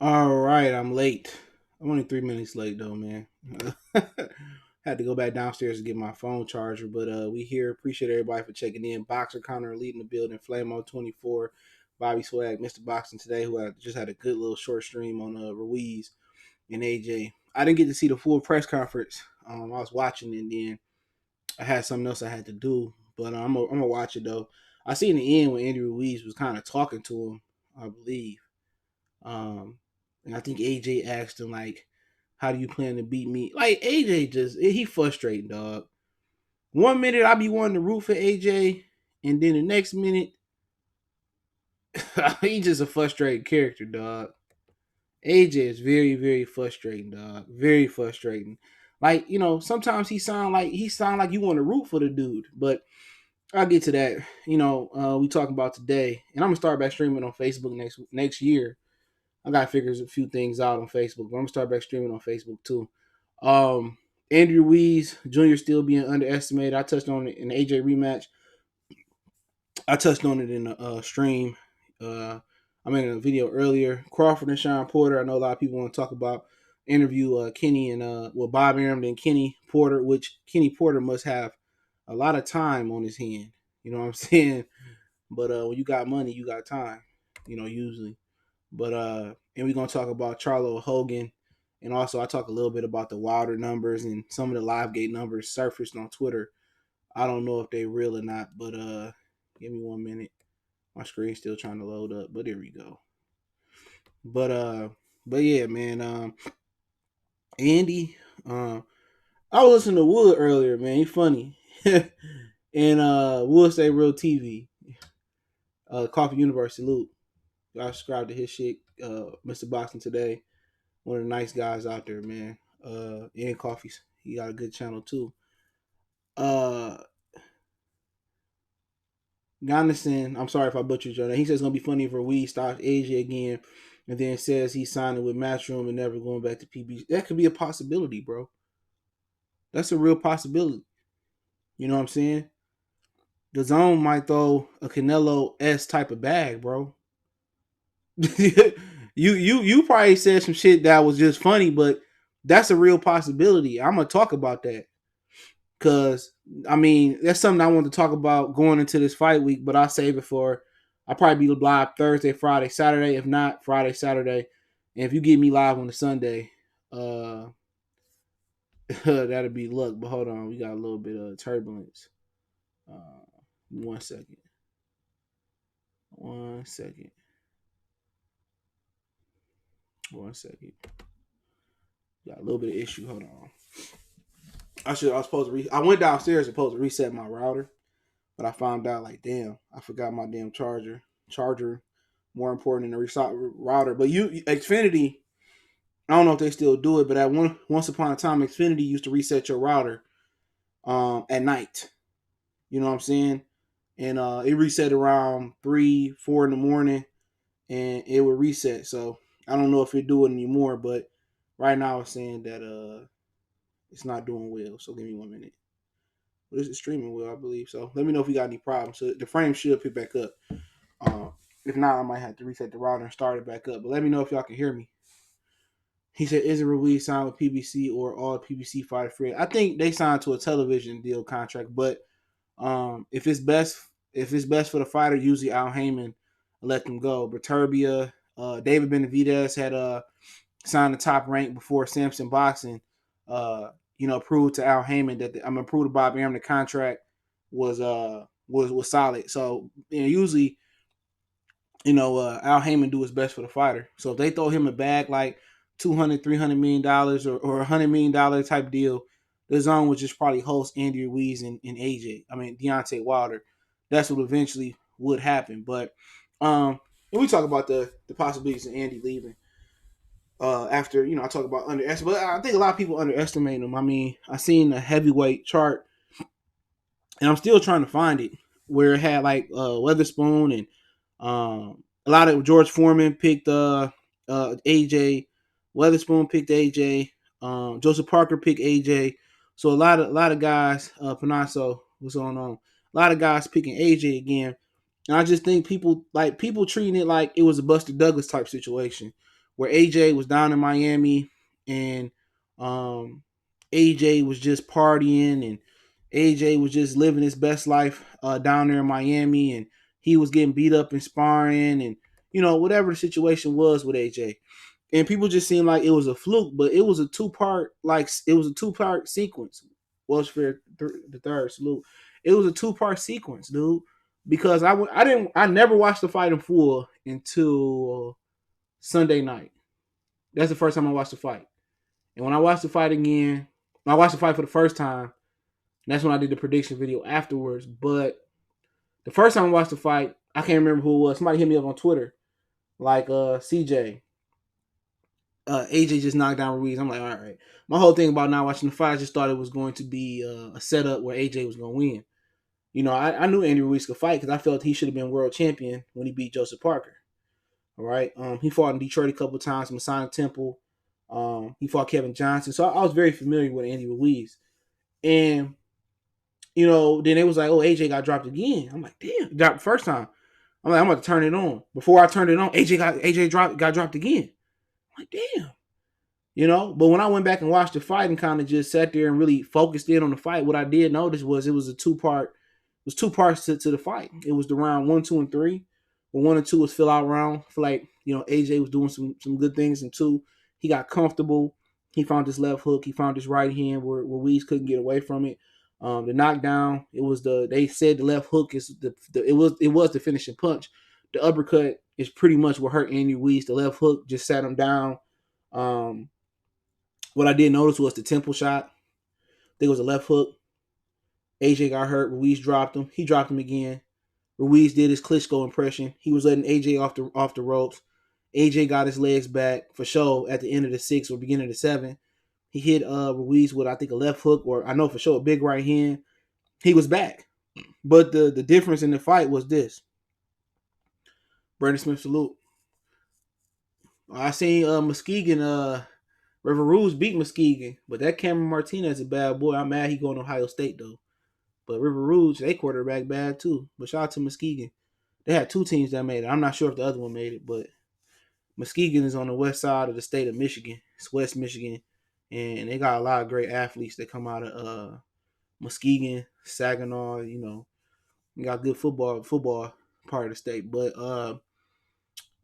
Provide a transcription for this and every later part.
All right, I'm late. I'm only 3 minutes late though, man. Had to go back downstairs to get my phone charger, but we here. Appreciate everybody for checking in. Boxer Connor leading the building. Flamo 24, Bobby Swag, Mr. Boxing today, who just had a good little short stream on Ruiz and AJ. I didn't get to see the full press conference. I was watching and then I had something else I had to do, but I'm gonna watch it though. I see in the end when Andy Ruiz was kind of talking to him, I believe. Um, and I think AJ asked him like, "How do you plan to beat me?" Like AJ just he frustrating, dog. 1 minute I be wanting to root for AJ, and then the next minute he just a frustrated character, dog. AJ is very very frustrating, dog. Very frustrating. Like sometimes he sound like you want to root for the dude, but I'll get to that. We talking about today, and I'm gonna start back streaming on Facebook next year. I gotta figure a few things out on Facebook, but I'm gonna start back streaming on Facebook too. Um, Andrew Ruiz Jr. still being underestimated. I touched on it in the AJ rematch. I touched on it in the stream. I made a video earlier. Crawford and Shawn Porter. I know a lot of people want to talk about interview Kenny and Bob Arum and Kenny Porter, which Kenny Porter must have a lot of time on his hand. You know what I'm saying? But when you got money, you got time. Usually. But and we're gonna talk about Charlo Hogan, and also I talk a little bit about the Wilder numbers and some of the live gate numbers surfaced on Twitter. I don't know if they real or not, but give me 1 minute. My screen's still trying to load up, but there we go. But but yeah, man. Andy, I was listening to Wood earlier, man. He funny, and Wood say real TV. Coffee Universe salute. I subscribe to his shit. Mr. Boxing today. One of the nice guys out there, man. And Coffee's. He got a good channel too. Uh Ganison, I'm sorry if I butchered your name. He says it's gonna be funny if Ruiz stops Asia again and then says he's signing with Matchroom and never going back to PB. That could be a possibility, bro. That's a real possibility. You know what I'm saying? The zone might throw a Canelo S type of bag, bro. you probably said some shit that was just funny, but that's a real possibility. I'm gonna talk about that because I mean that's something I want to talk about going into this fight week, but I'll save it for. I'll probably be live Thursday, Friday, Saturday. If not Friday, Saturday, and if you get me live on the Sunday, uh, that'll be luck. But hold on, we got a little bit of turbulence. Uh, 1 second. 1 second. 1 second. Got a little bit of issue. Hold on. I was supposed to. I went downstairs supposed to reset my router, but I found out like, damn, I forgot my damn charger. Charger more important than the router. But Xfinity, I don't know if they still do it, but once upon a time, Xfinity used to reset your router at night. You know what I'm saying? And it reset around 3, 4 in the morning, and it would reset. So I don't know if it do it anymore, but right now it's saying that it's not doing well. So give me 1 minute. But it's streaming well, I believe. So let me know if you got any problems. So the frame should pick back up. If not, I might have to reset the router and start it back up. But let me know if y'all can hear me. He said, "Is it Ruiz signed with PBC or all PBC fighter free?" I think they signed to a television deal contract, but if it's best for the fighter, usually Al Heyman let them go. Berturbia, David Benavidez had signed the top rank before Samson Boxing. Proved to Al Heyman that proved to Bob Arum the contract was solid. So usually, Al Heyman do his best for the fighter. So if they throw him a bag like $200-300 million or $100 million type deal, the zone would just probably host Andy Ruiz and AJ. Deontay Wilder. That's what eventually would happen. But and we talk about the possibilities of Andy leaving. After I talk about underestimate, but I think a lot of people underestimate him. I seen a heavyweight chart, and I'm still trying to find it where it had like Weatherspoon and a lot of George Foreman picked AJ, Weatherspoon picked AJ, Joseph Parker picked AJ. So a lot of guys, Panasso, what's going on? A lot of guys picking AJ again, and I just think people treating it like it was a Buster Douglas type situation, where AJ was down in Miami and AJ was just partying and AJ was just living his best life down there in Miami, and he was getting beat up and sparring and whatever the situation was with AJ. And people just seemed like it was a fluke, but it was a two-part sequence. Welsh Fair the third salute. It was a two-part sequence, dude. Because I never watched the fight in full until Sunday night. That's the first time I watched the fight. And when I watched the fight again, I watched the fight for the first time. That's when I did the prediction video afterwards. But the first time I watched the fight, I can't remember who it was. Somebody hit me up on Twitter, like CJ. AJ just knocked down Ruiz. I'm like, all right. My whole thing about not watching the fight, I just thought it was going to be a setup where AJ was going to win. I knew Andy Ruiz could fight because I felt he should have been world champion when he beat Joseph Parker. All right. He fought in Detroit a couple of times, Masonic Temple. He fought Kevin Johnson. So I was very familiar with Andy Ruiz. And, then it was like, oh, AJ got dropped again. I'm like, damn, dropped the first time. I'm like, I'm about to turn it on. Before I turned it on, AJ got dropped again. I'm like, damn. But when I went back and watched the fight and kind of just sat there and really focused in on the fight, what I did notice was it was two parts to the fight. It was the round 1, 2, and 3. But 1 and 2 was fill out round. I feel like, AJ was doing some good things. And 2, he got comfortable. He found his left hook. He found his right hand where Ruiz couldn't get away from it. The knockdown, they said the left hook is it was the finishing punch. The uppercut is pretty much what hurt Andy Ruiz. The left hook just sat him down. What I did notice was the temple shot. I think it was a left hook. AJ got hurt. Ruiz dropped him. He dropped him again. Ruiz did his Klitschko impression. He was letting AJ off the ropes. AJ got his legs back for sure at the end of the 6th or beginning of the 7th. He hit Ruiz with, I think, a left hook, or I know for sure a big right hand. He was back. But the difference in the fight was this. Brandon Smith salute. I seen Muskegon, River Ruiz beat Muskegon, but that Cameron Martinez is a bad boy. I'm mad he going to Ohio State, though. But River Ruiz, they quarterback bad, too. But shout out to Muskegon. They had 2 teams that made it. I'm not sure if the other one made it, but Muskegon is on the west side of the state of Michigan. It's West Michigan. And they got a lot of great athletes that come out of Muskegon, Saginaw, You got good football part of the state. But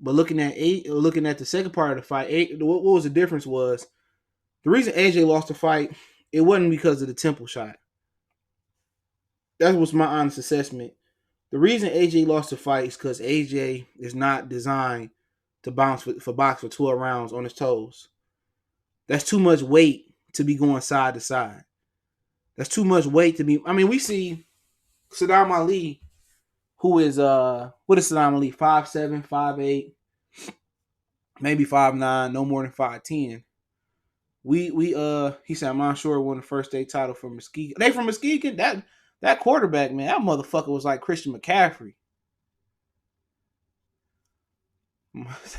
looking at the second part of the fight, what was the difference was the reason AJ lost the fight, it wasn't because of the temple shot. That was my honest assessment. The reason AJ lost the fight is because AJ is not designed to box for 12 rounds on his toes. That's too much weight to be going side to side. That's too much weight to be. I mean, we see Saddam Ali, who is what is Saddam Ali? 5'7", 5'8", maybe 5'9", no more than 5'10". He said I'm sure won the first state title from Muskegon. They from Muskegon? That quarterback, man, that motherfucker was like Christian McCaffrey.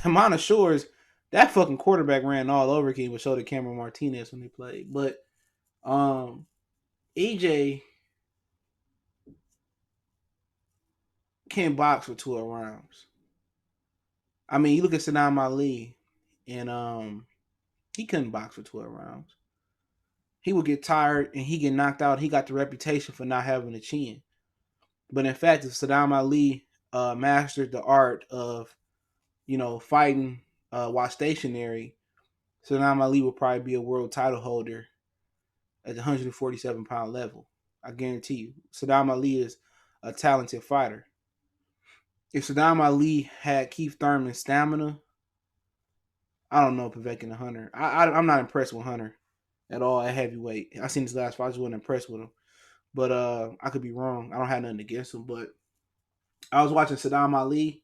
Amount Shores, that fucking quarterback ran all over King, but so did Cameron Martinez when they played. But AJ can't box for 12 rounds. I mean, you look at Saddam Ali, and he couldn't box for 12 rounds. He would get tired and he get knocked out. He got the reputation for not having a chin. But in fact, if Saddam Ali mastered the art of, fighting while stationary, Saddam Ali would probably be a world title holder at the 147-pound level. I guarantee you. Saddam Ali is a talented fighter. If Saddam Ali had Keith Thurman's stamina, I don't know Povetkin and Hunter. I'm not impressed with Hunter at all at heavyweight. I seen his last fight. I just wasn't impressed with him. But I could be wrong. I don't have nothing against him. But I was watching Saddam Ali.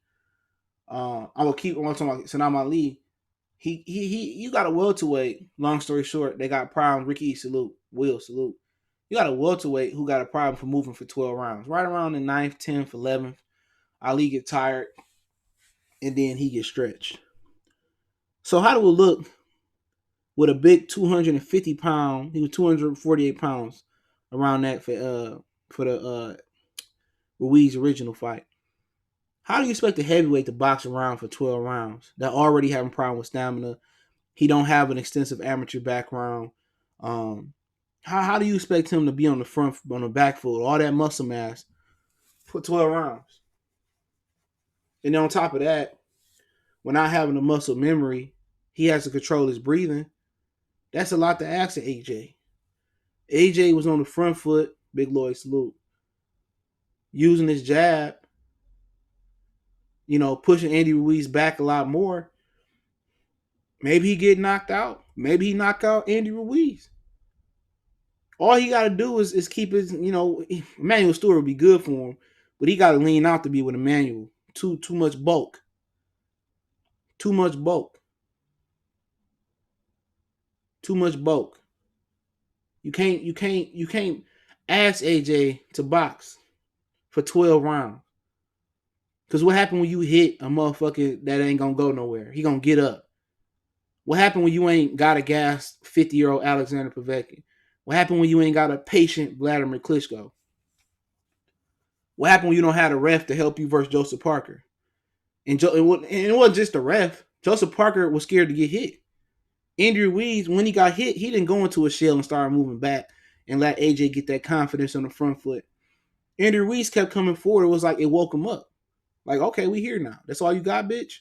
I will keep on talking about Saddam Ali. He you got a welterweight. Long story short, they got problems. Ricky salute. Will salute. You got a welterweight who got a problem for moving for 12 rounds. Right around the 9th, 10th, 11th, Ali get tired, and then he gets stretched. So how do it look with a big 250-pound? He was 248 pounds around that for the Ruiz original fight. How do you expect a heavyweight to box around for 12 rounds that already having problem with stamina? He don't have an extensive amateur background. Um, how do you expect him to be on the back foot, all that muscle mass for 12 rounds? And then on top of that, when not having the muscle memory, he has to control his breathing. That's a lot to ask of AJ. AJ was on the front foot, Big Lloyd salute, using his jab, pushing Andy Ruiz back a lot more. Maybe he get knocked out. Maybe he knock out Andy Ruiz. All he got to do is keep his, Emmanuel Stewart would be good for him, but he got to lean out to be with Emmanuel. Too much bulk. Too much bulk. Too much bulk. You can't ask AJ to box for 12 rounds. Because what happened when you hit a motherfucker that ain't gonna go nowhere? He gonna get up. What happened when you ain't got a gas 50-year-old Alexander Povetkin? What happened when you ain't got a patient Vladimir Klitschko? What happened when you don't have a ref to help you versus Joseph Parker? And it wasn't just the ref. Joseph Parker was scared to get hit. Andy Ruiz, when he got hit, he didn't go into a shell and start moving back and let AJ get that confidence on the front foot. Andy Ruiz kept coming forward. It was like it woke him up. Like, okay, we here now. That's all you got, bitch?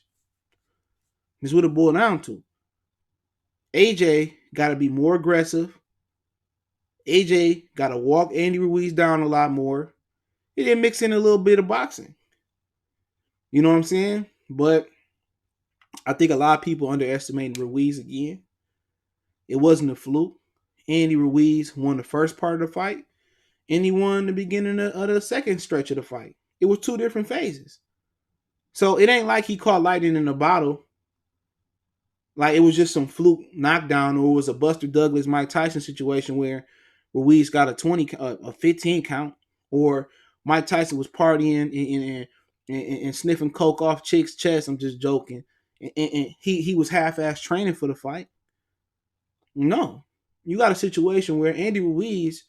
That's what it boiled down to. AJ got to be more aggressive. AJ got to walk Andy Ruiz down a lot more. He didn't mix in a little bit of boxing. You know what I'm saying? But I think a lot of people underestimated Ruiz again. It wasn't a fluke. Andy Ruiz won the first part of the fight, and he won the beginning of the second stretch of the fight. It was two different phases. So it ain't like he caught lightning in a bottle. Like it was just some fluke knockdown, or it was a Buster Douglas, Mike Tyson situation where Ruiz got a 15 count, or Mike Tyson was partying and sniffing coke off chicks' chest. I'm just joking. And he was half-ass training for the fight. No. You got a situation where Andy Ruiz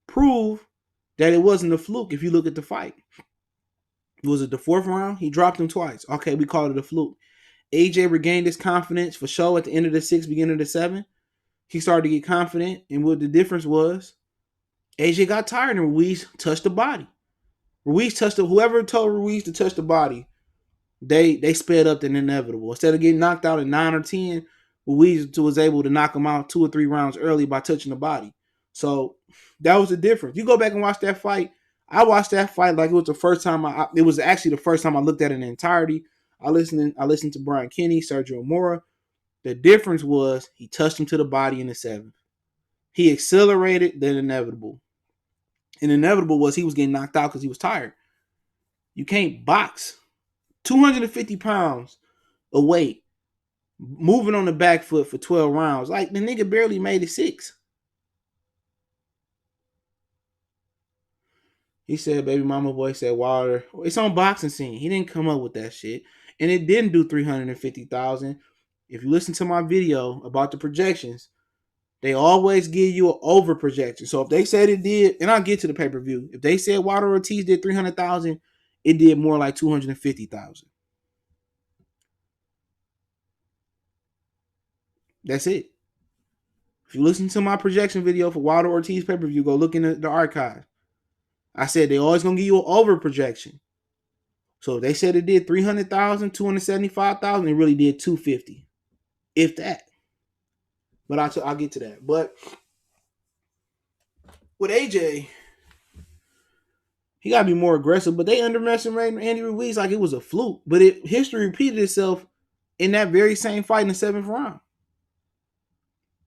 proved that it wasn't a fluke if you look at the fight. Was it the fourth round? He dropped him twice. Okay, we called it a fluke. AJ regained his confidence for sure at the end of the sixth, beginning of the seventh. He started to get confident, and what the difference was, AJ got tired and Ruiz touched the body. Whoever told Ruiz to touch the body, they sped up the inevitable. Instead of getting knocked out in 9 or 10, Ruiz was able to knock him out 2 or 3 rounds early by touching the body. So that was the difference. You go back and watch that fight. I watched that fight like it was the first time it was actually the first time I looked at it in entirety. I listened to Brian Kenny, Sergio Mora. The difference was he touched him to the body in the 7th. He accelerated the inevitable. And inevitable was he was getting knocked out because he was tired. You can't box 250 pounds of weight, moving on the back foot for 12 rounds. Like, the nigga barely made it 6. He said, baby mama boy said, Wilder, it's on Boxing Scene. He didn't come up with that shit. And it didn't do 350,000. If you listen to my video about the projections, they always give you an over projection. So if they said it did, and I'll get to the pay-per-view, if they said Wilder Ortiz did 300,000, it did more like 250,000. That's it. If you listen to my projection video for Wilder Ortiz pay-per-view, go look in the archive. I said they always gonna give you an over projection. So if they said it did 300,000, 275,000, it really did 250, if that. But I'll get to that. But with AJ, he gotta be more aggressive. But they underestimated Andy Ruiz like it was a fluke. But history repeated itself in that very same fight in the 7th round.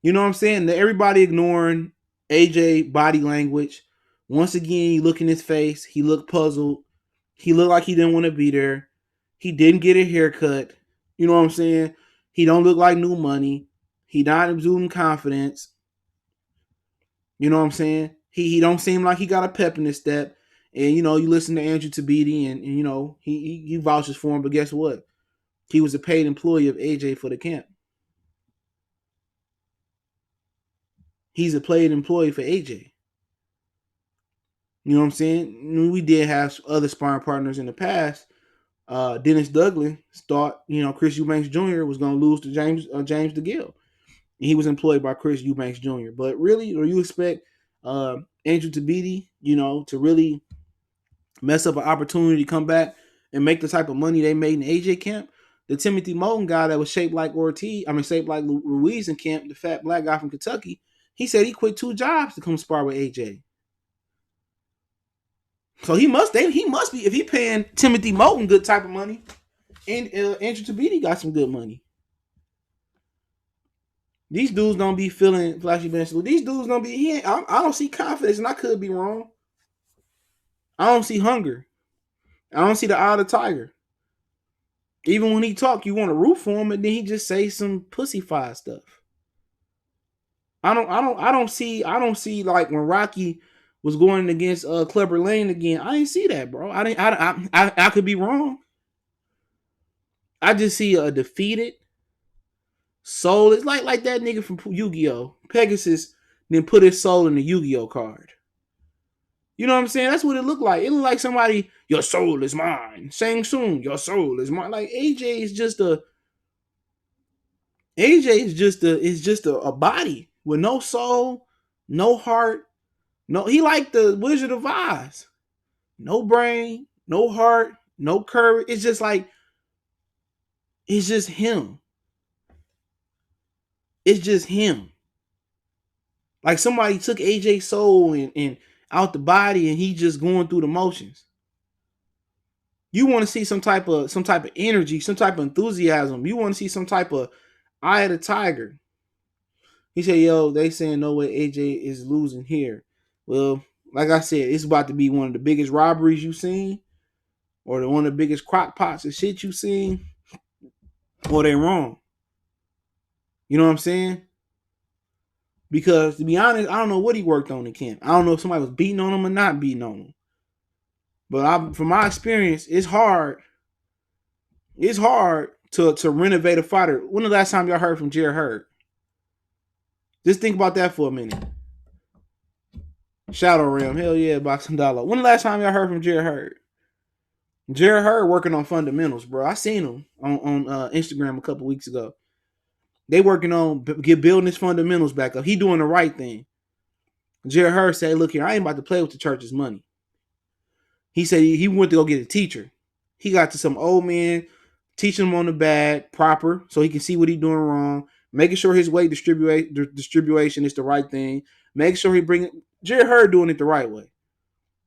You know what I'm saying? Everybody ignoring AJ body language. Once again, you look in his face. He looked puzzled. He looked like he didn't want to be there. He didn't get a haircut. You know what I'm saying? He don't look like new money. He not exuding confidence. You know what I'm saying? He don't seem like he got a pep in his step. And, you listen to Andrew Tabiti and he vouches for him. But guess what? He was a paid employee of AJ for the camp. He's a paid employee for AJ. You know what I'm saying? We did have other sparring partners in the past. Dennis Douglas thought, Chris Eubanks Jr. was going to lose to James DeGill. He was employed by Chris Eubanks Jr. But really, or you expect Andrew Tabiti, to really mess up an opportunity to come back and make the type of money they made in the AJ camp? The Timothy Moulton guy that was shaped like shaped like Ruiz in camp, the fat black guy from Kentucky, he said he quit 2 jobs to come spar with AJ. So he must be, if he paying Timothy Moulton good type of money, and Andrew Tabiti got some good money. These dudes don't be feeling flashy bench. These dudes don't be. I don't see confidence, and I could be wrong. I don't see hunger. I don't see the eye of the tiger. Even when he talk, you want to root for him, and then he just say some pussyfied stuff. I don't see like when Rocky was going against Clubber Lane again. I didn't see that, bro. I could be wrong. I just see a defeated soul. It's like that nigga from Yu-Gi-Oh! Pegasus then put his soul in the Yu-Gi-Oh! Card. You know what I'm saying? That's what it looked like. It looked like somebody, your soul is mine. Shang Tsung, your soul is mine. Like AJ is just a body with no soul, no heart. No, he like the Wizard of Oz. No brain, no heart, no courage. It's just him. It's just him. Like somebody took AJ's soul and out the body, and he just going through the motions. You want to see some type of energy, some type of enthusiasm. You want to see some type of eye of the tiger. He said, "Yo, they saying no way AJ is losing here." Well, like I said, it's about to be one of the biggest robberies you've seen, or one of the biggest crock pots of shit you've seen, or they wrong. You know what I'm saying? Because to be honest, I don't know what he worked on in camp. I don't know if somebody was beating on him or not beating on him. But from my experience, it's hard. It's hard to renovate a fighter. When the last time y'all heard from Jerry Hearn? Just think about that for a minute. Shadow Realm, hell yeah, Boxing Dollar. When the last time y'all heard from Jerry Hearn? Jerry Hearn working on fundamentals, bro. I seen him on Instagram a couple weeks ago. They working on building his fundamentals back up. He doing the right thing. Jerry Hearn said, "Look here, I ain't about to play with the church's money." He said he went to go get a teacher. He got to some old man, teaching him on the bag proper so he can see what he's doing wrong, making sure his weight distribution is the right thing, making sure he bring it. Jerry Hearn doing it the right way.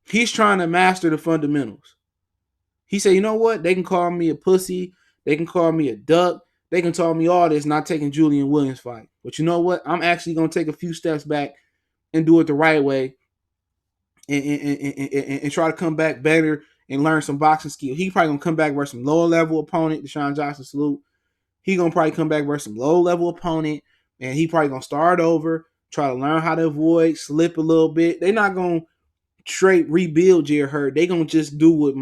He's trying to master the fundamentals. He said, you know what? They can call me a pussy. They can call me a duck. They can tell me all this, not taking Julian Williams' fight. But you know what? I'm actually going to take a few steps back and do it the right way and try to come back better and learn some boxing skill. He probably going to come back versus some lower level opponent, Deshaun Johnson salute. He going to probably come back versus some low level opponent, and he probably going to start over, try to learn how to avoid, slip a little bit. They're not going to straight rebuild Jerry Hearn. They going to just do what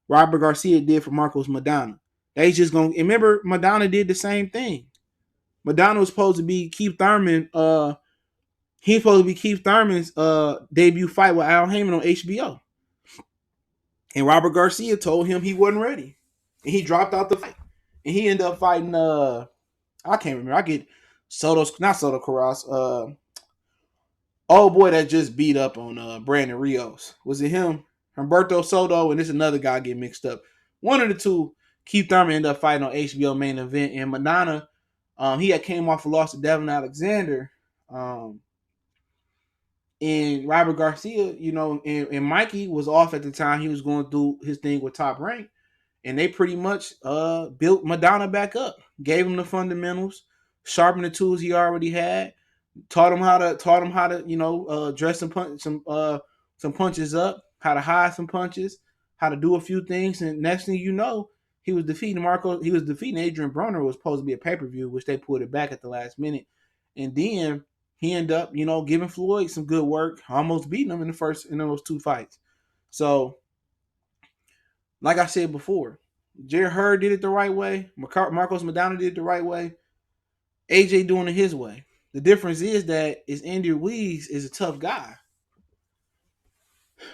Robert Garcia did for Marcos Maidana. They just going to, remember, Maidana did the same thing. Maidana was supposed to be Keith Thurman. He was supposed to be Keith Thurman's debut fight with Al Heyman on HBO. And Robert Garcia told him he wasn't ready. And he dropped out the fight. And he ended up fighting, I can't remember. I get not Soto Carras. Old boy that just beat up on Brandon Rios. Was it him? Humberto Soto, and this another guy get mixed up. One of the two, Keith Thurman ended up fighting on HBO main event. And Maidana, he had came off a loss to Devin Alexander. And Robert Garcia, and Mikey was off at the time. He was going through his thing with Top Rank. And they pretty much built Maidana back up. Gave him the fundamentals, sharpened the tools he already had, taught him how to dress some punches up, how to hide some punches, how to do a few things. And next thing you know, he was defeating Adrian Broner. It was supposed to be a pay-per-view, which they put it back at the last minute. And then he ended up, giving Floyd some good work, almost beating him in those two fights. So, like I said before, Jerry Hearn did it the right way. Marcos Maidana did it the right way. AJ doing it his way. The difference is that Andy Ruiz is a tough guy.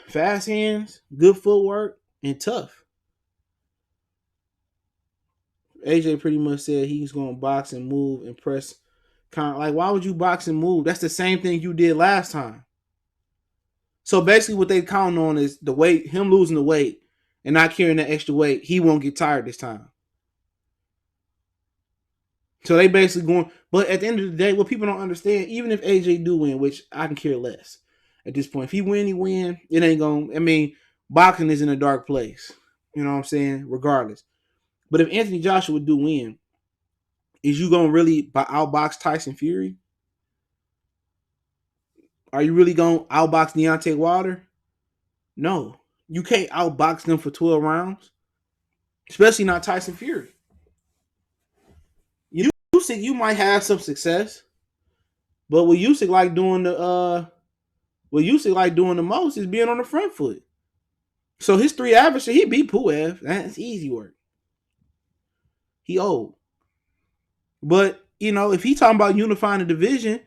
Fast hands, good footwork, and tough. AJ pretty much said he's going to box and move and press. Like, why would you box and move? That's the same thing you did last time. So basically, what they count on is the weight, him losing the weight and not carrying that extra weight. He won't get tired this time. So they basically going, but at the end of the day, what people don't understand, even if AJ do win, which I can care less at this point. If he win, he win. It ain't going. I mean, boxing is in a dark place. You know what I'm saying? Regardless. But if Anthony Joshua do win, is you gonna really outbox Tyson Fury? Are you really gonna outbox Deontay Wilder? No, you can't outbox them for 12 rounds, especially not Tyson Fury. You might have some success, but what Usyk like doing the most is being on the front foot. So his 3 average, he beat Puev. That's easy work. He old. But, if he talking about unifying the division,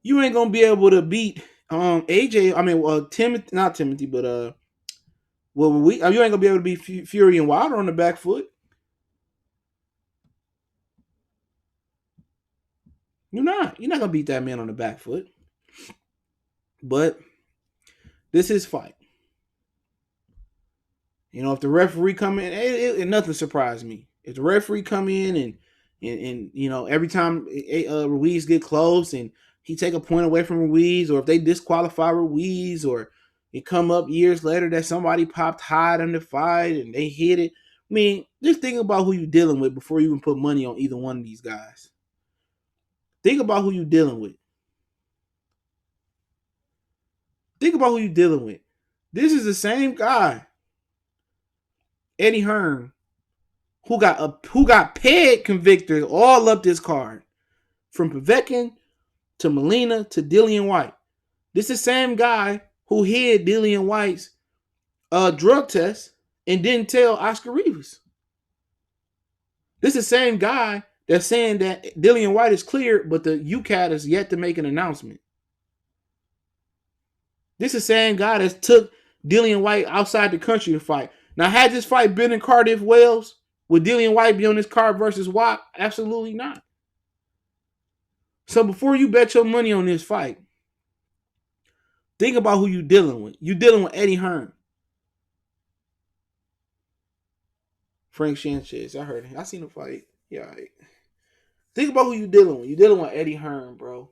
you ain't going to be able to beat AJ. I mean, Timothy, not Timothy, but you ain't going to be able to beat Fury and Wilder on the back foot. You're not going to beat that man on the back foot. But this is fight. If the referee come in, it nothing surprised me. If the referee come in and every time Ruiz get close and he take a point away from Ruiz, or if they disqualify Ruiz, or it come up years later that somebody popped high in the fight and they hit it. I mean, just think about who you're dealing with before you even put money on either one of these guys. Think about who you're dealing with. This is the same guy, Eddie Hearn, who got pegged convicted all up this card, from Povetkin to Molina to Dillian White. This is the same guy who hid Dillian White's drug test and didn't tell Oscar Rivas. This is the same guy that's saying that Dillian White is cleared, but the UCAT is yet to make an announcement. This is the same guy that took Dillian White outside the country to fight. Now, had this fight been in Cardiff, Wales, would Dillian White be on this card versus Watt? Absolutely not. So before you bet your money on this fight, think about who you're dealing with. You're dealing with Eddie Hearn. Frank Sanchez. I heard him. I seen him fight. Yeah, all right. Think about who you're dealing with. You're dealing with Eddie Hearn, bro.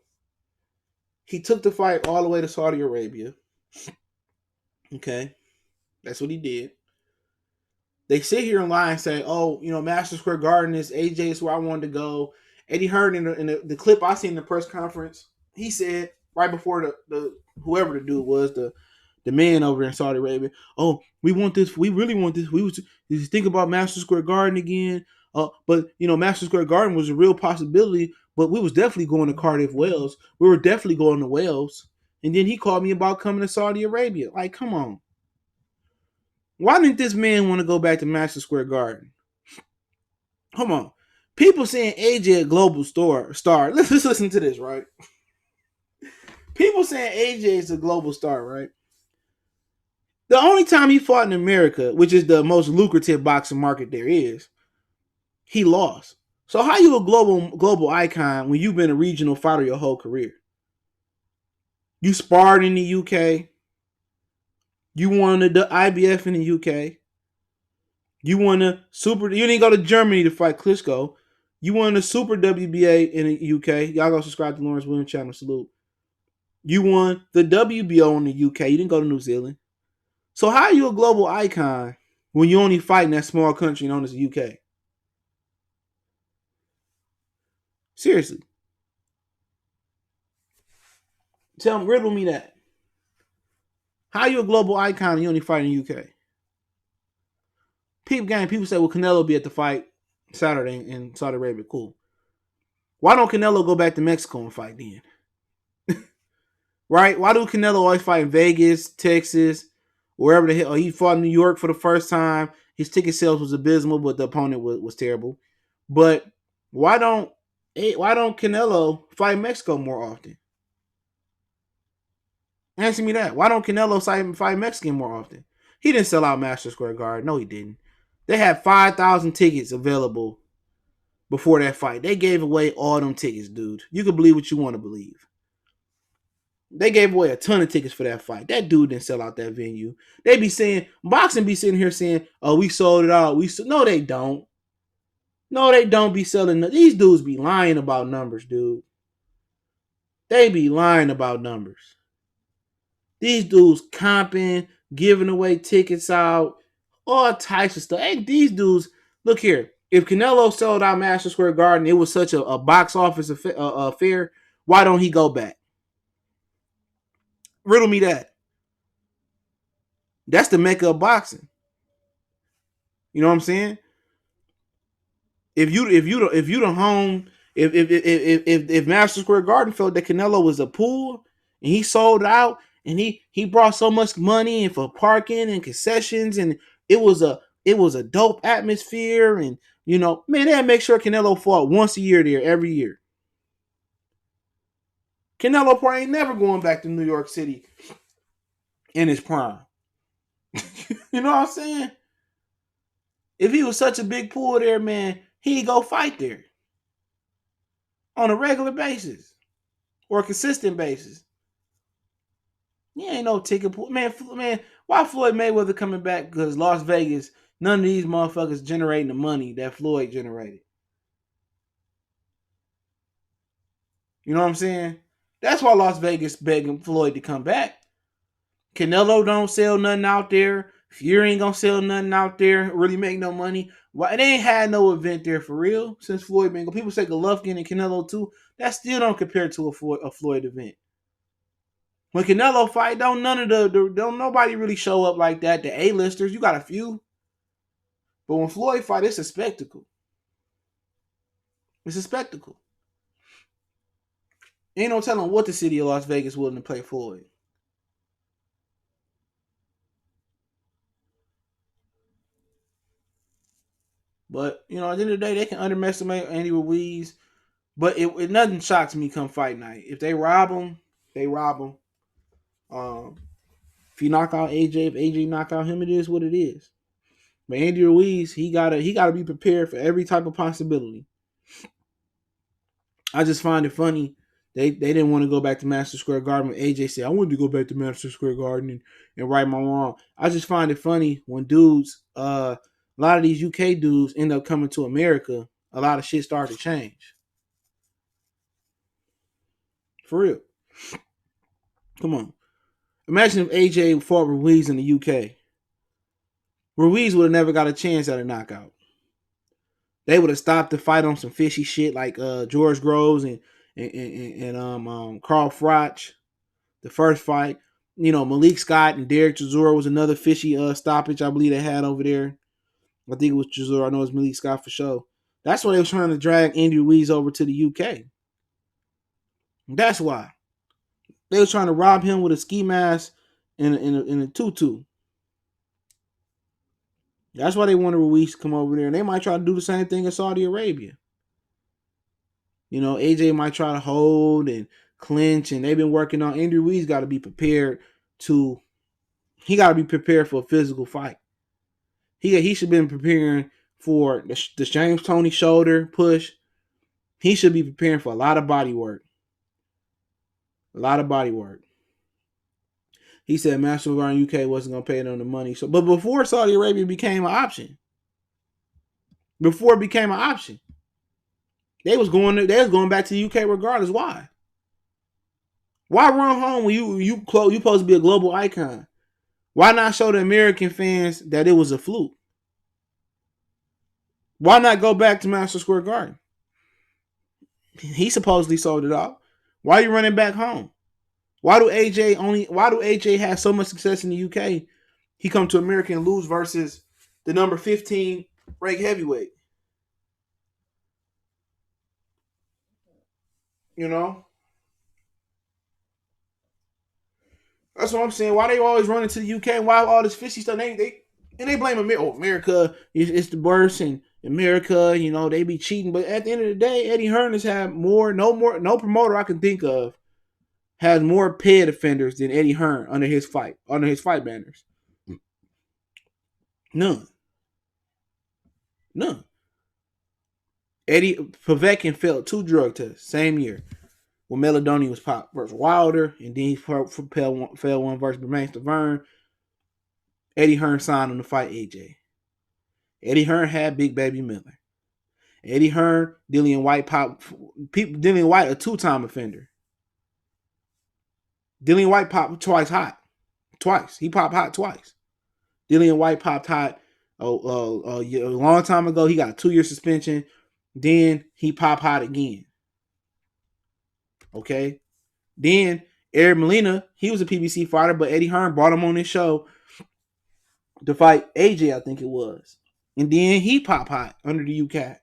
He took the fight all the way to Saudi Arabia. Okay. That's what he did. They sit here and lie and say, oh, Madison Square Garden is AJ is where I wanted to go. Eddie Hearn, in the clip I seen in the press conference, he said right before the whoever the dude was, the man over in Saudi Arabia, oh, we want this. We really want this. We was think about Madison Square Garden again. But Madison Square Garden was a real possibility, but we was definitely going to Cardiff, Wales. We were definitely going to Wales. And then he called me about coming to Saudi Arabia. Like, come on. Why didn't this man want to go back to Madison Square Garden? Come on. People saying AJ a global star. Let's listen to this, right? People saying AJ is a global star, right? The only time he fought in America, which is the most lucrative boxing market there is, he lost. So how you a global icon when you've been a regional fighter your whole career? You sparred in the UK. You won the IBF in the UK. You won the super. You didn't go to Germany to fight Klitschko. You won the Super WBA in the UK. Y'all go subscribe to Lawrence Williams channel. Salute. You won the WBO in the UK. You didn't go to New Zealand. So how are you a global icon when you only fight in that small country known as the UK? Seriously. Riddle me that. How are you a global icon and you only fight in the UK? People say, well, Canelo be at the fight Saturday in Saudi Arabia. Cool. Why don't Canelo go back to Mexico and fight then? Right? Why do Canelo always fight in Vegas, Texas, wherever the hell? He fought in New York for the first time. His ticket sales was abysmal, but the opponent was terrible. But why don't Canelo fight Mexico more often? Answer me that. Why don't Canelo fight Mexican more often? He didn't sell out Madison Square Garden. No, he didn't. They had 5,000 tickets available before that fight. They gave away all them tickets, dude. You can believe what you want to believe. They gave away a ton of tickets for that fight. That dude didn't sell out that venue. They be saying, boxing be sitting here saying, oh, we sold it out. No, they don't. No, they don't be selling. These dudes be lying about numbers, dude. They be lying about numbers. These dudes comping, giving away tickets out, all types of stuff. Hey, these dudes, look here. If Canelo sold out Madison Square Garden, it was such a box office affair, why don't he go back? Riddle me that. That's the mecca of boxing. You know what I'm saying? If you the home, if Madison Square Garden felt that Canelo was a pool and he sold out and he brought so much money in for parking and concessions and it was a dope atmosphere and man, they'd make sure Canelo fought once a year there every year. Canelo probably ain't never going back to New York City in his prime. You know what I'm saying? If he was such a big pool there, man, he'd go fight there on a regular basis or a consistent basis. He ain't no ticket pool. Man, why Floyd Mayweather coming back? Because Las Vegas, none of these motherfuckers generating the money that Floyd generated. You know what I'm saying? That's why Las Vegas begging Floyd to come back. Canelo don't sell nothing out there. Fury ain't gonna sell nothing out there. Really make no money. Why they ain't had no event there for real since Floyd been. People say Golovkin and Canelo too. That still don't compare to a Floyd event. When Canelo fight, don't nobody really show up like that. The A-listers, you got a few. But when Floyd fight, it's a spectacle. It's a spectacle. Ain't no telling what the city of Las Vegas willing to pay Floyd. But, at the end of the day, they can underestimate Andy Ruiz. But it nothing shocks me come fight night. If they rob him, they rob him. If you knock out AJ, if AJ knock out him, it is what it is. But Andy Ruiz, he gotta be prepared for every type of possibility. I just find it funny. They didn't want to go back to Madison Square Garden when AJ said, I wanted to go back to Madison Square Garden and right my wrong. I just find it funny when dudes, a lot of these UK dudes end up coming to America, a lot of shit started to change. For real. Come on. Imagine if AJ fought Ruiz in the UK. Ruiz would have never got a chance at a knockout. They would have stopped the fight on some fishy shit like George Groves and Crawford. The first fight, Malik Scott and Derek Chisora was another fishy stoppage I believe they had over there. I think it was Chisora. I know it was Malik Scott for sure. That's why they were trying to drag Andy Ruiz over to the UK. That's why. They were trying to rob him with a ski mask and a tutu. That's why they wanted Ruiz to come over there. And they might try to do the same thing in Saudi Arabia. AJ might try to hold and clinch, and they've been working on. Andy Ruiz got to be prepared for a physical fight. He should have been preparing for the James Toney shoulder push. He should be preparing for a lot of body work. A lot of body work. He said Madison Square Garden UK wasn't going to pay them the money. But before Saudi Arabia became an option, they was going back to the UK regardless. Why? Why run home when you supposed to be a global icon? Why not show the American fans that it was a fluke? Why not go back to Madison Square Garden? He supposedly sold it out. Why are you running back home? Why do AJ have so much success in the UK? He come to America and lose versus the number 15 ranked heavyweight. That's what I'm saying. Why they always running to the UK? And why all this fishy stuff? They blame America. Oh, America it's the worst, and America, they be cheating. But at the end of the day, Eddie Hearn has had no promoter I can think of has more paid offenders than Eddie Hearn under his fight banners. None. Eddie Povetkin failed 2 drug tests same year. When Meladonium was popped versus Wilder, and then he failed one versus Bermane Vern. Eddie Hearn signed him to fight AJ. Eddie Hearn had Big Baby Miller. Eddie Hearn, Dillian White Dillian White, a 2-time offender. Dillian White popped twice hot. Twice. He popped hot twice. Dillian White popped hot a long time ago. He got a 2-year suspension. Then he popped hot again. Okay. Then Eric Molina, he was a PBC fighter, but Eddie Hearn brought him on his show to fight AJ, I think it was. And then he popped hot under the UCAT.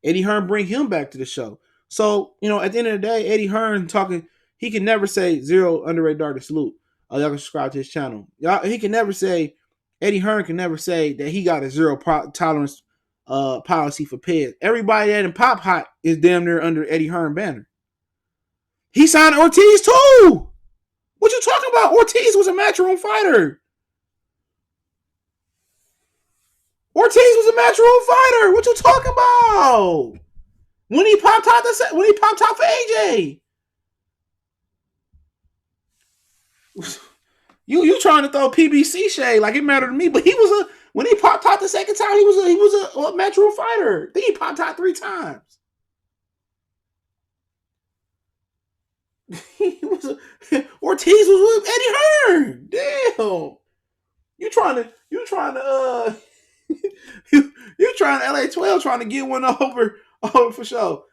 Eddie Hearn bring him back to the show. So, at the end of the day, Eddie Hearn talking, he can never say zero underrated dart to salute. Y'all can subscribe to his channel. He can never say, Eddie Hearn can never say that he got a zero tolerance policy for peds. Everybody that in Pop Hot is damn near under Eddie Hearn banner. He signed Ortiz too. What you talking about? Ortiz was a matchroom fighter. Ortiz was a matchroom fighter. What you talking about? When he popped out for AJ. You trying to throw PBC shade like it mattered to me, but when he popped out the second time, he was a matchroom fighter. Then he popped out 3 times. Ortiz was with Eddie Hearn. Damn. You trying to LA 12 trying to get one over for sure.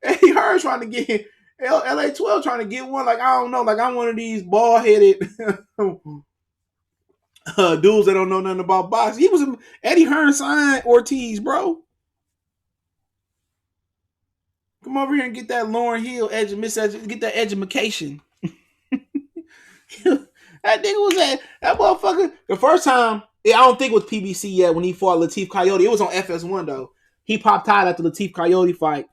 Eddie Hearn trying to get LA 12 trying to get one, like, I don't know, like I'm one of these bald-headed dudes that don't know nothing about boxing. Eddie Hearn signed Ortiz, bro. Come over here and get that Lauryn Hill get that education. That nigga was that motherfucker. The first time, I don't think it was PBC yet when he fought Latif Coyote. It was on FS1 though. He popped out after the Latif Coyote fight.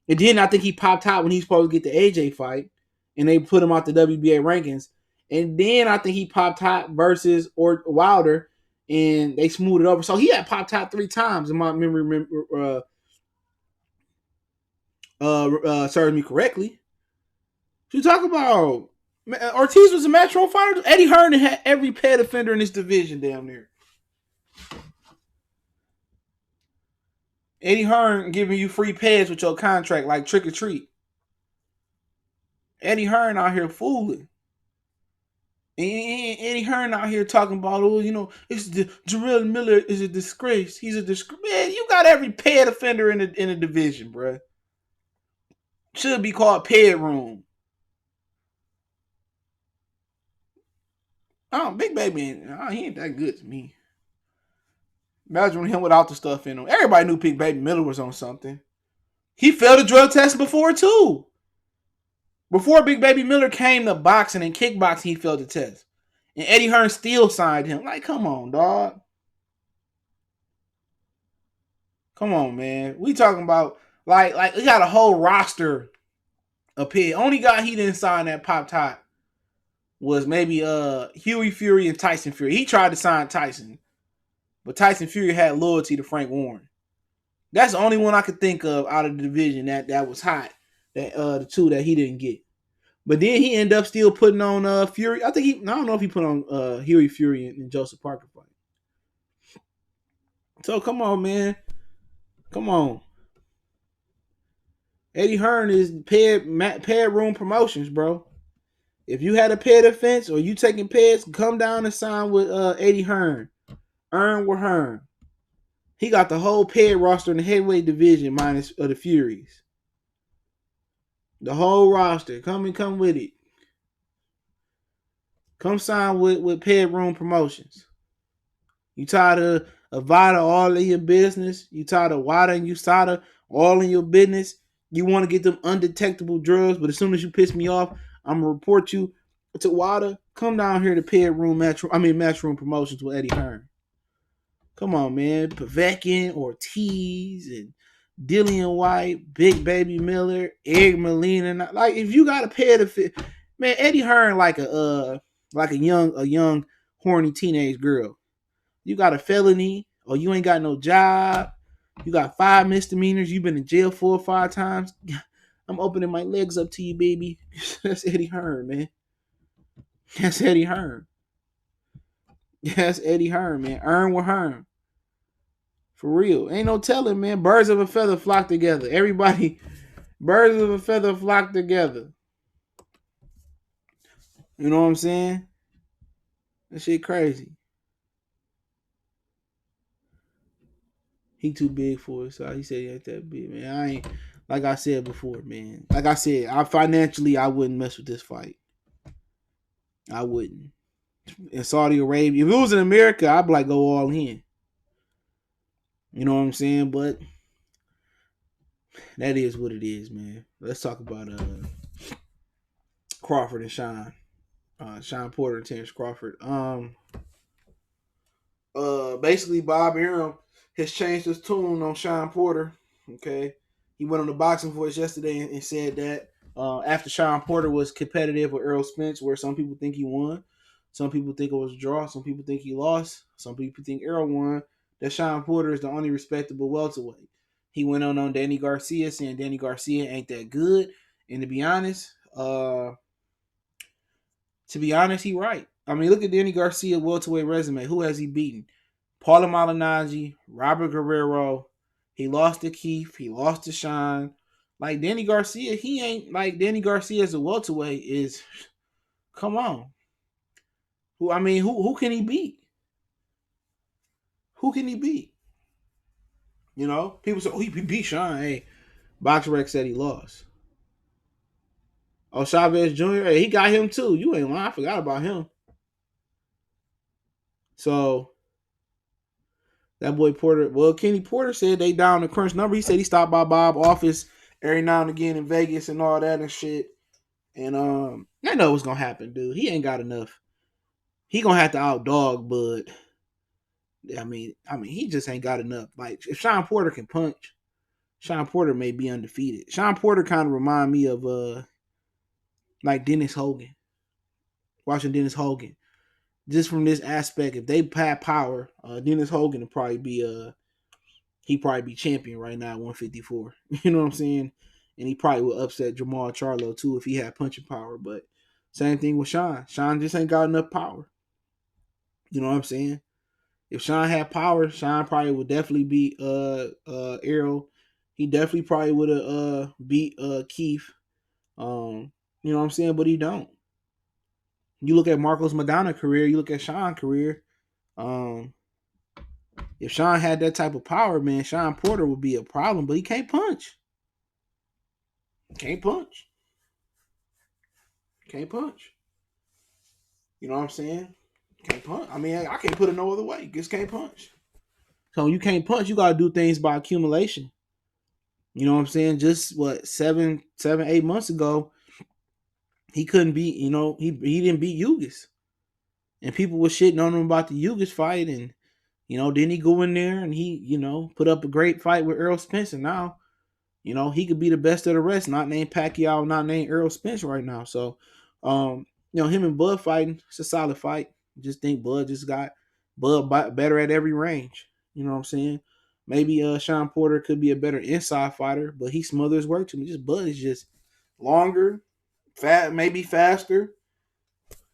And then I think he popped out when he was supposed to get the AJ fight. And they put him out the WBA rankings. And then I think he popped out versus Wilder. And they smoothed it over. So he had popped out 3 times in my memory serves me correctly. What you talk about? Ortiz was a matchroom fighter. Eddie Hearn had every pet offender in this division down there. Eddie Hearn giving you free pads with your contract like trick or treat. Eddie Hearn out here fooling. And Eddie Hearn out here talking about, it's Jermall Miller is a disgrace. He's a disgrace. Man, you got every pad offender in the division, bruh. Should be called pad room. Oh, Big Baby, he ain't that good to me. Imagine him without the stuff in him. Everybody knew Big Baby Miller was on something. He failed a drug test before, too. Before Big Baby Miller came to boxing and kickboxing, he failed the test. And Eddie Hearn still signed him. Like, come on, dog. Come on, man. We talking about, like we got a whole roster up here. Only guy he didn't sign that popped hot was maybe Huey Fury and Tyson Fury. He tried to sign Tyson. But Tyson Fury had loyalty to Frank Warren. That's the only one I could think of out of the division that was hot. That the 2 that he didn't get. But then he ended up still putting on Fury. I don't know if he put on Huey Fury and Joseph Parker fight. So come on, man. Come on. Eddie Hearn is pad room promotions, bro. If you had a pad offense or you taking pads, come down and sign with Eddie Hearn. Earn with Hearn. He got the whole pad roster in the heavyweight division minus the Furies. The whole roster. Come with it. Come sign with pad room promotions. You tired of Avada all in your business? You tired of WADA and USADA all in your business? You want to get them undetectable drugs, but as soon as you piss me off, I'm going to report you to WADA. Come down here to matchroom promotions with Eddie Hearn. Come on, man. Povetkin, Ortiz, and Dillian White, Big Baby Miller, Eric Molina. Like, if you got a pair of fit, man, Eddie Hearn like a young horny teenage girl. You got a felony or you ain't got no job. You got 5 misdemeanors. You've been in jail 4 or 5 times. I'm opening my legs up to you, baby. That's Eddie Hearn, man. That's Eddie Hearn. That's Eddie Hearn, man. Earn with Hearn. For real. Ain't no telling, man. Birds of a feather flock together. Everybody, birds of a feather flock together. You know what I'm saying? That shit crazy. He too big for it, so he said he ain't that big, man. I ain't, like I said before, man. Like I said, I wouldn't mess with this fight. I wouldn't. In Saudi Arabia, if it was in America, I'd be like, go all in. You know what I'm saying? But that is what it is, man. Let's talk about Crawford and Shawn. Shawn Porter and Terence Crawford. Basically Bob Arum has changed his tune on Shawn Porter. Okay. He went on the Boxing Voice yesterday and said that after Shawn Porter was competitive with Errol Spence, where some people think he won, some people think it was a draw, some people think he lost, some people think Errol won, that Shawn Porter is the only respectable welterweight. He went on Danny Garcia saying Danny Garcia ain't that good. And to be honest, he right. I mean, look at Danny Garcia welterweight resume. Who has he beaten? Paulo Malignaggi, Robert Guerrero. He lost to Keith. He lost to Shawn. Like Danny Garcia, he ain't like Danny Garcia as a welterweight is. Come on. Who can he beat? Who can he beat? You know, people say, oh, he beat Shawn. Hey, BoxRec said he lost. Oh, Chavez Jr. Hey, he got him too. You ain't lying. I forgot about him. So that boy Porter. Well, Kenny Porter said they down the crunch number. He said he stopped by Bob's office every now and again in Vegas and all that and shit. And I know what's gonna happen, dude. He ain't got enough. He gonna have to outdog Bud. I mean, he just ain't got enough. Like if Shawn Porter can punch, Shawn Porter may be undefeated. Shawn Porter kind of remind me of like Dennis Hogan. Watching Dennis Hogan. Just from this aspect, if they had power, Dennis Hogan would probably be he'd probably be champion right now at 154. You know what I'm saying? And he probably would upset Jermall Charlo too if he had punching power. But same thing with Shawn. Shawn just ain't got enough power. You know what I'm saying? If Shawn had power, Shawn probably would definitely beat Errol. He definitely probably would have beat Keith. You know what I'm saying? But he don't. You look at Marcos Madonna career, you look at Shawn career. If Shawn had that type of power, man, Shawn Porter would be a problem, but he can't punch. Can't punch. Can't punch. You know what I'm saying? Can't punch. I mean, I can't put it no other way. Just can't punch. So you can't punch. You gotta do things by accumulation. You know what I'm saying? Just what 8 months ago, he couldn't beat. You know, he didn't beat Yugas, and people were shitting on him about the Yugas fight, and you know, then he go in there and he put up a great fight with Errol Spence, and now he could be the best of the rest. Not named Pacquiao, not named Errol Spence right now. So, him and Bud fighting, it's a solid fight. Just think Bud just got better at every range. You know what I'm saying? Maybe Shawn Porter could be a better inside fighter, but he smothers work to me. Just Bud is just longer, fat, maybe faster,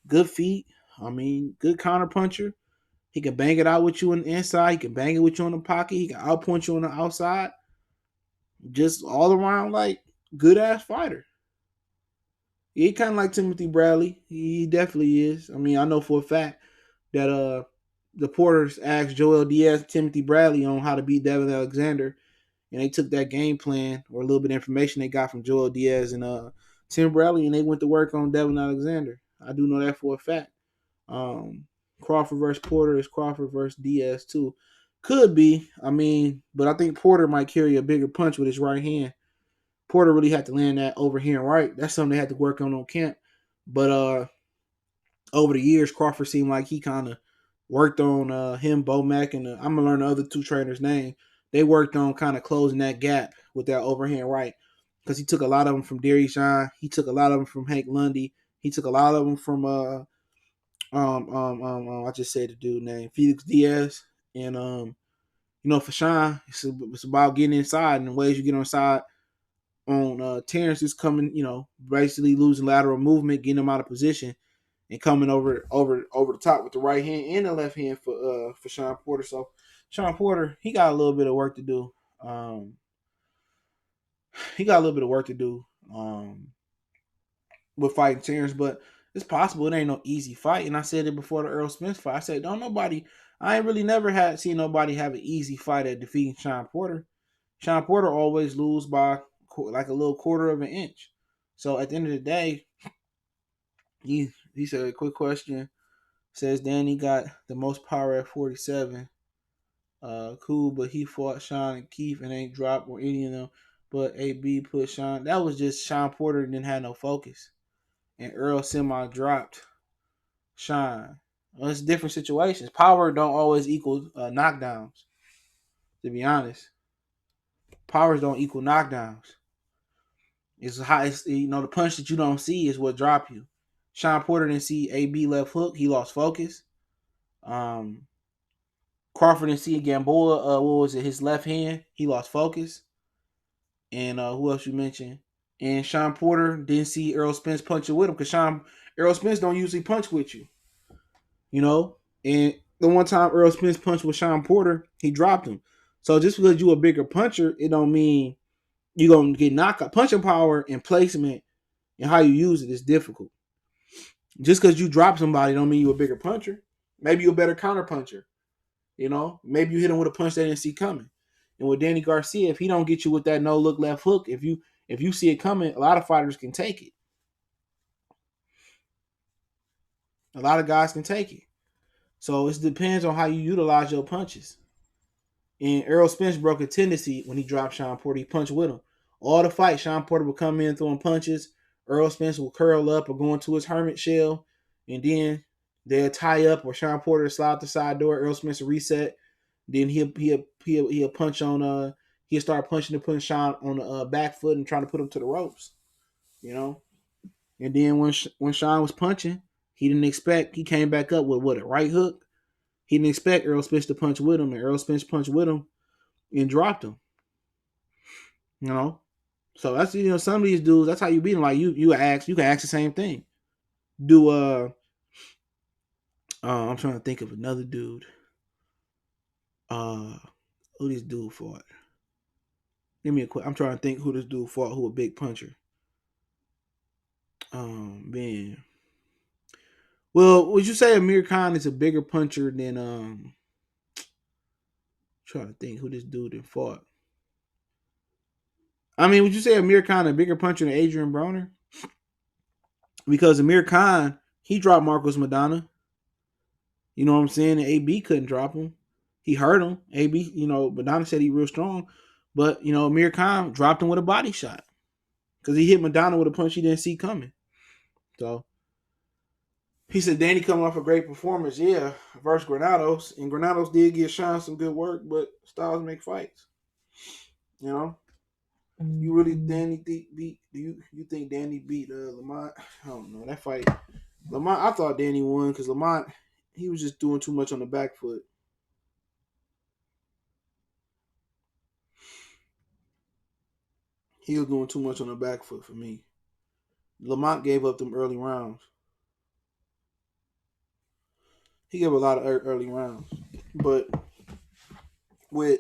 good feet. I mean, good counter puncher. He can bang it out with you on the inside. He can bang it with you in the pocket. He can outpunch you on the outside. Just all around, like, good ass fighter. He kind of like Timothy Bradley. He definitely is. I mean, I know for a fact that the Porters asked Joel Diaz, Timothy Bradley on how to beat Devin Alexander, and they took that game plan or a little bit of information they got from Joel Diaz and Tim Bradley, and they went to work on Devin Alexander. I do know that for a fact. Crawford versus Porter is Crawford versus Diaz too. Could be. I mean, but I think Porter might carry a bigger punch with his right hand. Porter really had to land that overhand right. That's something they had to work on camp. But over the years, Crawford seemed like he kind of worked on him, Bo Mack, and I'm going to learn the other two trainers' name. They worked on kind of closing that gap with that overhand right because he took a lot of them from Derry Shine. He took a lot of them from Hank Lundy. He took a lot of them from I just said the dude name, Felix Diaz. And For Shawn, it's about getting inside, and the ways you get inside on Terence is coming, basically losing lateral movement, getting him out of position, and coming over the top with the right hand and the left hand for Shawn Porter. So Shawn Porter, he got a little bit of work to do. With fighting Terence, but it's possible. It ain't no easy fight. And I said it before the Earl Spence fight. I said, I ain't really never seen nobody have an easy fight at defeating Shawn Porter. Shawn Porter always lose by like a little quarter of an inch. So at the end of the day, he said a quick question. Says Danny got the most power at 47. Cool, but he fought Shawn and Keith and ain't dropped or any of them. But AB put Shawn. That was just Shawn Porter didn't have no focus. And Earl semi dropped Shawn. Well, it's different situations. Power don't always equal knockdowns. To be honest, powers don't equal knockdowns. It's high. The punch that you don't see is what drop you. Shawn Porter didn't see AB left hook. He lost focus. Crawford didn't see Gamboa. What was it? His left hand. He lost focus. And who else you mentioned? And Shawn Porter didn't see Earl Spence punching with him because Earl Spence don't usually punch with you. And the one time Earl Spence punched with Shawn Porter, he dropped him. So just because you a bigger puncher, it don't mean you're going to get knocked out. Punching power and placement and how you use it is difficult. Just because you drop somebody don't mean you're a bigger puncher. Maybe you're a better counter puncher. Maybe you hit him with a punch they didn't see coming. And with Danny Garcia, if he don't get you with that no look left hook, if you see it coming, a lot of fighters can take it. A lot of guys can take it. So it depends on how you utilize your punches. And Earl Spence broke a tendency when he dropped Shawn Porter. He punched with him. All the fight, Shawn Porter would come in throwing punches. Earl Spence would curl up or go into his hermit shell. And then they'll tie up or Shawn Porter slide the side door. Earl Spence will reset. Then he'll punch on he'll start punching and putting Shawn on the back foot and trying to put him to the ropes. And then when Shawn was punching, he came back up with a right hook. He didn't expect Earl Spence to punch with him, and Earl Spence punched with him and dropped him. So that's some of these dudes. That's how you beat them. Like you can ask the same thing. I'm trying to think of another dude. Who this dude fought? Give me a quick. I'm trying to think who this dude fought. Who a big puncher? Man. Well, would you say Amir Khan is a bigger puncher than trying to think who this dude had fought? I mean, would you say Amir Khan a bigger puncher than Adrian Broner? Because Amir Khan, he dropped Marcos Madonna. You know what I'm saying? And AB couldn't drop him. He hurt him. AB, Madonna said he real strong. But, Amir Khan dropped him with a body shot. Because he hit Madonna with a punch he didn't see coming. So, he said Danny coming off a great performance, yeah, versus Granados. And Granados did give Shawn some good work, but styles make fights. You really Danny beat? Do you think Danny beat Lamont? I don't know that fight. Lamont, I thought Danny won because Lamont, he was just doing too much on the back foot. He was doing too much on the back foot for me. Lamont gave up them early rounds. He gave a lot of early rounds, but with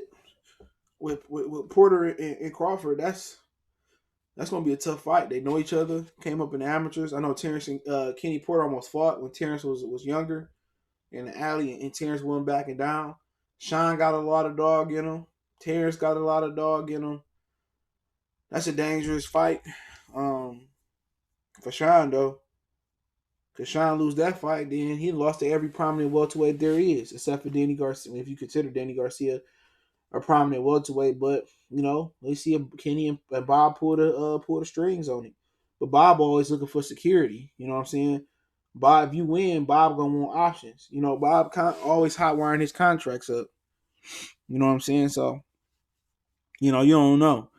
Porter and Crawford, that's gonna be a tough fight. They know each other. Came up in the amateurs. I know Terence and Kenny Porter almost fought when Terence was younger in the alley, and Terence wasn't backing down. Shawn got a lot of dog in him. Terence got a lot of dog in him. That's a dangerous fight for Shawn though. Because Shawn lose that fight, then he lost to every prominent welterweight there is, except for Danny Garcia. If you consider Danny Garcia a prominent welterweight, but they see Kenny and Bob pull the strings on it. But Bob always looking for security. You know what I'm saying? Bob, if you win, Bob gonna want options. Bob always hot wiring his contracts up. You know what I'm saying? So, you don't know.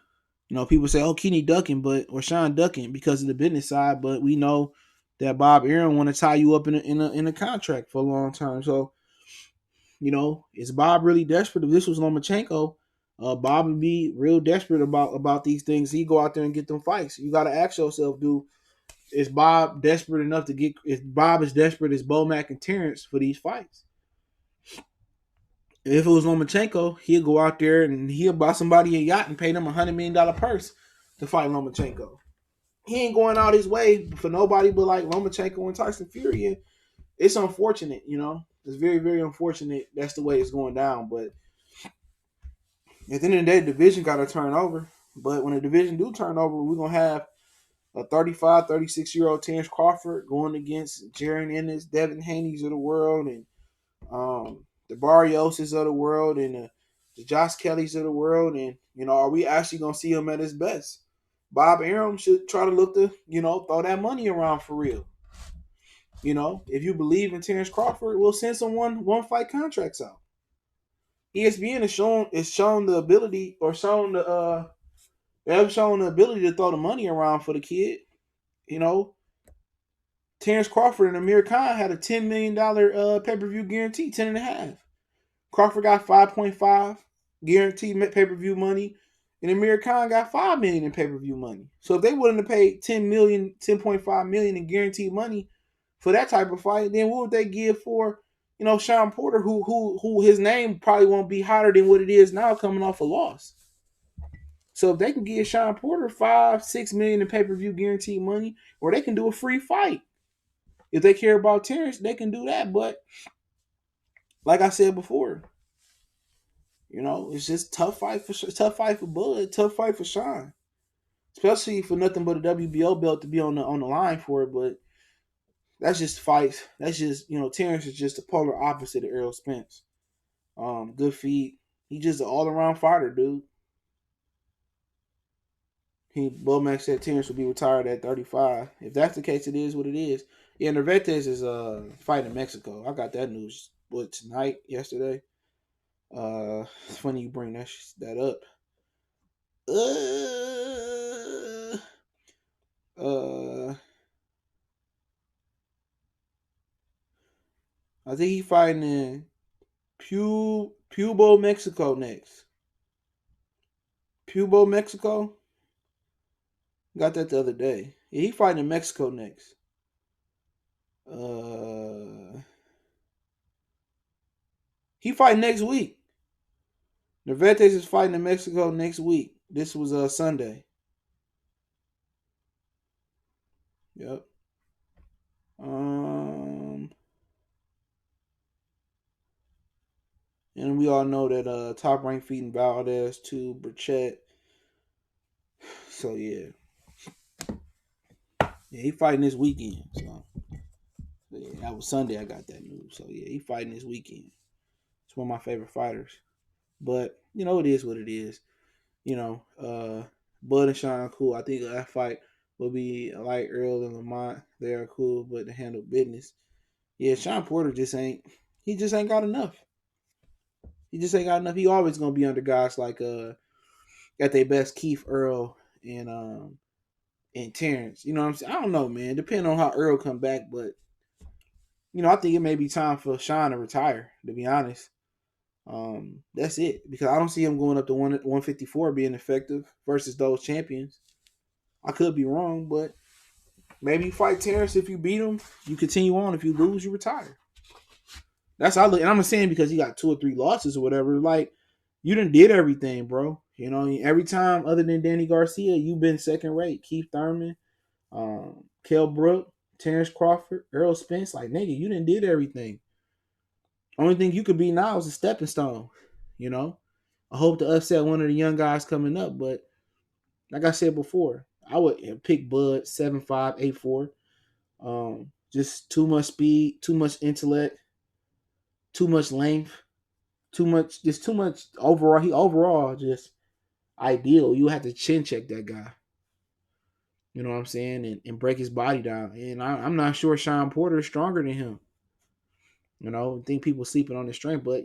People say, "Oh, Kenny ducking," or Shawn ducking because of the business side. But we know that Bob Arum want to tie you up in a contract for a long time. So is Bob really desperate? If this was Lomachenko, Bob would be real desperate about these things. He go out there and get them fights. You got to ask yourself, dude, is Bob desperate enough to get? Is Bob as desperate as Bomac and Terence for these fights? If it was Lomachenko, he'd go out there and he'll buy somebody a yacht and pay them $100 million purse to fight Lomachenko. He ain't going out his way for nobody but like Lomachenko and Tyson Fury. And it's unfortunate, It's very, very unfortunate. That's the way it's going down. But at the end of the day, the division got to turn over. But when the division do turn over, we're going to have a 35, 36-year-old Terence Crawford going against Jaron Ennis, Devin Haney's of the world, and the Barrioses of the world, and the Josh Kellys of the world. And, are we actually going to see him at his best? Bob Arum should try to look to, throw that money around for real. If you believe in Terence Crawford, we'll send some one fight contracts out. ESPN has shown the ability, or shown the they have shown the ability to throw the money around for the kid. Terence Crawford and Amir Khan had a $10 million pay-per-view guarantee, 10.5. Crawford got 5.5 guaranteed pay-per-view money, and Amir Khan got $5 million in pay-per-view money. So if they willing to pay $10.5 million in guaranteed money for that type of fight, then what would they give for, Shawn Porter, who his name probably won't be hotter than what it is now coming off a loss. So if they can give Shawn Porter $5-6 million in pay-per-view guaranteed money, or they can do a free fight. If they care about Terence, they can do that. But like I said before, it's just tough fight for Bud, tough fight for Shawn, especially for nothing but a WBO belt to be on the line for it. But that's just fights. That's just Terence is just the polar opposite of Errol Spence. Good feet. He's just an all around fighter, dude. Bomac said Terence will be retired at 35. If that's the case, it is what it is. Yeah, Nervantes is fighting in Mexico. I got that news yesterday. It's funny you bring that up. I think he's fighting in Pueblo, Mexico next. Pueblo, Mexico. Got that the other day. Yeah, he fighting in Mexico next. He fighting next week. Nervantes is fighting in Mexico next week. This was Sunday. Yep. And we all know that Top Rank feeding Valdez to Burchett. So yeah. Yeah, he fighting this weekend. So yeah, that was Sunday I got that news. So yeah, he fighting this weekend. It's one of my favorite fighters. But, it is what it is. Bud and Shawn are cool. I think that fight will be like Earl and Lamont. They are cool, but to handle business. Yeah, Shawn Porter just ain't got enough. He just ain't got enough. He always gonna be under guys like at their best, Keith, Earl, and Terence. You know what I'm saying? I don't know, man. Depending on how Earl come back, but I think it may be time for Shawn to retire, to be honest. That's it. Because I don't see him going up to 154 being effective versus those champions. I could be wrong, but maybe you fight Terence. If you beat him, you continue on. If you lose, you retire. That's how I look. And I'm not saying because he got 2 or 3 losses or whatever. Like, you done did everything, bro. Every time other than Danny Garcia, you've been second rate. Keith Thurman, Kell Brook, Terence Crawford, Errol Spence. Like, nigga, you done did everything. Only thing you could be now is a stepping stone. I hope to upset one of the young guys coming up, but like I said before, I would pick Bud 7'5", 8'4". Just too much speed, too much intellect, too much length, too much overall. He overall just ideal. You have to chin check that guy. You know what I'm saying? And break his body down. And I'm not sure Shawn Porter is stronger than him. I think people sleeping on his strength, but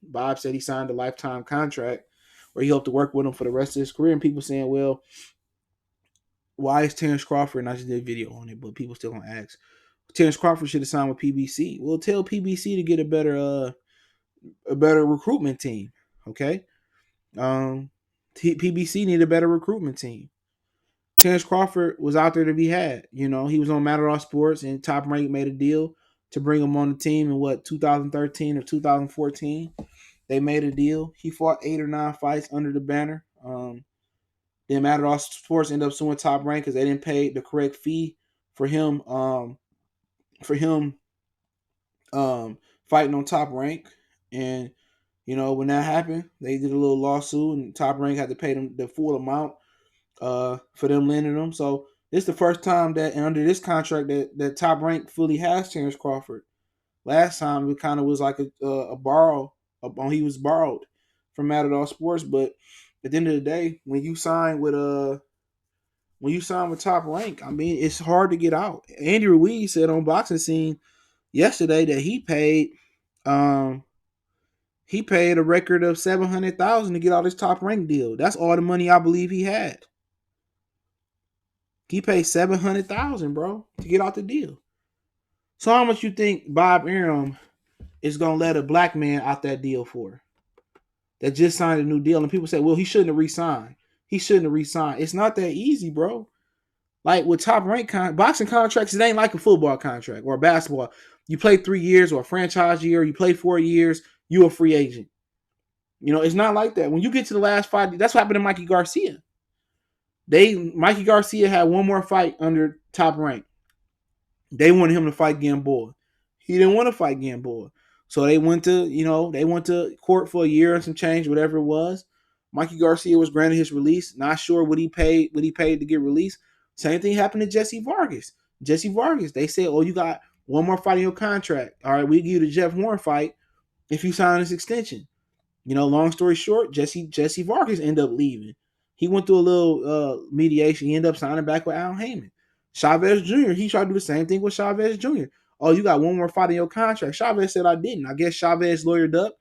Bob said he signed a lifetime contract where he hoped to work with him for the rest of his career. And people saying, well, why is Terence Crawford? And I just did a video on it, but people still gonna ask. Terence Crawford should have signed with PBC. Well, tell PBC to get a better recruitment team. Okay, PBC needed a better recruitment team. Terence Crawford was out there to be had. You know, he was on Matador Sports, and Top Rank made a deal to bring him on the team in 2013 or 2014. They made a deal. He fought 8 or 9 fights under the banner. Then Matador Sports ended up suing Top Rank because they didn't pay the correct fee for him. For him fighting on Top Rank, and you know when that happened, they did a little lawsuit, and Top Rank had to pay them the full amount for them lending them. So this is the first time that, and under this contract, that Top Rank fully has Terence Crawford. Last time it kind of was like a borrow. He was borrowed from Matador Sports, but at the end of the day, when you sign with Top Rank, I mean it's hard to get out. Andy Ruiz said on Boxing Scene yesterday that he paid a record of $700,000 to get out his Top Rank deal. That's all the money I believe he had. He paid $700,000, bro, to get out the deal. So how much you think Bob Arum is gonna let a black man out that deal for? That just signed a new deal, and people say, well, he shouldn't have re-signed. He shouldn't have re-signed. It's not that easy, bro. Like with Top Rank boxing contracts, it ain't like a football contract or a basketball. You play 3 years or a franchise year, you play 4 years, you a free agent. You know, it's not like that. When you get to the last fight, that's what happened to Mikey Garcia. Mikey Garcia had one more fight under Top Rank. They wanted him to fight Gamboa. He didn't want to fight Gamboa. So they went to court for a year and some change, whatever it was. Mikey Garcia was granted his release. Not sure what he paid to get released. Same thing happened to Jesse Vargas. They said, oh, you got one more fight in your contract. All right, we give you the Jeff Horn fight if you sign this extension. You know, long story short, Jesse Vargas ended up leaving. He went through a little mediation. He ended up signing back with Al Heyman. Chavez Jr., he tried to do the same thing with Chavez Jr. Oh, you got one more fight in your contract. Chavez said I didn't. I guess Chavez lawyered up.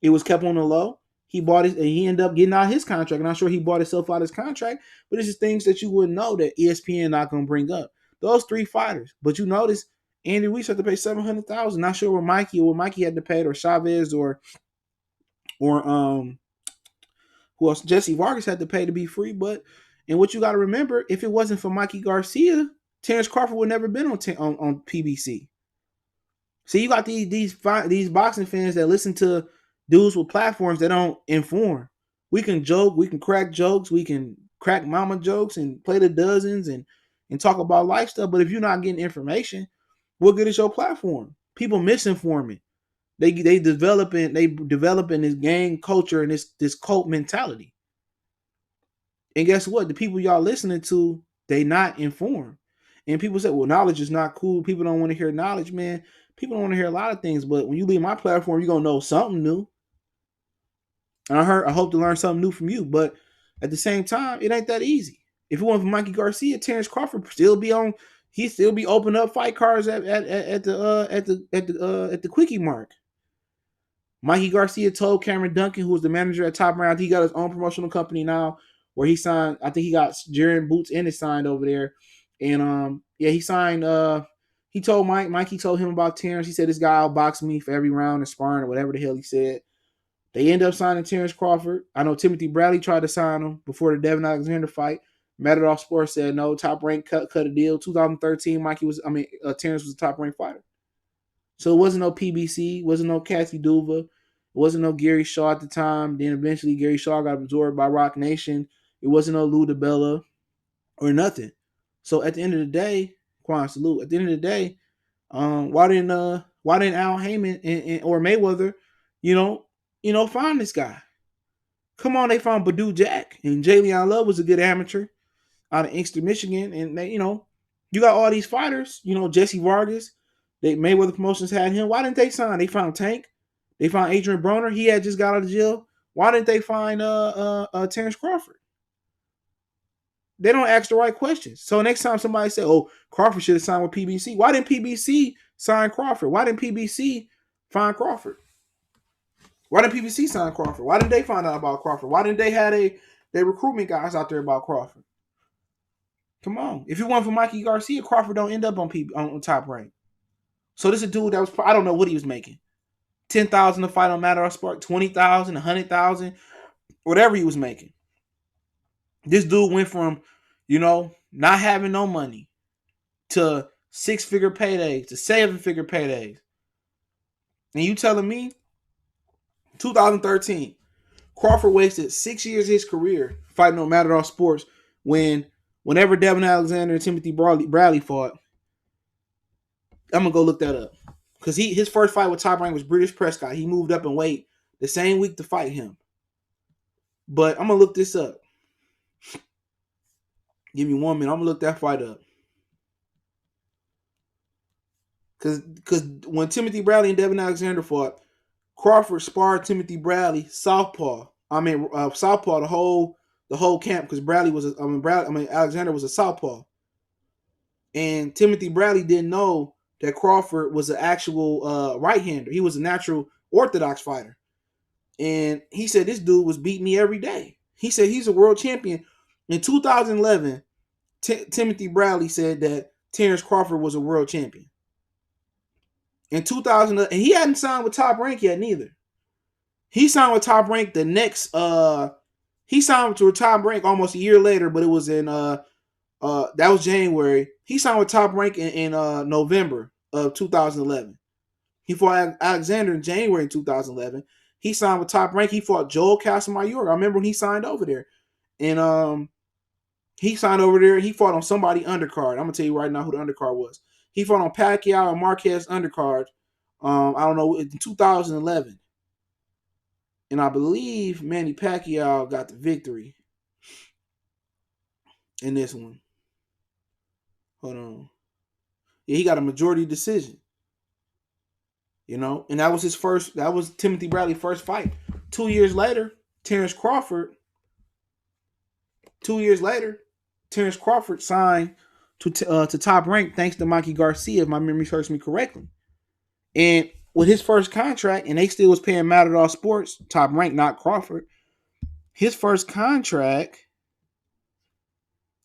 It was kept on the low. He bought it, and he ended up getting out his contract. And I'm sure he bought himself out his contract. But it's just things that you wouldn't know that ESPN not going to bring up. Those 3 fighters. But you notice Andy Ruiz had to pay $700,000. Not sure what Mikey had to pay, or Chavez or who else? Jesse Vargas had to pay to be free. But and what you got to remember, if it wasn't for Mikey Garcia, Terence Crawford would never been on PBC. See, you got these boxing fans that listen to dudes with platforms that don't inform. We can joke, we can crack jokes, we can crack mama jokes and play the dozens and talk about life stuff. But if you're not getting information, what good is your platform? People misinforming. They developing this gang culture and this cult mentality. And guess what? The people y'all listening to, they not informed. And people say, well, knowledge is not cool. People don't want to hear knowledge, man. People don't want to hear a lot of things. But when you leave my platform, you're going to know something new. And I hope to learn something new from you. But at the same time, it ain't that easy. If it wasn't for Mikey Garcia, Terence Crawford he'd still be opening up fight cards at the quickie mark. Mikey Garcia told Cameron Duncan, who was the manager at Top Round, he got his own promotional company now where he signed. I think he got Jaron Boots Ennis signed over there. And he signed. He told Mikey told him about Terence. He said this guy outboxed me for every round of sparring or whatever the hell he said. They end up signing Terence Crawford. I know Timothy Bradley tried to sign him before the Devin Alexander fight. Matador Sports said no. Top Rank cut a deal. 2013, Terence was a top ranked fighter. So it wasn't no PBC, wasn't no Cassie Duva, it wasn't no Gary Shaw at the time. Then eventually Gary Shaw got absorbed by Rock Nation. It wasn't no Lou DiBella or nothing. So at the end of the day, Quan Salute. At the end of the day, why didn't Al Heyman or Mayweather, find this guy? Come on, they found Badu Jack, and Jalen Love was a good amateur out of Inkster, Michigan, and they, you got all these fighters. Jesse Vargas. Mayweather Promotions had him. Why didn't they sign? They found Tank. They found Adrian Broner. He had just got out of jail. Why didn't they find Terence Crawford? They don't ask the right questions. So next time somebody say, oh, Crawford should have signed with PBC. Why didn't PBC sign Crawford? Why didn't PBC find Crawford? Why didn't PBC sign Crawford? Why didn't they find out about Crawford? Why didn't they have their recruitment guys out there about Crawford? Come on. If it wasn't for Mikey Garcia, Crawford don't end up on Top Rank. So this is a dude that I don't know what he was making. $10,000 to fight on Matter of Spark, $20,000, $100,000, whatever he was making. This dude went from, not having no money to 6-figure paydays to 7-figure paydays. And you telling me 2013, Crawford wasted 6 years of his career fighting on Matador Sports whenever Devin Alexander and Timothy Bradley fought. I'm going to go look that up. Because his first fight with Top Rank was British Prescott. He moved up in weight the same week to fight him. But I'm going to look this up. Give me 1 minute. I'm going to look that fight up. Because when Timothy Bradley and Devin Alexander fought, Crawford sparred Timothy Bradley southpaw. Southpaw the whole camp because Alexander was a southpaw, and Timothy Bradley didn't know that Crawford was an actual right-hander. He was a natural orthodox fighter, and he said this dude was beating me every day. He said he's a world champion. In 2011, Timothy Bradley said that Terence Crawford was a world champion. In 2000, and he hadn't signed with Top Rank yet neither. He signed with Top Rank the next. He signed with Top Rank almost a year later, but it was in that was January. He signed with Top Rank in November of 2011. He fought Alexander in January 2011. He signed with Top Rank. He fought Joel Casamayor. I remember when he signed over there, and he signed over there. He fought on somebody undercard. I'm gonna tell you right now who the undercard was. He fought on Pacquiao and Marquez undercard. I don't know, in 2011. And I believe Manny Pacquiao got the victory in this one. Hold on. Yeah, he got a majority decision. And that was Timothy Bradley's first fight. 2 years later, Terence Crawford signed to Top Rank thanks to Mikey Garcia, if my memory serves me correctly. And with his first contract, and they still was paying Matador Sports, Top Rank, not Crawford, his first contract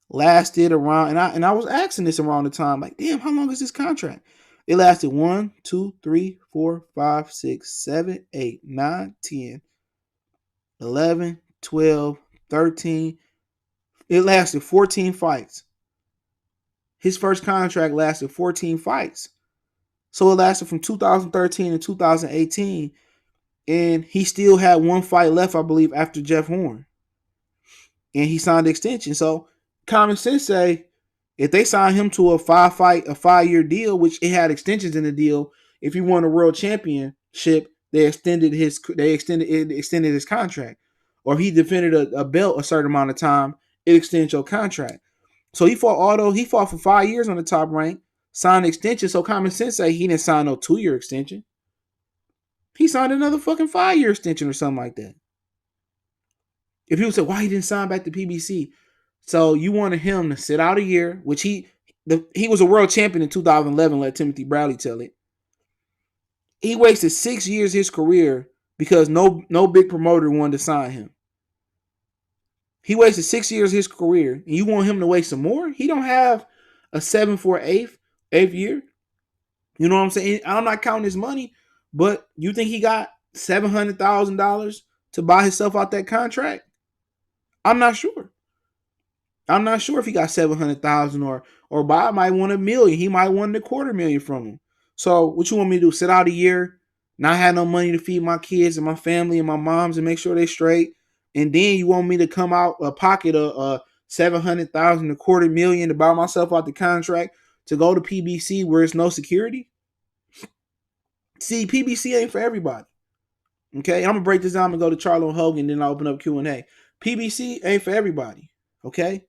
lasted around, and I was asking this around the time, like, damn, how long is this contract? It lasted 1, 2, 3, 4, 5, 6, 7, 8, 9, 10, 11, 12, 13. It lasted 14 fights. His first contract lasted 14 fights. So it lasted from 2013 to 2018. And he still had one fight left, I believe, after Jeff Hearn. And he signed the extension. So common sense say, if they signed him to a 5-year deal, which it had extensions in the deal, if he won a world championship, they extended his contract. Or if he defended a belt a certain amount of time, it extends your contract. So he fought for 5 years on the Top Rank, signed an extension. So common sense say he didn't sign no 2-year extension. He signed another fucking 5-year extension or something like that. If people say, why he didn't sign back to PBC? So you wanted him to sit out a year, which he was a world champion in 2011, let Timothy Bradley tell it. He wasted 6 years of his career because no big promoter wanted to sign him. He wasted 6 years of his career, and you want him to waste some more? He don't have a 7 for eighth year. You know what I'm saying? I'm not counting his money, but you think he got $700,000 to buy himself out that contract? I'm not sure. I'm not sure if he got $700,000 or Bob might want $1 million. He might want $250,000 from him. So what you want me to do? Sit out a year, not have no money to feed my kids and my family and my moms and make sure they straight, and then you want me to come out a pocket of $700,000, $250,000 to buy myself out the contract to go to PBC where it's no security? See, PBC ain't for everybody. Okay, I'm gonna break this down and go to Charlo and Hogan, then I'll open up Q&A. PBC ain't for everybody. Okay,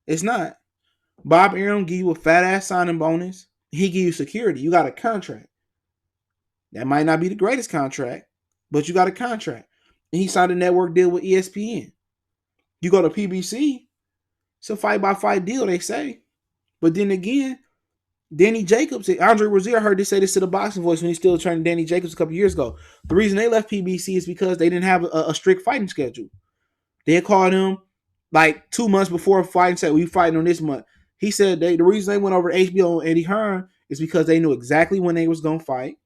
it's not. Bob Arum give you a fat ass signing bonus. He give you security. You got a contract. That might not be the greatest contract, but you got a contract. And he signed a network deal with ESPN. You go to PBC, it's a fight-by-fight deal, they say. But then again, Danny Jacobs, Andre Rozier, I heard this say this to the Boxing Voice when he's still training Danny Jacobs a couple years ago. The reason they left PBC is because they didn't have a strict fighting schedule. They had called him like 2 months before a fight and said, we fighting on this month. He said the reason they went over to HBO and Eddie Hearn is because they knew exactly when they was going to fight.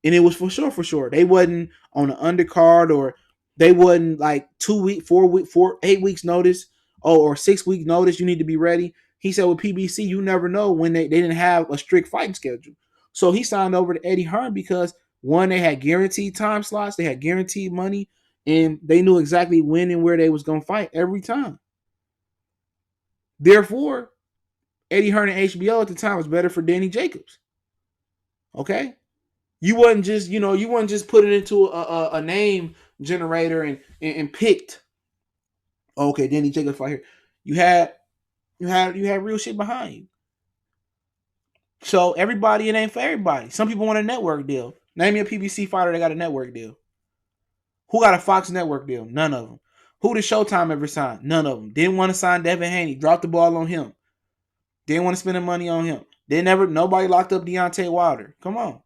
And it was for sure. They wasn't on the undercard, or they wasn't like 2 week, 4 week, 8 weeks notice, or 6 week notice. You need to be ready. He said with PBC, you never know when they didn't have a strict fighting schedule. So he signed over to Eddie Hearn because one, they had guaranteed time slots, they had guaranteed money, and they knew exactly when and where they was gonna fight every time. Therefore, Eddie Hearn and HBO at the time was better for Danny Jacobs. Okay, you wasn't just you wasn't just put it into a name generator and picked. Okay, Danny Jacobs fight here. You had real shit behind you. So everybody, it ain't for everybody. Some people want a network deal. Name me a PBC fighter that got a network deal. Who got a Fox network deal? None of them. Who did Showtime ever sign? None of them. Didn't want to sign Devin Haney. Dropped the ball on him. Didn't want to spend the money on him. Nobody locked up Deontay Wilder. Come on.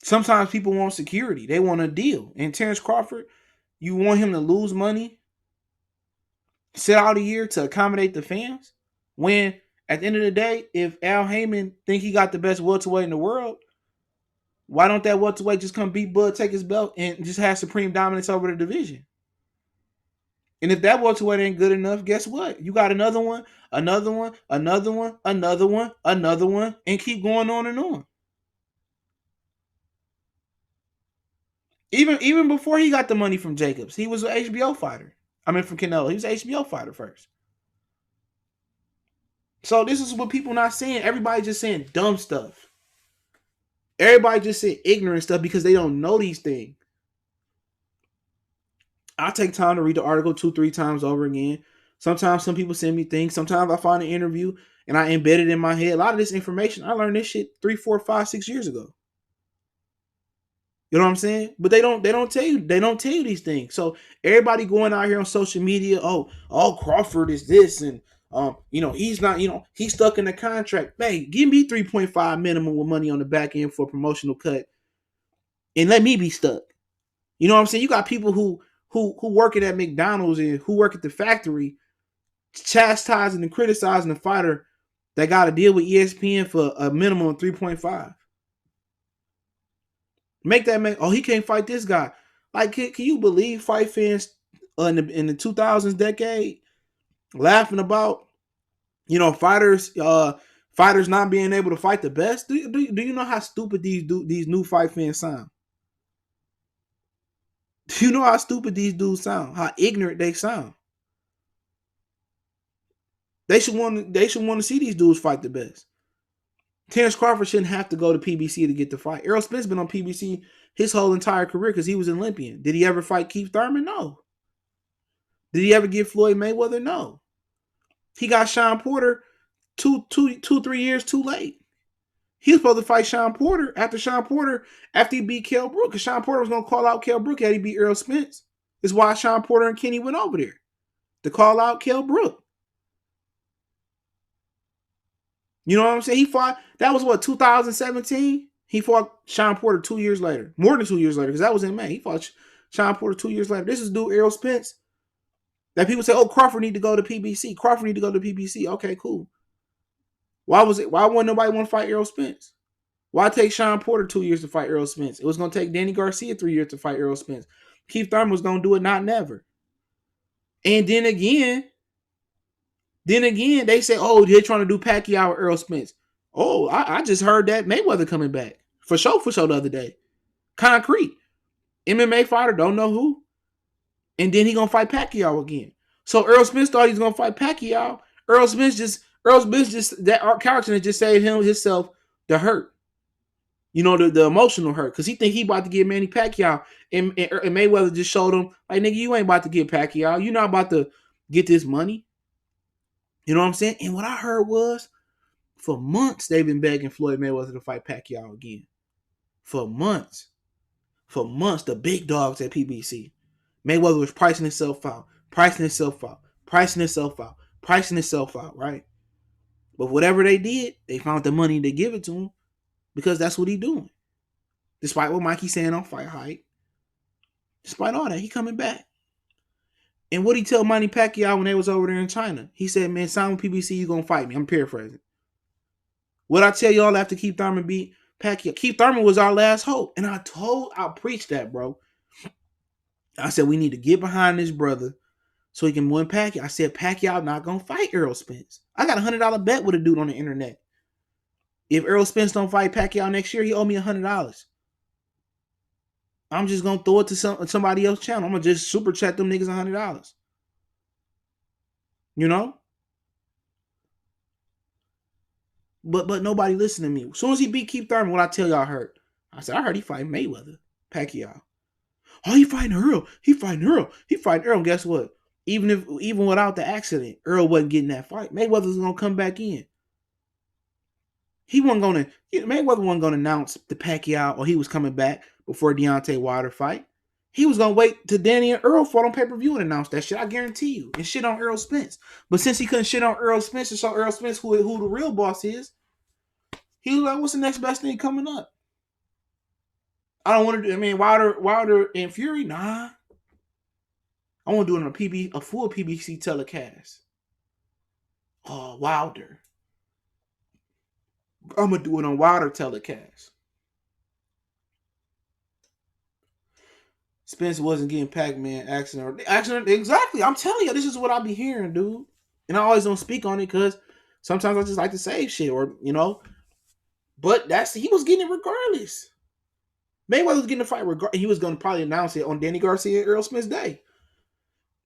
Sometimes people want security. They want a deal. And Terence Crawford, you want him to lose money, sit out a year to accommodate the fans? When at the end of the day, if Al Heyman think he got the best welterweight in the world, why don't that welterweight just come beat Bud, take his belt, and just have supreme dominance over the division? And if that welterweight ain't good enough, guess what? You got another one, another one, another one, another one, another one, and keep going on and on. Even before he got the money from Jacobs, he was an HBO fighter. I mean, from Canelo, he was an HBO fighter first. So this is what people not saying. Everybody just saying dumb stuff. Everybody just saying ignorant stuff because they don't know these things. I take time to read the article 2-3 times over again. Sometimes some people send me things. Sometimes I find an interview and I embed it in my head. A lot of this information, I learned this shit 3, 4, 5, 6 years ago. You know what I'm saying? But they don't tell you these things. So everybody going out here on social media, oh Crawford is this, and he's not, he's stuck in the contract. Hey, give me 3.5 minimum with money on the back end for a promotional cut, and let me be stuck. You know what I'm saying? You got people who working at McDonald's and who work at the factory, chastising and criticizing the fighter that got to deal with ESPN for a minimum of 3.5. Make that man. Oh, he can't fight this guy. Like, can you believe fight fans in the 2000s decade laughing about fighters not being able to fight the best? Do you know how stupid these new fight fans sound? Do you know how stupid these dudes sound? How ignorant they sound? They should want to see these dudes fight the best. Terence Crawford shouldn't have to go to PBC to get the fight. Errol Spence been on PBC his whole entire career because he was an Olympian. Did he ever fight Keith Thurman? No. Did he ever get Floyd Mayweather? No. He got Shawn Porter 3 years too late. He was supposed to fight Shawn Porter after he beat Kell Brook, because Shawn Porter was going to call out Kell Brook had he beat Errol Spence. That's why Shawn Porter and Kenny went over there to call out Kell Brook. You know what I'm saying? He fought, that was 2017? He fought Shawn Porter 2 years later. More than 2 years later, because that was in May. He fought Shawn Porter 2 years later. This is dude Errol Spence. That people say, Crawford need to go to PBC. Crawford need to go to PBC. Okay, cool. Why wouldn't nobody want to fight Errol Spence? Why take Shawn Porter 2 years to fight Errol Spence? It was going to take Danny Garcia 3 years to fight Errol Spence. Keith Thurman was going to do it, not never. And then again, they say, they're trying to do Pacquiao or Errol Spence. I just heard that Mayweather coming back. For sure the other day. Concrete. MMA fighter, don't know who. And then he going to fight Pacquiao again. So Errol Spence thought he was going to fight Pacquiao. Errol Spence just, that character just saved himself the hurt. The emotional hurt. Because he think he about to get Manny Pacquiao. And Mayweather just showed him, like, nigga, you ain't about to get Pacquiao. You're not about to get this money. You know what I'm saying? And what I heard was, for months, they've been begging Floyd Mayweather to fight Pacquiao again. For months. The big dogs at PBC. Mayweather was pricing himself out, right? But whatever they did, they found the money to give it to him because that's what he doing. Despite what Mikey's saying on Fight Hype, despite all that, he coming back. And what he tell Manny Pacquiao when they was over there in China? He said, man, sign with PBC, you gonna fight me. I'm paraphrasing. What I tell y'all after Keith Thurman beat Pacquiao. Keith Thurman was our last hope. And I preached that, bro. I said, we need to get behind this brother so he can win Pacquiao. I said, Pacquiao not going to fight Errol Spence. I got a $100 bet with a dude on the internet. If Errol Spence don't fight Pacquiao next year, he owe me $100. I'm just going to throw it to somebody else's channel. I'm going to just super chat them niggas $100. You know? But nobody listened to me. As soon as he beat Keith Thurman, what I tell y'all I heard? I said, I heard he fighting Mayweather, Pacquiao. Oh, he fighting Earl. He fighting Earl. He fighting Earl. And guess what? Even without the accident, Earl wasn't getting that fight. Mayweather was gonna come back in. Mayweather wasn't gonna announce the Pacquiao or he was coming back before Deontay Wilder fight. He was gonna wait till Danny and Earl fought on pay-per-view and announce that shit. I guarantee you. And shit on Errol Spence. But since he couldn't shit on Errol Spence and show Errol Spence who the real boss is, he was like, what's the next best thing coming up? I don't want to do. I mean, Wilder and Fury, nah. I want to do it on a full PBC telecast. Oh, Wilder. I'm gonna do it on Wilder telecast. Spence wasn't getting Pac-Man accident. Exactly. I'm telling you, this is what I be hearing, dude. And I always don't speak on it because sometimes I just like to save shit, or But he was getting it regardless. Mayweather was getting a fight regardless. He was going to probably announce it on Danny Garcia and Errol Smith's day,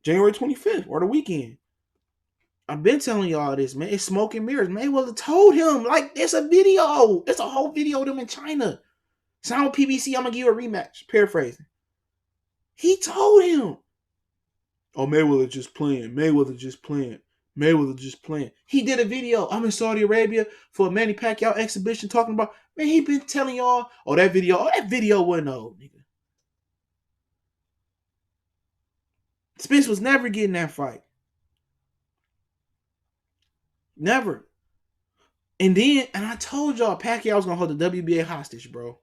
January 25th, or the weekend. I've been telling y'all this, man. It's smoke and mirrors. Mayweather told him, like, it's a video. It's a whole video of them in China. Sound PBC, I'm going to give you a rematch. Paraphrasing. He told him. Oh, Mayweather just playing. Mayweather just playing. Mayweather just playing. He did a video. I'm in Saudi Arabia for a Manny Pacquiao exhibition talking about, man, he been telling y'all, that video wasn't old, nigga. Spence was never getting that fight. Never. And I told y'all Pacquiao was gonna hold the WBA hostage, bro.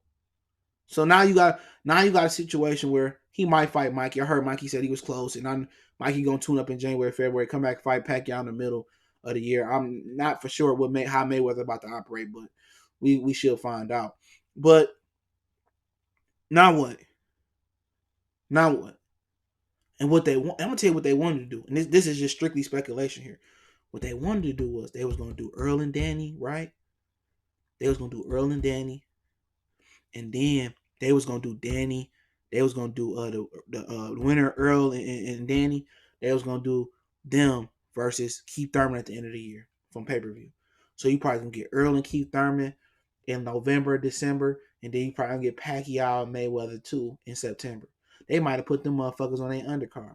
So now you got a situation where he might fight Mikey. I heard Mikey said he was close, and Mikey gonna tune up in January, February, come back, fight Pacquiao in the middle of the year. I'm not for sure how Mayweather about to operate, but we should find out. But now what? And what they want, I'm gonna tell you what they wanted to do. And this is just strictly speculation here. What they wanted to do was they was gonna do Earl and Danny, right? They was gonna do Earl and Danny, and then they was gonna do Danny. They was gonna do the winner Earl and Danny. They was gonna do them versus Keith Thurman at the end of the year from pay-per-view. So you probably gonna get Earl and Keith Thurman in November, December, and then you probably gonna get Pacquiao and Mayweather too in September. They might have put them motherfuckers on their undercard.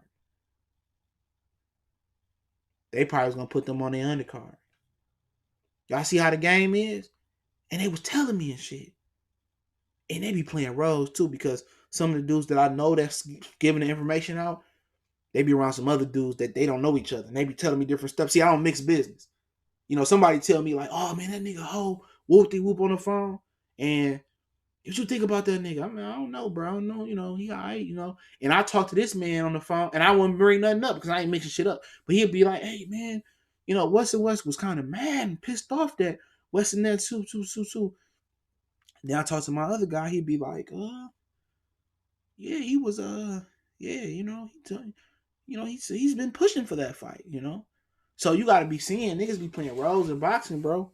They probably was gonna put them on their undercard. Y'all see how the game is? And they was telling me and shit. And they be playing roles too, because some of the dudes that I know that's giving the information out, they be around some other dudes that they don't know each other. And they be telling me different stuff. See, I don't mix business. Somebody tell me like, oh man, that nigga ho whoop-de-whoop on the phone. And what you think about that nigga? I mean, I don't know, bro. I don't know, he all right, And I talk to this man on the phone, and I wouldn't bring nothing up because I ain't mixing shit up. But he'd be like, hey man, Weston West was kind of mad and pissed off that Weston that too. Then I talk to my other guy, he'd be like, yeah, he was he's been pushing for that fight, So you gotta be seeing niggas be playing roles in boxing, bro.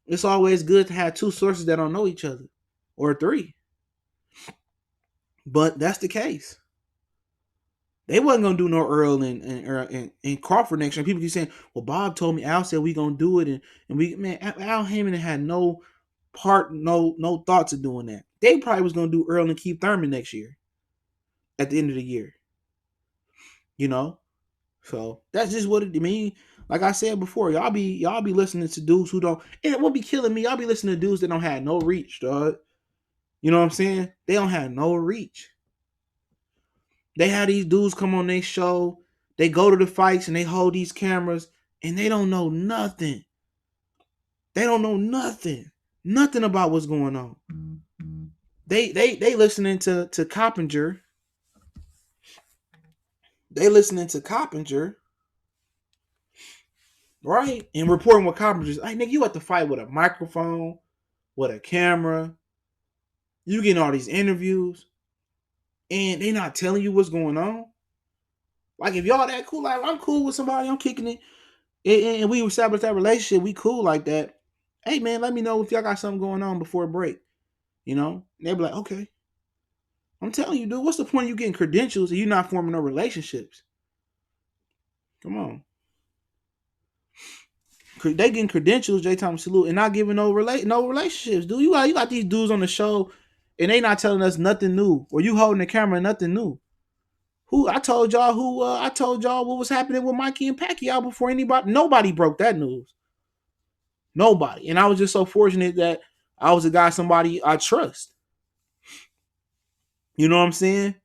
It's always good to have two sources that don't know each other. Or three. But that's the case. They wasn't gonna do no Earl and Crawford next year. People keep saying, well, Bob told me, Al said we gonna do it, and Al Heyman had no part, no thoughts of doing that. They probably was gonna do Earl and Keith Thurman next year. At the end of the year. So that's just what it mean. Like I said before, y'all be listening to dudes who don't, and it won't be killing me. Y'all be listening to dudes that don't have no reach, dog. You know what I'm saying? They don't have no reach. They have these dudes come on their show. They go to the fights and they hold these cameras and they don't know nothing. They don't know nothing. Nothing about what's going on. They listening to Coppinger. They listening to Coppinger. Right? And reporting what Coppinger's like, nigga, you have to fight with a microphone, with a camera. You getting all these interviews, and they not telling you what's going on. Like if y'all that cool, like I'm cool with somebody, I'm kicking it, and we establish that relationship, we cool like that. Hey man, let me know if y'all got something going on before break. You know, and they be like, okay. I'm telling you, dude, what's the point of you getting credentials and you not forming no relationships? Come on. They getting credentials, J Thomas Salute, and not giving no relationships, dude. You got these dudes on the show and they not telling us nothing new. Or you holding the camera, nothing new. I told y'all what was happening with Mikey and Pacquiao before nobody broke that news. Nobody. And I was just so fortunate that I was a guy somebody I trust. You know what I'm saying?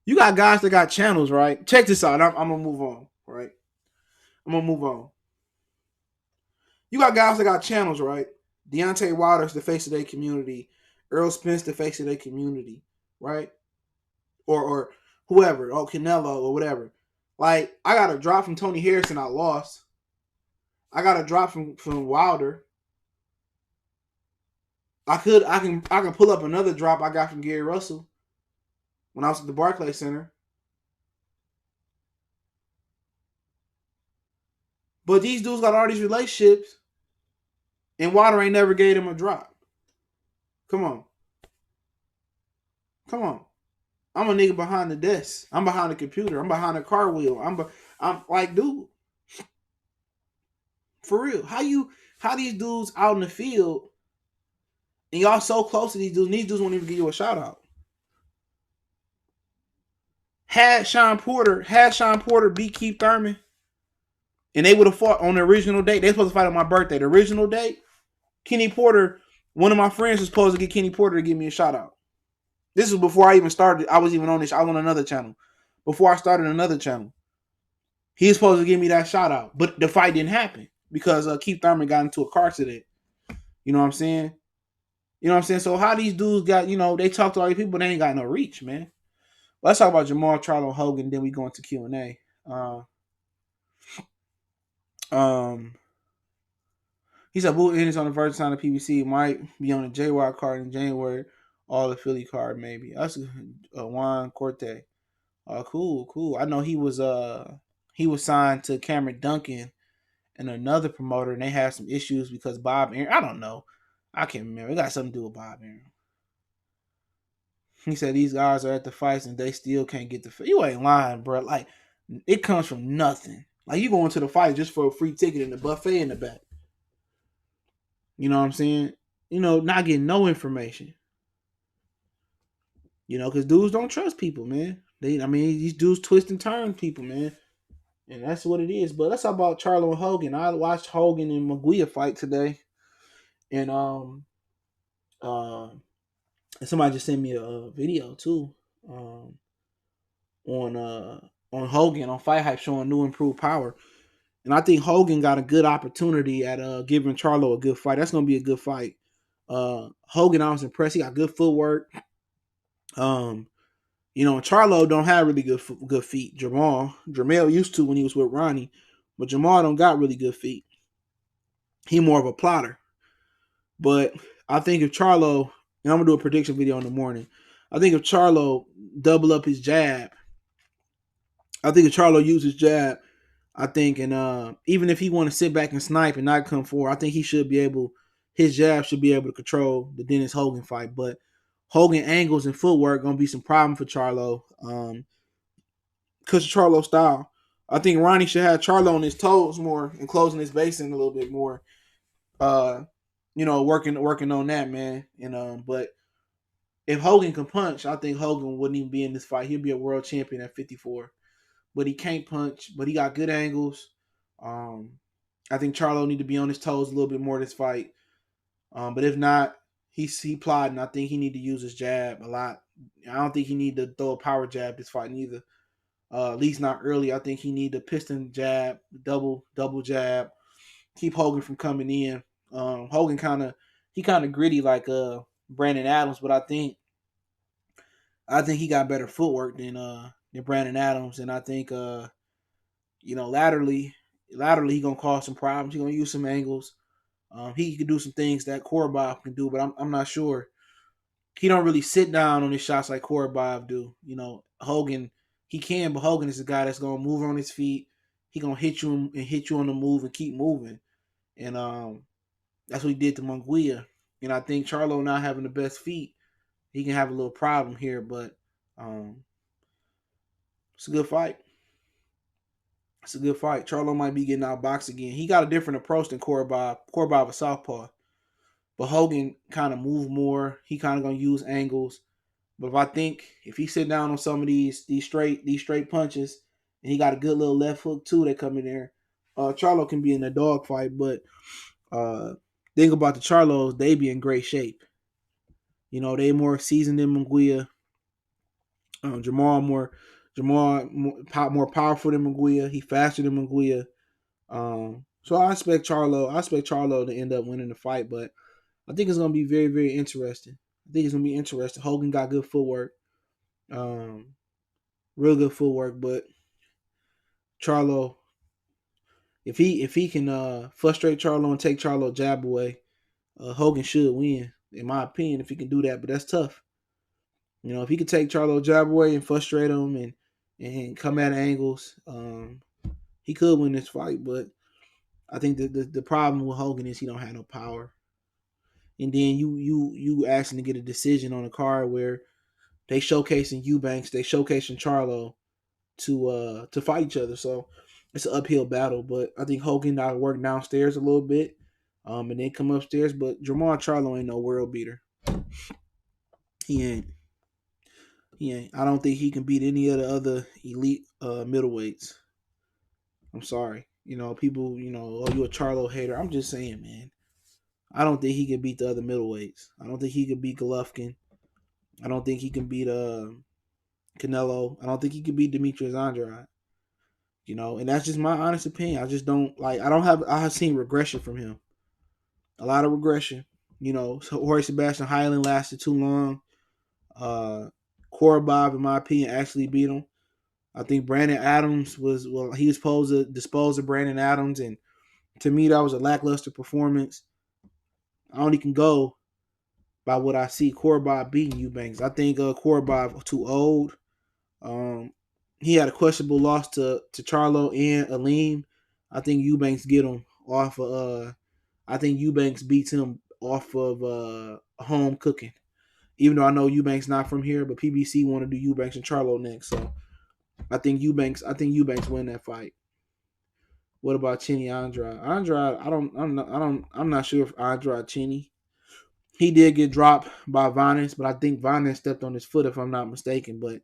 You got guys that got channels, right? Check this out. I'm gonna move on, right? I'm gonna move on. You got guys that got channels, right? Deontay Wilder's the face of their community. Earl Spence the face of their community, right? Or whoever, Canelo or whatever. Like, I got a drop from Tony Harrison, I lost. I got a drop from Wilder. I can pull up another drop I got from Gary Russell when I was at the Barclays Center. But these dudes got all these relationships, and Wilder ain't never gave them a drop. Come on. Come on. I'm a nigga behind the desk. I'm behind the computer. I'm behind the car wheel. I'm like, dude. For real. How these dudes out in the field and y'all so close to these dudes won't even give you a shout out. Had Shawn Porter beat Keith Thurman, and they would have fought on the original date. They supposed to fight on my birthday. The original date, Kenny Porter, one of my friends was supposed to get Kenny Porter to give me a shout out. This was before I even started. I was even on this. I was on another channel. Before I started another channel. He was supposed to give me that shout out. But the fight didn't happen because Keith Thurman got into a car accident. You know what I'm saying? You know what I'm saying? So how these dudes got, they talk to all these people, but they ain't got no reach, man. Let's talk about Jermall, Charlo, Hogan, then we go into Q&A. He said Boo Ennis on the verge sign of PBC might be on the JY card in January, all the Philly card maybe. That's Juan Corte. Cool. I know he was signed to Cameron Duncan and another promoter, and they had some issues because Bob Aaron. I don't know. I can't remember. It got something to do with Bob Aaron. He said these guys are at the fights and they still can't get the fight. You ain't lying, bro. Like, it comes from nothing. Like, you going to the fight just for a free ticket and a buffet in the back. You know what I'm saying? Not getting no information. Because dudes don't trust people, man. These dudes twist and turn people, man. And that's what it is. But let's talk about Charlo and Hogan. I watched Hogan and Maguire fight today. And somebody just sent me a video too. On Hogan on Fight Hype showing new improved power. And I think Hogan got a good opportunity at giving Charlo a good fight. That's gonna be a good fight. Hogan, I was impressed. He got good footwork. Charlo don't have really good feet. Jermall used to when he was with Ronnie, but Jermall don't got really good feet. He more of a plotter. But I think if Charlo, and I'm gonna do a prediction video in the morning, I think if Charlo double up his jab, I think if Charlo uses jab, I think, and even if he want to sit back and snipe and not come forward, I think his jab should be able to control the Dennis Hogan fight. But Hogan angles and footwork gonna be some problem for Charlo, because of Charlo style. I think Ronnie should have Charlo on his toes more and closing his base in a little bit more. Working on that, man. But if Hogan can punch, I think Hogan wouldn't even be in this fight. He'd be a world champion at 54. But he can't punch, but he got good angles. I think Charlo need to be on his toes a little bit more this fight. But if not, he plotting. I think he need to use his jab a lot. I don't think he need to throw a power jab this fight neither. At least not early. I think he need the piston jab, double jab, keep Hogan from coming in. Hogan kind of gritty like Brandon Adams, but I think he got better footwork than Brandon Adams, and I think laterally he gonna cause some problems. He gonna use some angles. He could do some things that Korobov can do, but I'm not sure. He don't really sit down on his shots like Korobov do. You know, Hogan, he can, but Hogan is a guy that's gonna move on his feet. He gonna hit you and hit you on the move and keep moving. And that's what he did to Munguia. And I think Charlo not having the best feet, he can have a little problem here. But um, it's a good fight. It's a good fight. Charlo might be getting outboxed again. He got a different approach than Korobov. Korobov a southpaw, but Hogan kind of move more. He kind of gonna use angles. But if he sit down on some of these straight punches, and he got a good little left hook too that come in there, Charlo can be in a dog fight. But think about the Charlos, they be in great shape. You know, they more seasoned than Munguia. Jermall more powerful than Munguia. He faster than Munguia. So I expect Charlo to end up winning the fight, but I think it's gonna be very, very interesting. I think it's gonna be interesting. Hogan got good footwork, real good footwork, but Charlo, if he can frustrate Charlo and take Charlo jab away, Hogan should win, in my opinion, if he can do that. But that's tough. You know, if he could take Charlo jab away and frustrate him and come at angles, he could win this fight. But I think the problem with Hogan is he don't have no power. And then you asking to get a decision on a card where they showcasing Eubanks, they showcasing Charlo to fight each other. So it's an uphill battle. But I think Hogan got to work downstairs a little bit, and then come upstairs. But Jermall Charlo ain't no world beater. He ain't. He ain't. I don't think he can beat any of the other elite middleweights. I'm sorry. You know, people, oh, you a Charlo hater. I'm just saying, man. I don't think he can beat the other middleweights. I don't think he can beat Golovkin. I don't think he can beat Canelo. I don't think he can beat Demetrius Andrade. You know, and that's just my honest opinion. I just don't like. I have seen regression from him. A lot of regression. You know, Jorge Sebastian Highland lasted too long. Korobov, in my opinion, actually beat him. I think Brandon Adams he was supposed to dispose of Brandon Adams, and to me that was a lackluster performance. I only can go by what I see Korobov beating Eubanks. I think Korobov too old. He had a questionable loss to Charlo and Aleem. I think Eubanks get him off of I think Eubanks beats him off of home cooking. Even though I know Eubanks not from here, but PBC want to do Eubanks and Charlo next. So I think Eubanks win that fight. What about Chinny Andrade? Andrade, I'm not sure if Andrade Chinny. He did get dropped by Vanes, but I think Vanes stepped on his foot if I'm not mistaken. But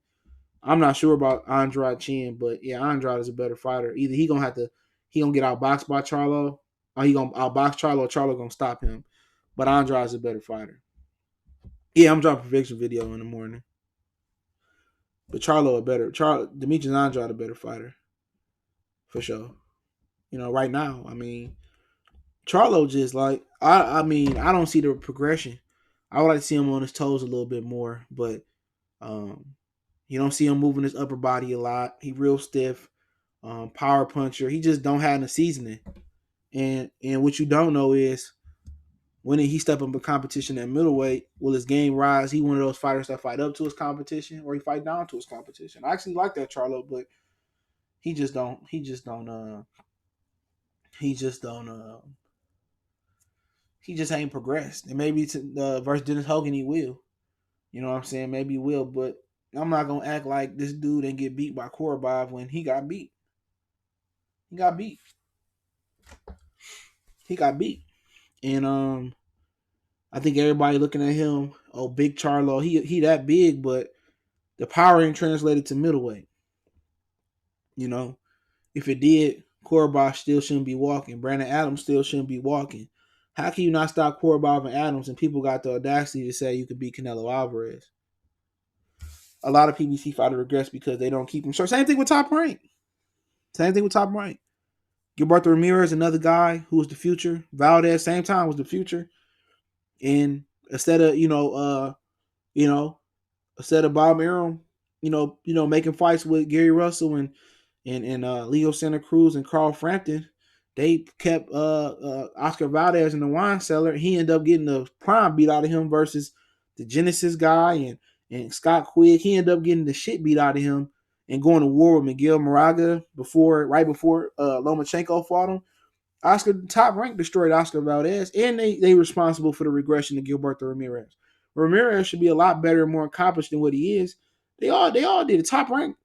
I'm not sure about Andrade Chin, but yeah, Andrade is a better fighter. Either he gonna get outboxed by Charlo, or he gonna outbox Charlo, or Charlo gonna stop him. But Andrade is a better fighter. Yeah, I'm dropping a prediction video in the morning. But Demetrius Andrade a better fighter. For sure. You know, right now, I mean, Charlo just like I mean, I don't see the progression. I would like to see him on his toes a little bit more, but you don't see him moving his upper body a lot. He real stiff, power puncher. He just don't have the seasoning. And what you don't know is when he step up in competition at middleweight, will his game rise? He one of those fighters that fight up to his competition or he fight down to his competition. I actually like that Charlo, but he just ain't progressed. And maybe versus Dennis Hogan he will. You know what I'm saying? Maybe he will, but I'm not gonna act like this dude didn't get beat by Korobov when he got beat. He got beat. And I think everybody looking at him, oh, big Charlo, he that big, but the power ain't translated to middleweight. You know, if it did, Korobov still shouldn't be walking. Brandon Adams still shouldn't be walking. How can you not stop Korobov and Adams and people got the audacity to say you could beat Canelo Alvarez? A lot of PBC fighters regress because they don't keep him short. Same thing with Top Rank. Gilberto Ramirez, another guy who was the future. Valdez, same time, was the future. And instead of Bob Arum, making fights with Gary Russell and Leo Santa Cruz and Carl Frampton, they kept Oscar Valdez in the wine cellar. He ended up getting the prime beat out of him versus the Genesis guy and Scott Quigg. He ended up getting the shit beat out of him and going to war with Miguel Moraga right before Lomachenko fought him. Oscar top rank destroyed Oscar Valdez, and they responsible for the regression of Gilberto Ramirez. Ramirez should be a lot better and more accomplished than what he is. They all did. The top rank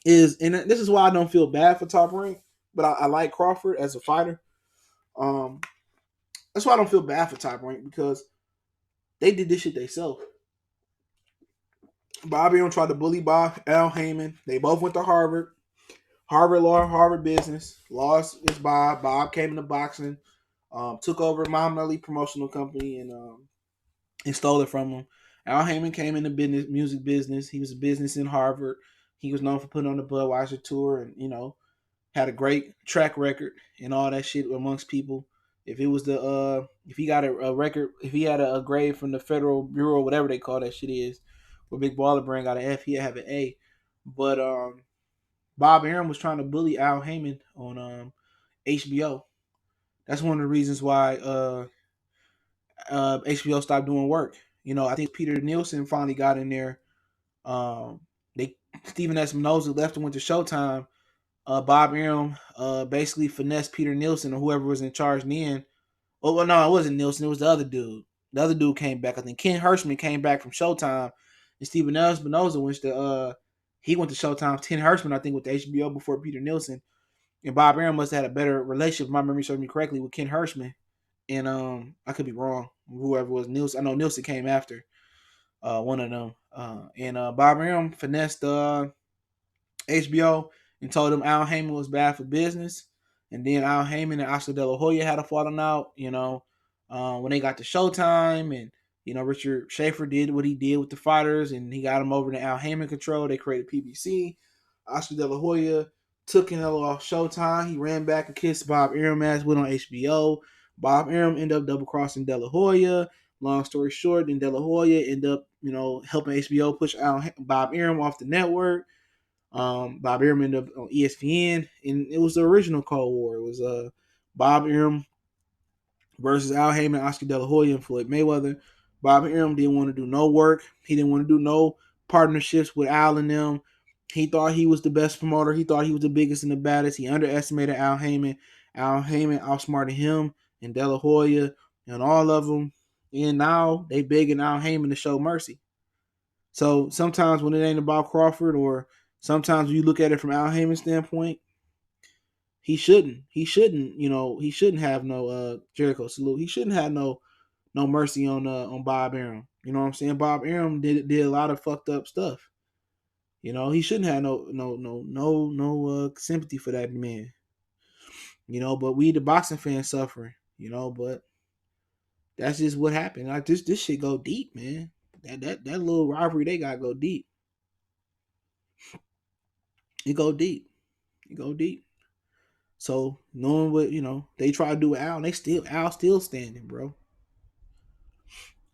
is, and this is why I don't feel bad for top rank, but I like Crawford as a fighter. Um, that's why I don't feel bad for top rank because they did this shit themselves. Bobby Arum tried to bully Al Heyman. They both went to Harvard. Harvard law, Harvard business. Lost is Bob. Bob came into boxing, took over Mount Melly promotional company and stole it from him. Al Heyman came into music business. He was a business in Harvard. He was known for putting on the Budweiser tour and, had a great track record and all that shit amongst people. If it was if he got a record, if he had a grade from the Federal Bureau, whatever they call that shit is, where Big Baller Brand got an F, he'd have an A. But Bob Arum was trying to bully Al Heyman on HBO. That's one of the reasons why HBO stopped doing work. I think Peter Nielsen finally got in there. They Stephen Espinoza left and went to Showtime. Bob Arum basically finessed Peter Nielsen or whoever was in charge then. Oh, well, no, it wasn't Nielsen. It was the other dude. The other dude came back. I think Ken Hirschman came back from Showtime, and Stephen Espinoza went to he went to Showtime. Ken Hirschman, I think, with the HBO before Peter Nielsen. And Bob Arum must have had a better relationship, if my memory serves me correctly, with Ken Hirschman. And I could be wrong. Whoever was Nielsen, I know Nielsen came after one of them. And Bob Arum finessed HBO and told him Al Heyman was bad for business. And then Al Heyman and Oscar De La Hoya had a falling out, when they got to Showtime. And, Richard Schaefer did what he did with the fighters and he got him over to Al Heyman control. They created PBC. Oscar De La Hoya took Canelo off Showtime. He ran back and kissed Bob Arum ass, went on HBO. Bob Arum ended up double crossing De La Hoya. Long story short, then De La Hoya ended up, helping HBO push Bob Arum off the network. Bob Arum ended up on ESPN, and it was the original Cold War. It was Bob Arum versus Al Heyman, Oscar De La Hoya, and Floyd Mayweather. Bob Arum didn't want to do no work. He didn't want to do no partnerships with Al and them. He thought he was the best promoter. He thought he was the biggest and the baddest. He underestimated Al Heyman. Al Heyman outsmarted him and De La Hoya and all of them. And now they begging Al Heyman to show mercy. So sometimes when it ain't about Crawford, or sometimes when you look at it from Al Heyman's standpoint, he shouldn't. He shouldn't have no Jericho salute. He shouldn't have no mercy on Bob Arum. You know what I'm saying? Bob Arum did a lot of fucked up stuff. He shouldn't have no sympathy for that man. But we the boxing fans suffering. But that's just what happened. Like this shit go deep, man. That little rivalry they got go deep. It go deep. It go deep. So knowing what they try to do with Al, Al still standing, bro.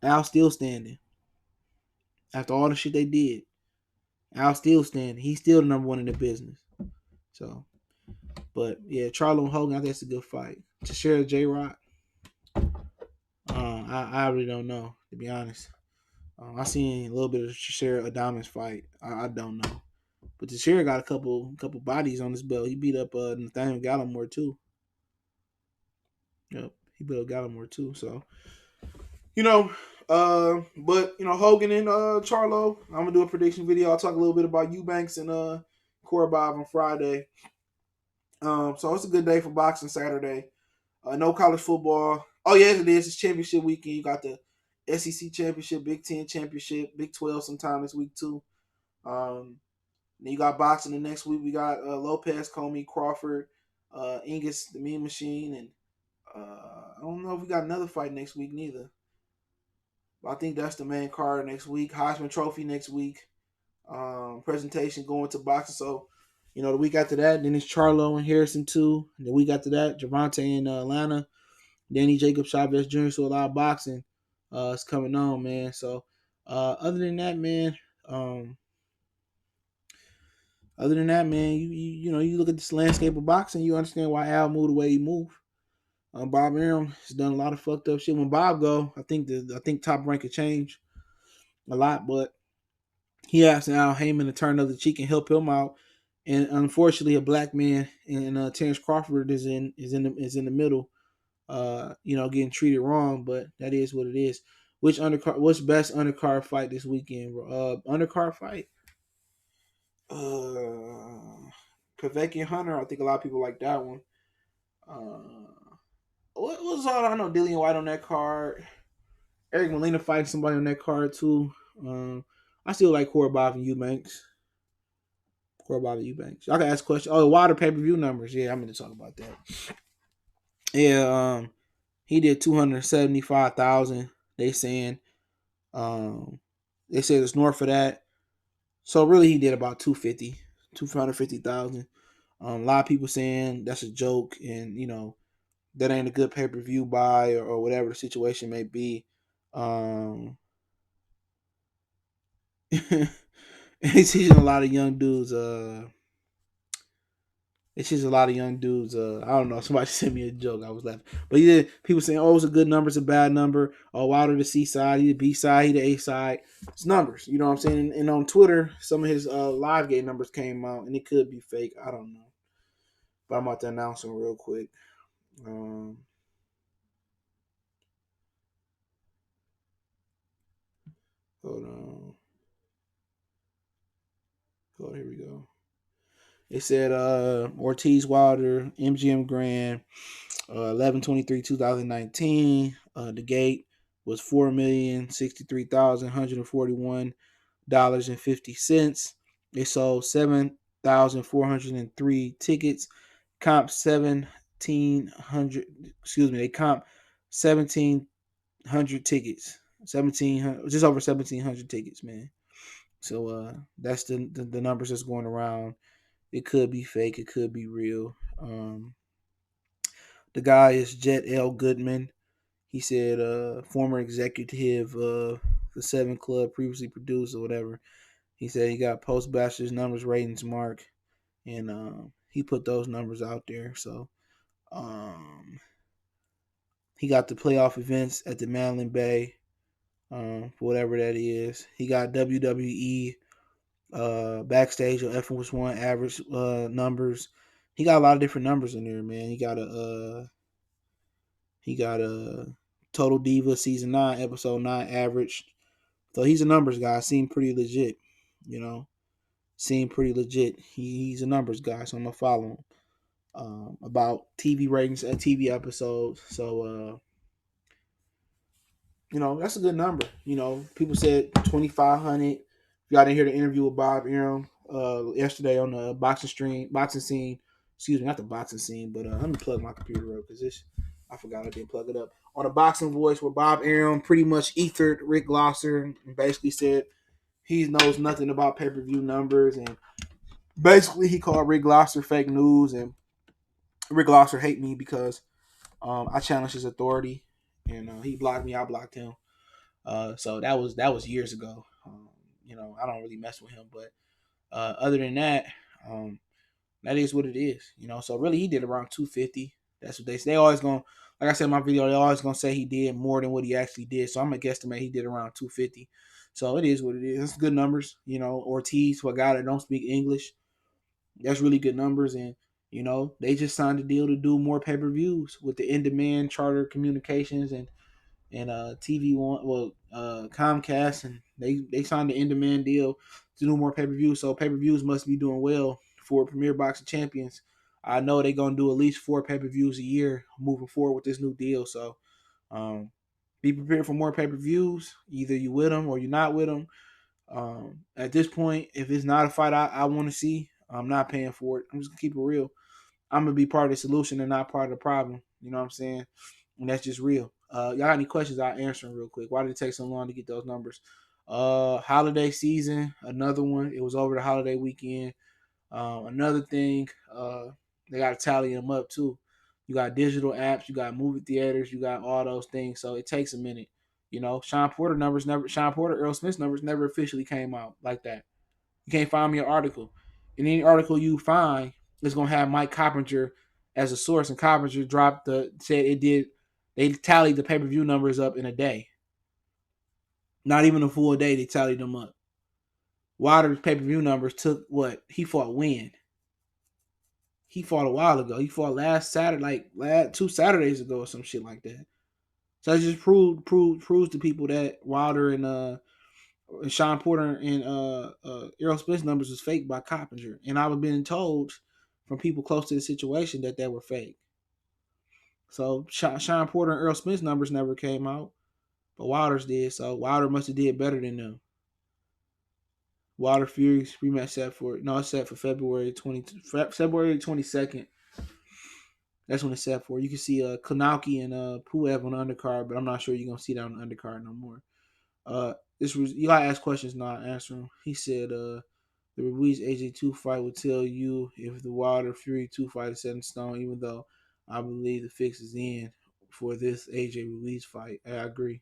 Al still standing after all the shit they did. Al still standing. He's still the number one in the business. So, but yeah, Charlo and Hogan, I think it's a good fight. Teixeira J Rock, I really don't know, to be honest. I seen a little bit of Teixeira Adames fight. I don't know, but Teixeira got a couple bodies on his belt. He beat up Nathaniel Gallimore too. Yep, he beat up Gallimore too. So, but Hogan and Charlo, I'm gonna do a prediction video. I'll talk a little bit about Eubanks and Korobov on Friday. So it's a good day for boxing Saturday. No college football. Oh yes, it is. It's championship weekend. You got the SEC championship, Big Ten championship, Big 12 sometime this week too. Then you got boxing the next week. We got Lopez, Comey, Crawford, Ingus, the Mean Machine, and I don't know if we got another fight next week neither. But I think that's the main card next week. Heisman Trophy next week. Presentation going to boxing. So, the week after that, then it's Charlo and Harrison too. And the week after that, Gervonta in Atlanta. Danny Jacob Chavez Jr. So a lot of boxing is coming on, man. So other than that, man, Other than that, man, you look at this landscape of boxing, you understand why Al moved the way he moved. Bob Arum has done a lot of fucked up shit. When Bob go, I think Top Rank could change a lot, but he asked Al Heyman to turn the other cheek and help him out. And unfortunately, a black man and Terence Crawford is in the middle, getting treated wrong. But that is what it is. What's best undercard fight this weekend? Undercard fight. Kvek and Hunter. I think a lot of people like that one. What was all I know? Dillian White on that card. Eric Molina fighting somebody on that card too. I still like Korobov and Eubanks. I can ask questions. Oh, Wilder pay-per-view numbers. Yeah, I'm going to talk about that. Yeah, he did 275,000. They saying, they said it's north of that. So really, he did about 250,000. A lot of people saying that's a joke, and that ain't a good pay-per-view buy or whatever the situation may be. It's teaching a lot of young dudes. It's just a lot of young dudes. I don't know. Somebody sent me a joke. I was laughing. But yeah, people saying, "Oh, it's a good number. It's a bad number. Oh, Wilder the C side, he the B side, he the A side." It's numbers. You know what I'm saying? And on Twitter, some of his live gate numbers came out, and it could be fake. I don't know. But I'm about to announce them real quick. Hold on. Oh, here we go. It said Ortiz Wilder, MGM Grand, 11/23/2019. The gate was $4,063,141.50. They sold 7,403 tickets. Comp 1,700. Excuse me. They comp 1,700 tickets. 1,700, just over 1,700 tickets, man. So that's the numbers that's going around. It could be fake. It could be real. The guy is Jet L. Goodman. He said, former executive of the Seven Club, previously produced or whatever. He said he got post bachelor's numbers ratings mark, and he put those numbers out there. So he got the playoff events at the Mandalay Bay, for whatever that is. He got WWE backstage or F1 average numbers. He got a lot of different numbers in there, man. He got a Total Diva season 9, episode 9 average. So he's a numbers guy. Seemed pretty legit, you know. Seemed pretty legit. He's a numbers guy, so I'm gonna follow him. About TV ratings and TV episodes. So that's a good number. People said 2,500. Y'all didn't hear the interview with Bob Arum yesterday on the boxing scene. Excuse me, not the boxing scene, but let me plug my computer up because I forgot I didn't plug it up. On the boxing voice where Bob Arum pretty much ethered Rick Glosser and basically said he knows nothing about pay-per-view numbers, and basically he called Rick Glosser fake news, and Rick Glosser hate me because I challenged his authority, and he blocked me. I blocked him. So that was years ago. I don't really mess with him, but other than that, that is what it is. So really he did around 250. That's what they say. They always gonna, like I said in my video, they always gonna say he did more than what he actually did. So I'm gonna guesstimate he did around 250. So it is what it is. It's good numbers. Ortiz, for a guy that don't speak English, that's really good numbers. And they just signed a deal to do more pay-per-views with the in-demand Charter Communications and TV One, Comcast, and they signed the in-demand deal to do more pay-per-views. So pay-per-views must be doing well for Premier Boxing Champions. I know they're gonna do at least 4 pay-per-views a year moving forward with this new deal. So be prepared for more pay-per-views. Either you with them or you're not with them. At this point, if it's not a fight I want to see, I'm not paying for it. I'm just gonna keep it real. I'm gonna be part of the solution and not part of the problem. You know what I'm saying? And that's just real. Y'all got any questions? I'll answer them real quick. Why did it take so long to get those numbers? Holiday season, another one. It was over the holiday weekend. Another thing, they got to tally them up too. You got digital apps, you got movie theaters, you got all those things. So it takes a minute. Sean Porter, Earl Smith's numbers never officially came out like that. You can't find me an article. in any article you find, it's gonna have Mike Coppinger as a source, and Coppinger said it did. They tallied the pay per view numbers up in a day. Not even a full day. They tallied them up. Wilder's pay per view numbers took what he fought when. He fought a while ago. He fought last Saturday, like 2 Saturdays ago or some shit like that. So it just proves to people that Wilder and Sean Porter and Errol Spence numbers was fake by Coppinger. And I was being told from people close to the situation that they were fake. So Sean Porter and Errol Spence numbers never came out, but Wilder's did. So Wilder must have did better than them. Wilder Fury's rematch set for February 22nd. That's when it's set for. You can see Konauki and Puev on the undercard, but I'm not sure you're gonna see that on the undercard no more. This was you gotta ask questions, not answer them. He said the Ruiz AJ 2 fight will tell you if the Wilder Fury 2 fight is set in stone, even though I believe the fix is in for this AJ Ruiz fight. I agree.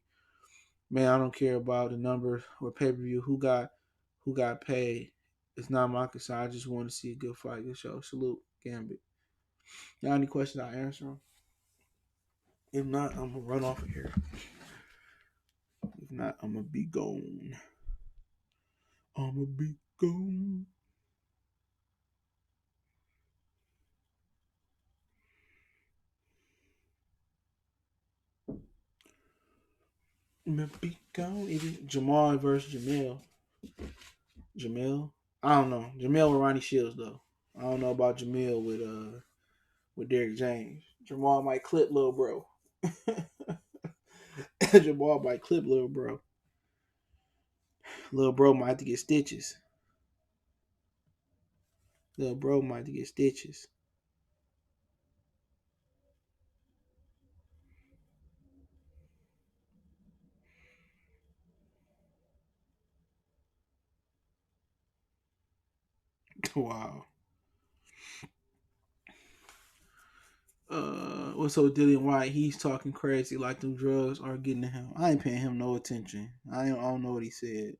Man, I don't care about the numbers or pay-per-view. Who got paid? It's not my concern. I just want to see a good fight. Good show. Salute, Gambit. Y'all any questions, I answer them. If not, I'm gonna run off of here. If not, I'm gonna be gone. Is it Jermall versus Jamel? I don't know. Jamel with Ronnie Shields though. I don't know about Jamel with Derek James. Jermall might clip little bro. Jermall might clip little bro. Little bro might have to get stitches. Wow. What's so Dillian White? He's talking crazy like them drugs are getting to him. I ain't paying him no attention. I don't know what he said.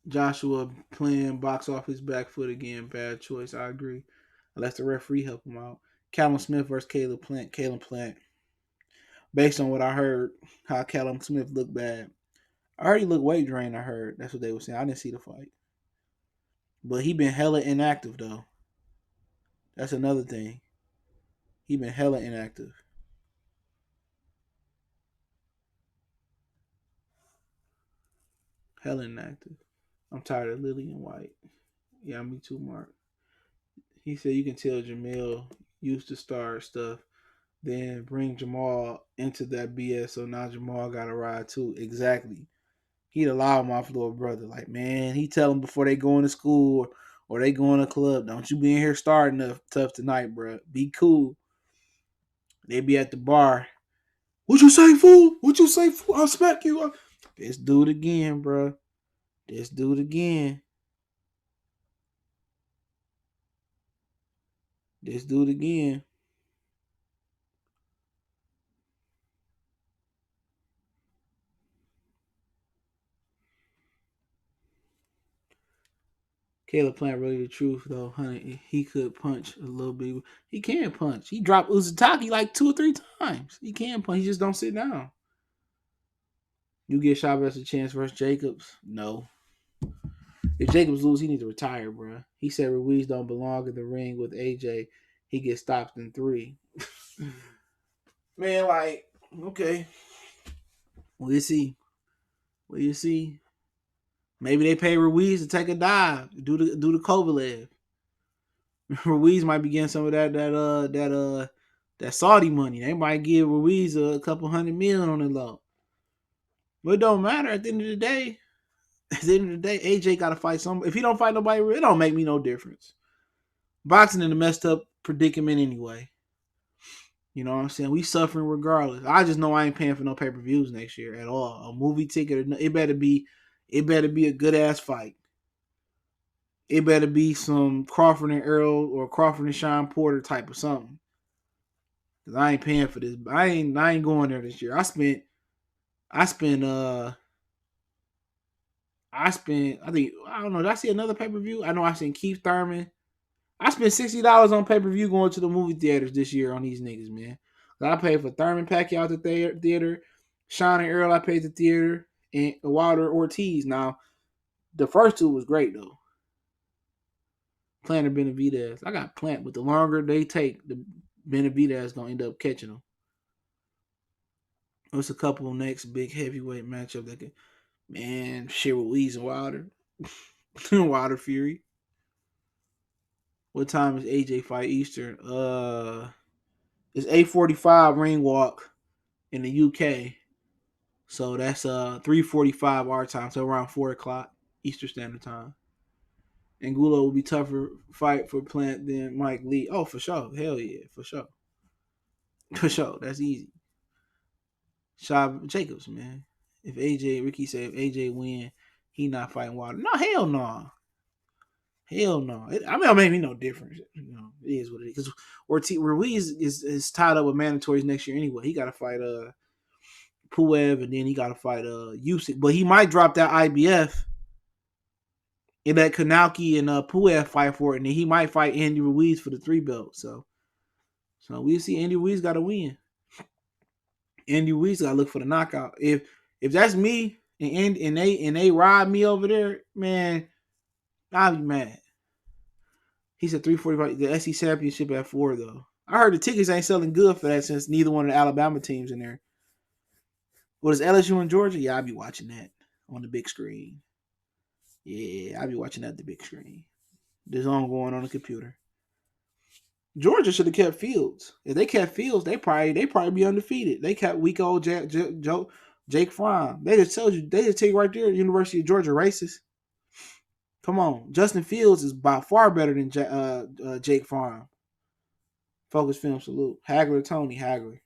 Joshua playing box off his back foot again. Bad choice. I agree. Unless the referee help him out. Callum Smith versus Caleb Plant. Based on what I heard, how Callum Smith looked bad. I heard he looked weight drained. I heard that's what they were saying. I didn't see the fight, but he been hella inactive though. That's another thing. He been hella inactive. Hella inactive. I'm tired of Lillian White. Yeah, me too, Mark. He said you can tell Jamel used to start stuff, then bring Jermall into that BS. So now Jermall got a ride too. Exactly. He'd allow my little brother. Like, man, he tell them before they go into school or they go in a club, don't you be in here starting tough tonight, bro. Be cool. They be at the bar. What you say, fool? What you say, fool? I'll smack you. Let's do it again, bro. Let's do it again. Let's do it again. Caleb Plant really the truth though, honey. He could punch a little bit. He can punch. He dropped Uzataki like 2 or 3 times. He can punch. He just don't sit down. You get Chavez a chance versus Jacobs? No. If Jacobs lose, he needs to retire, bro. He said Ruiz don't belong in the ring with AJ. He gets stopped in 3. Man, like, okay. We'll see. Maybe they pay Ruiz to take a dive, do the Kovalev. Ruiz might be getting some of that Saudi money. They might give Ruiz a couple $100 million on the low. But it don't matter at the end of the day. At the end of the day, AJ got to fight somebody. If he don't fight nobody, it don't make me no difference. Boxing in a messed up predicament anyway. You know what I'm saying? We suffering regardless. I just know I ain't paying for no pay-per-views next year at all. A movie ticket, it better be a good ass fight. it better be some Crawford and Earl or Crawford and Shawn Porter type of something. Cause I ain't paying for this. I ain't going there this year. I spent I think I don't know, did I see another pay-per-view? I know I seen Keith Thurman. I spent $60 on pay-per-view going to the movie theaters this year on these niggas, man. I paid for Thurman Pacquiao at the theater, Shawn and Earl I paid the theater, and Wilder Ortiz. Now, the first two was great though. Plant or Benavidez. I got Plant, but the longer they take, the Benavidez gonna end up catching them. There's a couple next big heavyweight matchup that could, man, shit, Ruiz and Wilder. Wilder Fury. What time is AJ fight Eastern? It's 8:45 ring walk in the UK. So that's 3:45 our time, so around 4 o'clock Eastern Standard Time. Angulo will be tougher fight for Plant than Mike Lee. Oh, for sure. Hell yeah, for sure. For sure. That's easy. Shaw Jacobs, man. If Ricky said if AJ win, he not fighting Wilder. No, hell no. Hell no. I mean, it made me no difference. You know, it is what it is. Because Ruiz is tied up with mandatories next year anyway. He got to fight Puev, and then he got to fight Usyk. But he might drop that IBF and let Kanauki and Puev fight for it, and then he might fight Andy Ruiz for the 3 belt. So we'll see. Andy Ruiz got to win. Andy Ruiz got to look for the knockout. If that's me and they ride me over there, man, I'll be mad. He said 345. The SEC championship at 4 though. I heard the tickets ain't selling good for that since neither one of the Alabama teams in there. What is LSU and Georgia? Yeah, I'll be watching that on the big screen. Yeah, I'll be watching that on the big screen. There's on going on the computer. Georgia should have kept Fields. If they kept Fields, they probably be undefeated. They kept weak old Jake Fromm. They just tell you right there, University of Georgia racist. Come on, Justin Fields is by far better than Jake Fromm. Focus Film salute. Hagler Tony Hagler.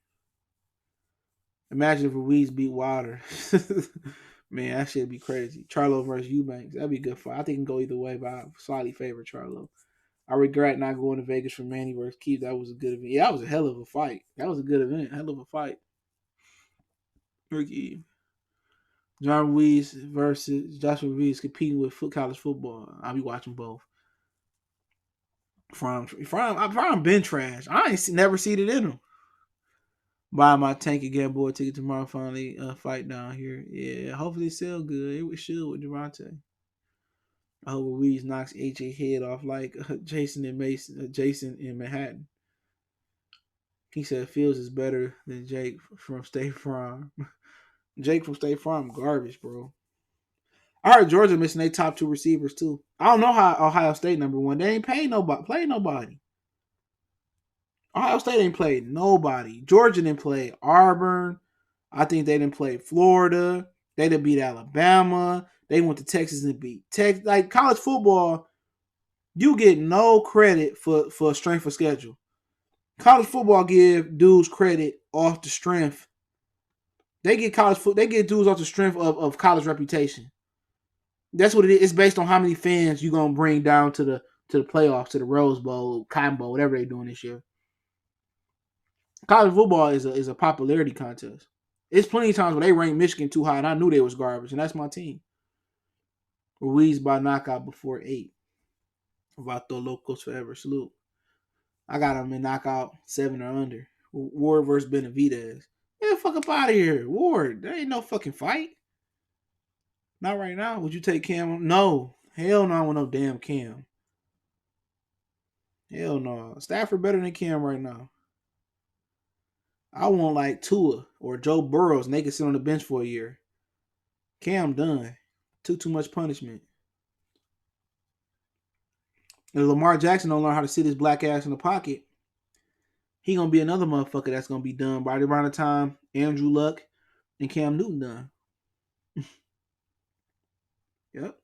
Imagine if Ruiz beat Wilder. Man, that shit'd be crazy. Charlo versus Eubanks. That'd be a good fight. I think it can go either way, but I slightly favor Charlo. I regret not going to Vegas for Manny versus Keith. That was a good event. Yeah, that was a hell of a fight. That was a good event. Hell of a fight. Ricky. John Ruiz versus Joshua Ruiz competing with college football. I'll be watching both. From been trash. I ain't never seen it in him. Buy my tank again, boy. Ticket tomorrow. Finally, fight down here. Yeah, hopefully it sell good. It should with Deontay. I hope Ruiz knocks AJ head off like Jason in Manhattan. He said Fields is better than Jake from State Farm. Jake from State Farm, garbage, bro. I heard Georgia missing their top 2 receivers too. I don't know how Ohio State #1. They ain't played nobody. Ohio State ain't played nobody. Georgia didn't play Auburn. I think they didn't play Florida. They didn't beat Alabama. They went to Texas and beat Texas. Like college football, you get no credit for strength of schedule. College football give dudes credit off the strength. They get dudes off the strength of college reputation. That's what it is. It's based on how many fans you gonna bring down to the playoffs, to the Rose Bowl, Cotton Bowl, whatever they're doing this year. College football is a popularity contest. It's plenty of times where they ranked Michigan too high, and I knew they was garbage, and that's my team. Ruiz by knockout before 8. Vato Locos forever. Salute. I got him in knockout 7 or under. Ward versus Benavidez. Get the fuck up out of here. Ward, there ain't no fucking fight. Not right now. Would you take Cam? No. Hell no, I want no damn Cam. Hell no. Stafford better than Cam right now. I want like Tua or Joe Burrows, and they can sit on the bench for a year. Cam done. Took too much punishment. If Lamar Jackson don't learn how to sit his black ass in the pocket, he gonna be another motherfucker that's gonna be done by around the time Andrew Luck and Cam Newton done. Yep.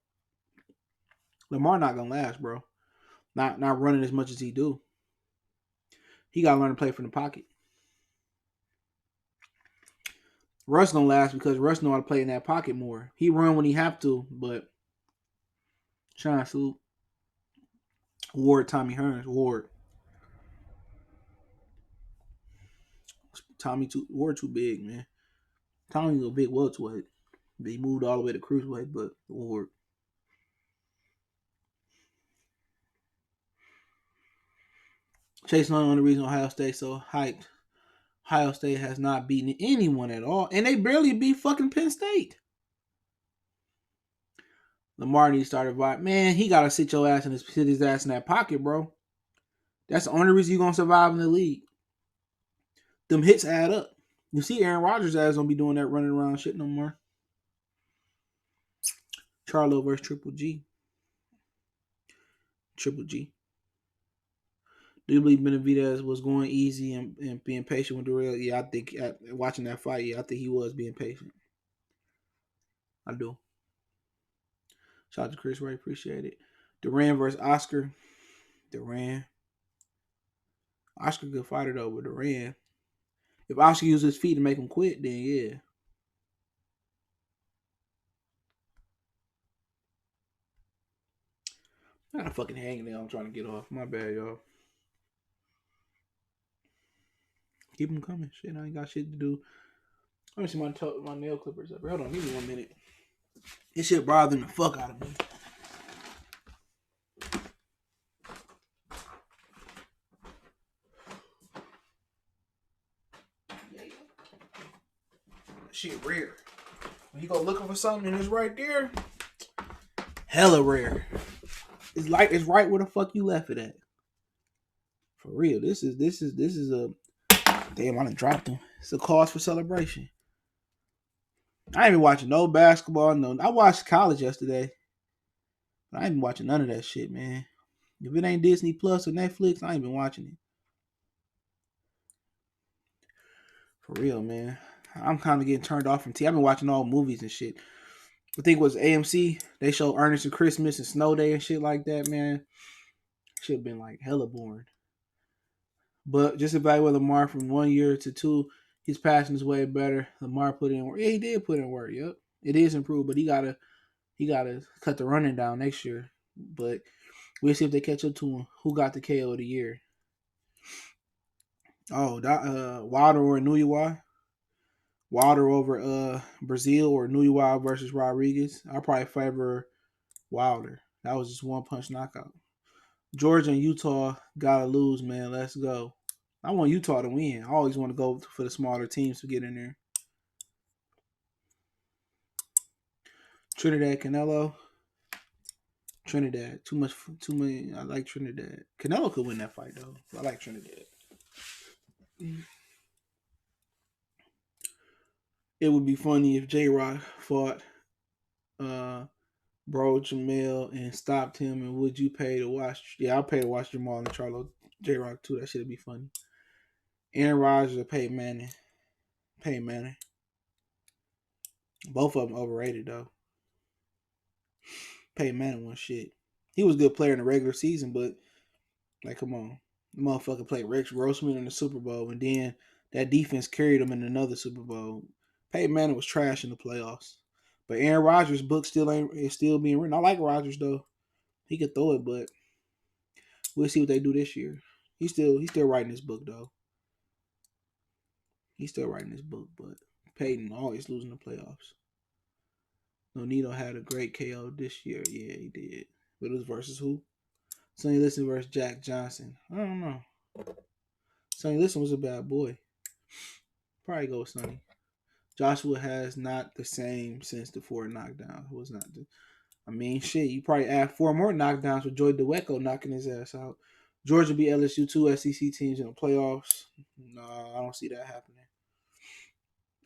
Lamar not gonna last, bro. Not running as much as he do. He gotta learn to play from the pocket. Russ gonna last because Russ know how to play in that pocket more. He run when he have to, but Sean salute. Ward, Tommy Hearns, Ward. Ward too big, man. Tommy's a big welterweight. They moved all the way to cruiserweight, but Ward. Chase Young, on the reason Ohio State so hyped. Ohio State has not beaten anyone at all, and they barely beat fucking Penn State. Lamar needs to start a vibe. Man, he gotta sit his ass in that pocket, bro. That's the only reason you're gonna survive in the league. Them hits add up. You see, Aaron Rodgers' ass don't be doing that running around shit no more. Charlo versus Triple G. Triple G. Do you believe Benavidez was going easy and being patient with Darrell? Yeah, I think watching that fight, I think he was being patient. I do. Shout out to Chris Ray, appreciate it. Duran versus Oscar. Duran. Oscar good fighter though, but Duran. If Oscar uses his feet to make him quit, then yeah. I got a fucking hangnail I'm trying to get off. My bad, y'all. Keep them coming. Shit, I ain't got shit to do. Let me see my nail clippers up here. Hold on, give me 1 minute. This shit bothering the fuck out of me. Shit rare. When you go looking for something and it's right there, hella rare. It's right where the fuck you left it at. For real, this is a damn. I done dropped them. It's a cause for celebration. I ain't been watching no basketball. No, I watched college yesterday, but I ain't been watching none of that shit, man. If it ain't Disney Plus or Netflix, I ain't been watching it. For real, man. I'm kind of getting turned off from TV. I've been watching all movies and shit. I think it was AMC. They show Ernest and Christmas and Snow Day and shit like that, man. Shit been like hella boring. But just evaluate Lamar from 1 year to 2. His passing is way better. Lamar put in work. Yeah, he did put in work. Yep, it is improved, but he gotta cut the running down next year. But we'll see if they catch up to him. Who got the KO of the year? Oh, Wilder or Nuyuwa? Wilder over Brazil or Nuyuwa versus Rodriguez? I probably favor Wilder. That was just one punch knockout. Georgia and Utah gotta lose, man. Let's go. I want Utah to win. I always want to go for the smaller teams to get in there. Trinidad Canelo. Trinidad. Too many. I like Trinidad. Canelo could win that fight though. I like Trinidad. It would be funny if J-Rock fought Bro Jermall and stopped him. And would you pay to watch? Yeah, I'll pay to watch Jermall and Charlo J-Rock too. That should be funny. Aaron Rodgers or Peyton Manning. Peyton Manning. Both of them overrated though. Peyton Manning won shit. He was a good player in the regular season, but like, come on, the motherfucker played Rex Grossman in the Super Bowl, and then that defense carried him in another Super Bowl. Peyton Manning was trash in the playoffs, but Aaron Rodgers' book is still being written. I like Rodgers though; he could throw it, but we'll see what they do this year. He's still writing his book though. He's still writing his book, but Peyton always losing the playoffs. Nonito had a great KO this year. Yeah, he did. But it was versus who? Sonny Liston versus Jack Johnson. I don't know. Sonny Liston was a bad boy. Probably go with Sonny. Joshua has not the same since the 4 knockdowns. Was not the. I mean, shit. You probably add 4 more knockdowns with Joy DeWeco knocking his ass out. Georgia beat LSU 2 SEC teams in the playoffs. No, I don't see that happening.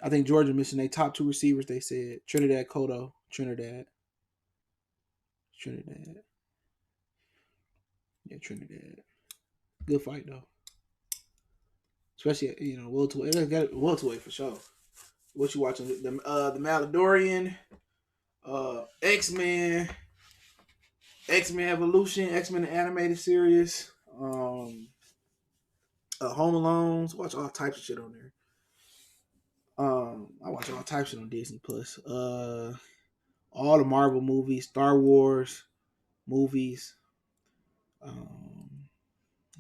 I think Georgia missing their top 2 receivers. They said Trinidad Cotto. Trinidad. Yeah, Trinidad. Good fight though. Especially welterweight for sure. What you watching? The Maladorian, X-Men Evolution, X-Men animated series, Home Alones. Watch all types of shit on there. I watch all types of shit on Disney Plus. All the Marvel movies, Star Wars movies. A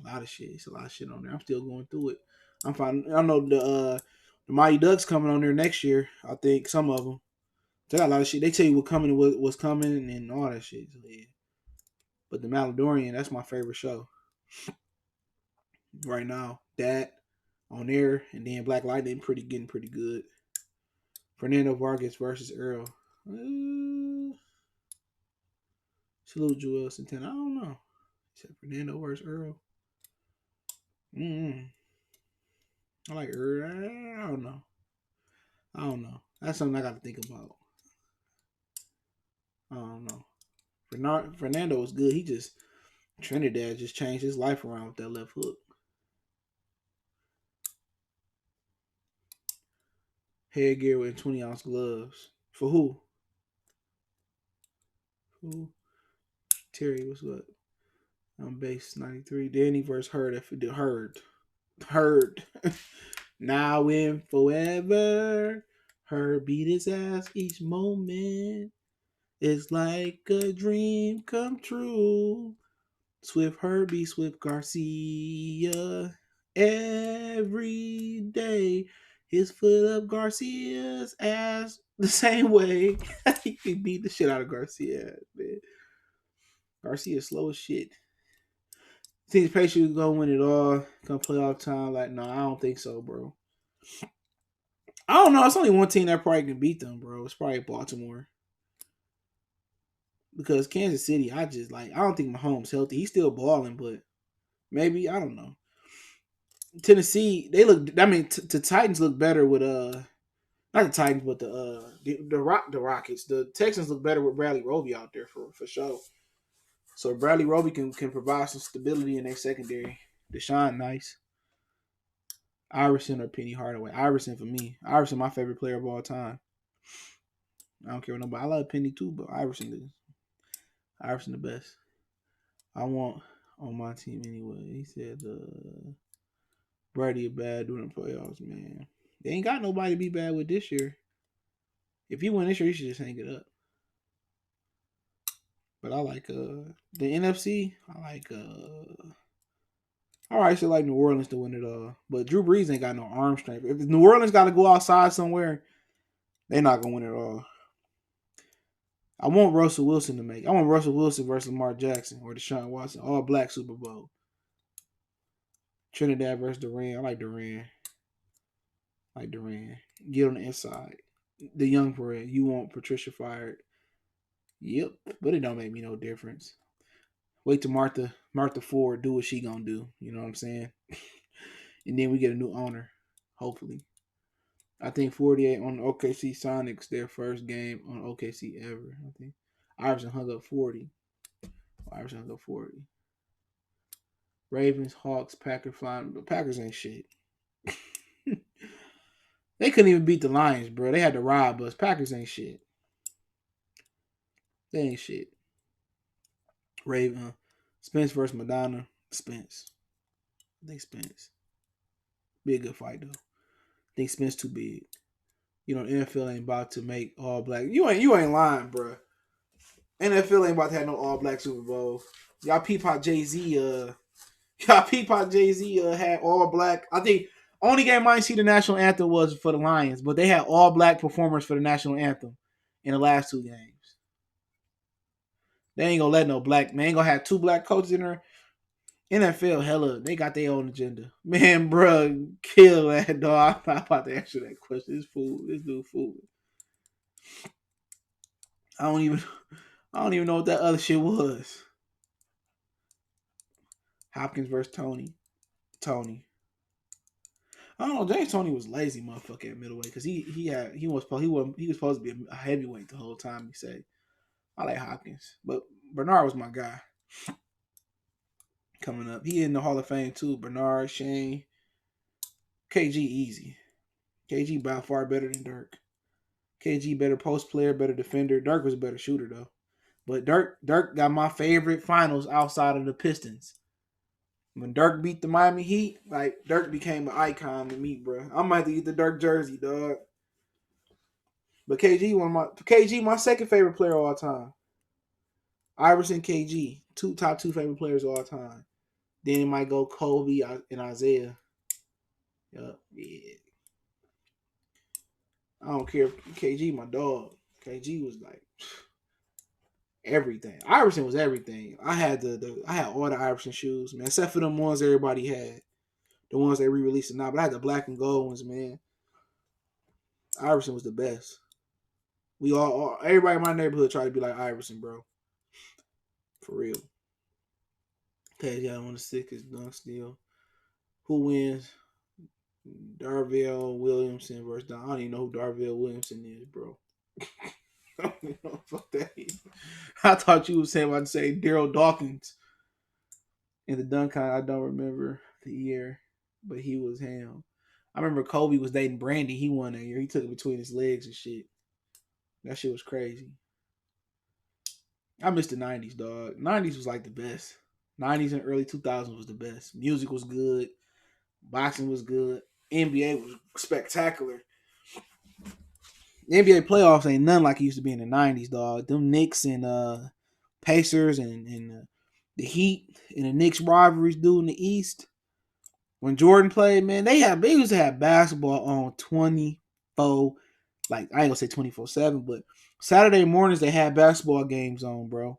lot of shit. It's a lot of shit on there. I'm still going through it. I'm fine. I know the Mighty Ducks coming on there next year. I think some of them. They got a lot of shit. They tell you what's coming and all that shit. So, yeah. But the Maladorian, that's my favorite show right now. That on there, and then Black Lightning getting pretty good. Fernando Vargas versus Earl. Salute Joel Santana. I don't know. Except Fernando versus Earl. I like Earl. I don't know. That's something I got to think about. I don't know. Fernando was good. He just Trinidad just changed his life around with that left hook. Headgear with 20-ounce gloves. For who? Who? Terry, what's up? On base 93. Danny versus Heard. Heard. Now and forever. Heard beat his ass each moment. It's like a dream come true. Swift Herbie, Swift Garcia. Every day, his foot up Garcia's ass the same way. He beat the shit out of Garcia, man. Garcia's slow as shit. Think Patriots gonna win it all? Come playoff time? Like, no, I don't think so, bro. I don't know. It's only one team that probably can beat them, bro. It's probably Baltimore. Because Kansas City, I don't think Mahomes healthy. He's still balling, but maybe, I don't know. Tennessee, they look. I mean, the Titans look better with not the Titans, but the Rockets. The Texans look better with Bradley Roby out there for sure. So Bradley Roby can provide some stability in their secondary. Deshaun, nice. Iverson or Penny Hardaway. Iverson for me. Iverson, my favorite player of all time. I don't care what nobody. I love Penny too, but Iverson the best. I want on my team anyway. He said Brady a bad during the playoffs, man. They ain't got nobody to be bad with this year. If you win this year, you should just hang it up. But I like the NFC. I like New Orleans to win it all. But Drew Brees ain't got no arm strength. If New Orleans got to go outside somewhere, they're not gonna win it all. I want Russell Wilson to make. I want Russell Wilson versus Lamar Jackson or Deshaun Watson, all black Super Bowl. Trinidad versus Duran. I like Duran. Get on the inside. The young parade. You want Patricia fired. Yep. But it don't make me no difference. Wait till Martha Ford do what she gonna do. You know what I'm saying? And then we get a new owner. Hopefully. I think 48 on the OKC Sonics, their first game on OKC ever. I think Iverson hung up 40. Ravens, Hawks, Packers flying. The Packers ain't shit. They couldn't even beat the Lions, bro. They had to rob us. Packers ain't shit. They ain't shit. Raven, Spence versus Madonna. Spence. I think Spence. Be a good fight though. I think Spence too big. You know, the NFL ain't about to make all black. You ain't lying, bro. NFL ain't about to have no all black Super Bowl. Y'all peep how Jay-Z had all black. I think only game I didn't see the national anthem was for the Lions, but they had all black performers for the national anthem in the last two games. They ain't gonna let no black man. Ain't gonna have two black coaches in there. NFL, hella, they got their own agenda. Man, bro, kill that dog. I'm not about to answer that question. This dude fool. I don't even know what that other shit was. Hopkins versus Tony. I don't know. James Toney was lazy, motherfucker, at middleweight because he was supposed to be a heavyweight the whole time. He said, I like Hopkins, but Bernard was my guy. Coming up, he in the Hall of Fame too. Bernard, Shane, KG easy. KG by far better than Dirk. KG better post player, better defender. Dirk was a better shooter though. But Dirk got my favorite finals outside of the Pistons. When Dirk beat the Miami Heat, like Dirk became an icon to me, bro. I might have to get the Dirk jersey, dog. But KG my second favorite player of all time. Iverson, KG, top two favorite players of all time. Then it might go Kobe and Isaiah. Yup, yeah. I don't care. KG, my dog. KG was like everything. Iverson was everything. I had I had all the Iverson shoes, man, except for them ones everybody had. The ones they re-released now, but I had the black and gold ones, man. Iverson was the best. We all everybody in my neighborhood tried to be like Iverson, bro. For real. Okay, y'all want to stick his dunk steal. Who wins? Darvell Williamson versus Don. I don't even know who Darvell Williamson is, bro. I don't even know what that is. I thought you was saying about to say Daryl Dawkins in the dunk kind. I don't remember the year, but he was him. I remember Kobe was dating Brandy. He won that year. He took it between his legs and shit. That shit was crazy. I miss the 90s, dog. 90s was like the best. 90s and early 2000s was the best. Music was good. Boxing was good. NBA was spectacular. The NBA playoffs ain't nothing like it used to be in the 90s, dog. Them Knicks and Pacers and the Heat and the Knicks rivalries, dude, in the East. When Jordan played, man, they used to have basketball on 24, like I ain't gonna say 24/7, but Saturday mornings they had basketball games on, bro.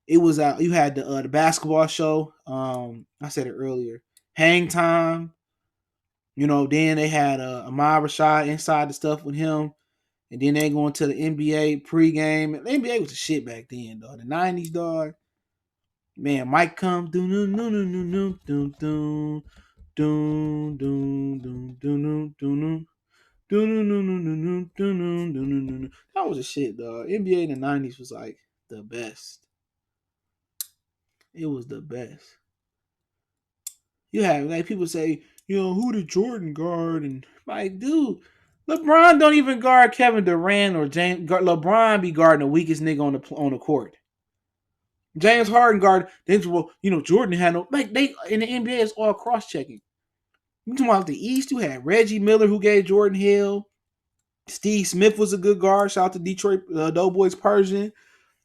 It was out. You had the basketball show. I said it earlier. Hang Time. You know, then they had Ahmad Rashad inside the stuff with him. And then they going to the NBA pregame. The NBA was the shit back then, dog. The 90s, dog. Man, Mike come. That was the shit, dog. NBA in the 90s was like the best. It was the best. You have like people say, you know, who did Jordan guard? And like, dude, LeBron don't even guard Kevin Durant or James. LeBron be guarding the weakest nigga on the court. James Harden guard. Well, you know, Jordan had no like they in the NBA it's all cross checking. You talking about the East? You had Reggie Miller who gave Jordan Hill. Steve Smith was a good guard. Shout out to Detroit Doughboys Persian.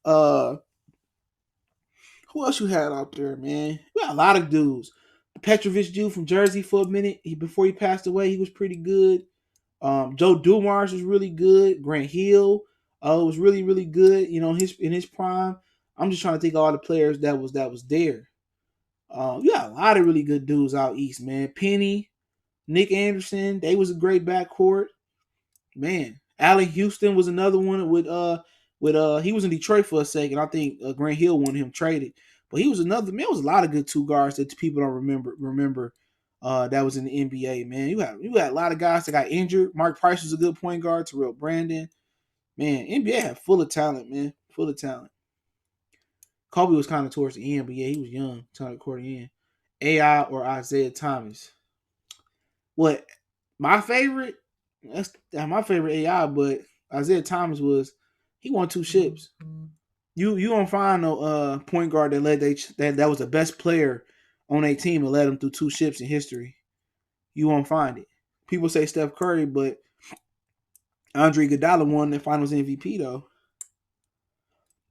Who else you had out there, man? We got a lot of dudes. Petrovic dude from Jersey for a minute. Before he passed away, he was pretty good. Joe Dumars was really good. Grant Hill was really, really good. You know, in his prime. I'm just trying to think of all the players that was there. You got a lot of really good dudes out east, man. Penny, Nick Anderson, they was a great backcourt. Man, Allen Houston was another one with he was in Detroit for a second. I think Grant Hill wanted him traded, but he was another man. It was a lot of good two guards that people don't remember. That was in the NBA, man. You had a lot of guys that got injured. Mark Price was a good point guard. Terrell Brandon, man. NBA had full of talent, man. Full of talent. Kobe was kind of towards the end, but yeah, he was young. Toward the end. AI or Isaiah Thomas. What my favorite? That's my favorite AI, but Isaiah Thomas he won 2 ships. You don't find no point guard that that was the best player on a team and led them through 2 ships in history. You won't find it. People say Steph Curry, but Andre Iguodala won the Finals MVP though,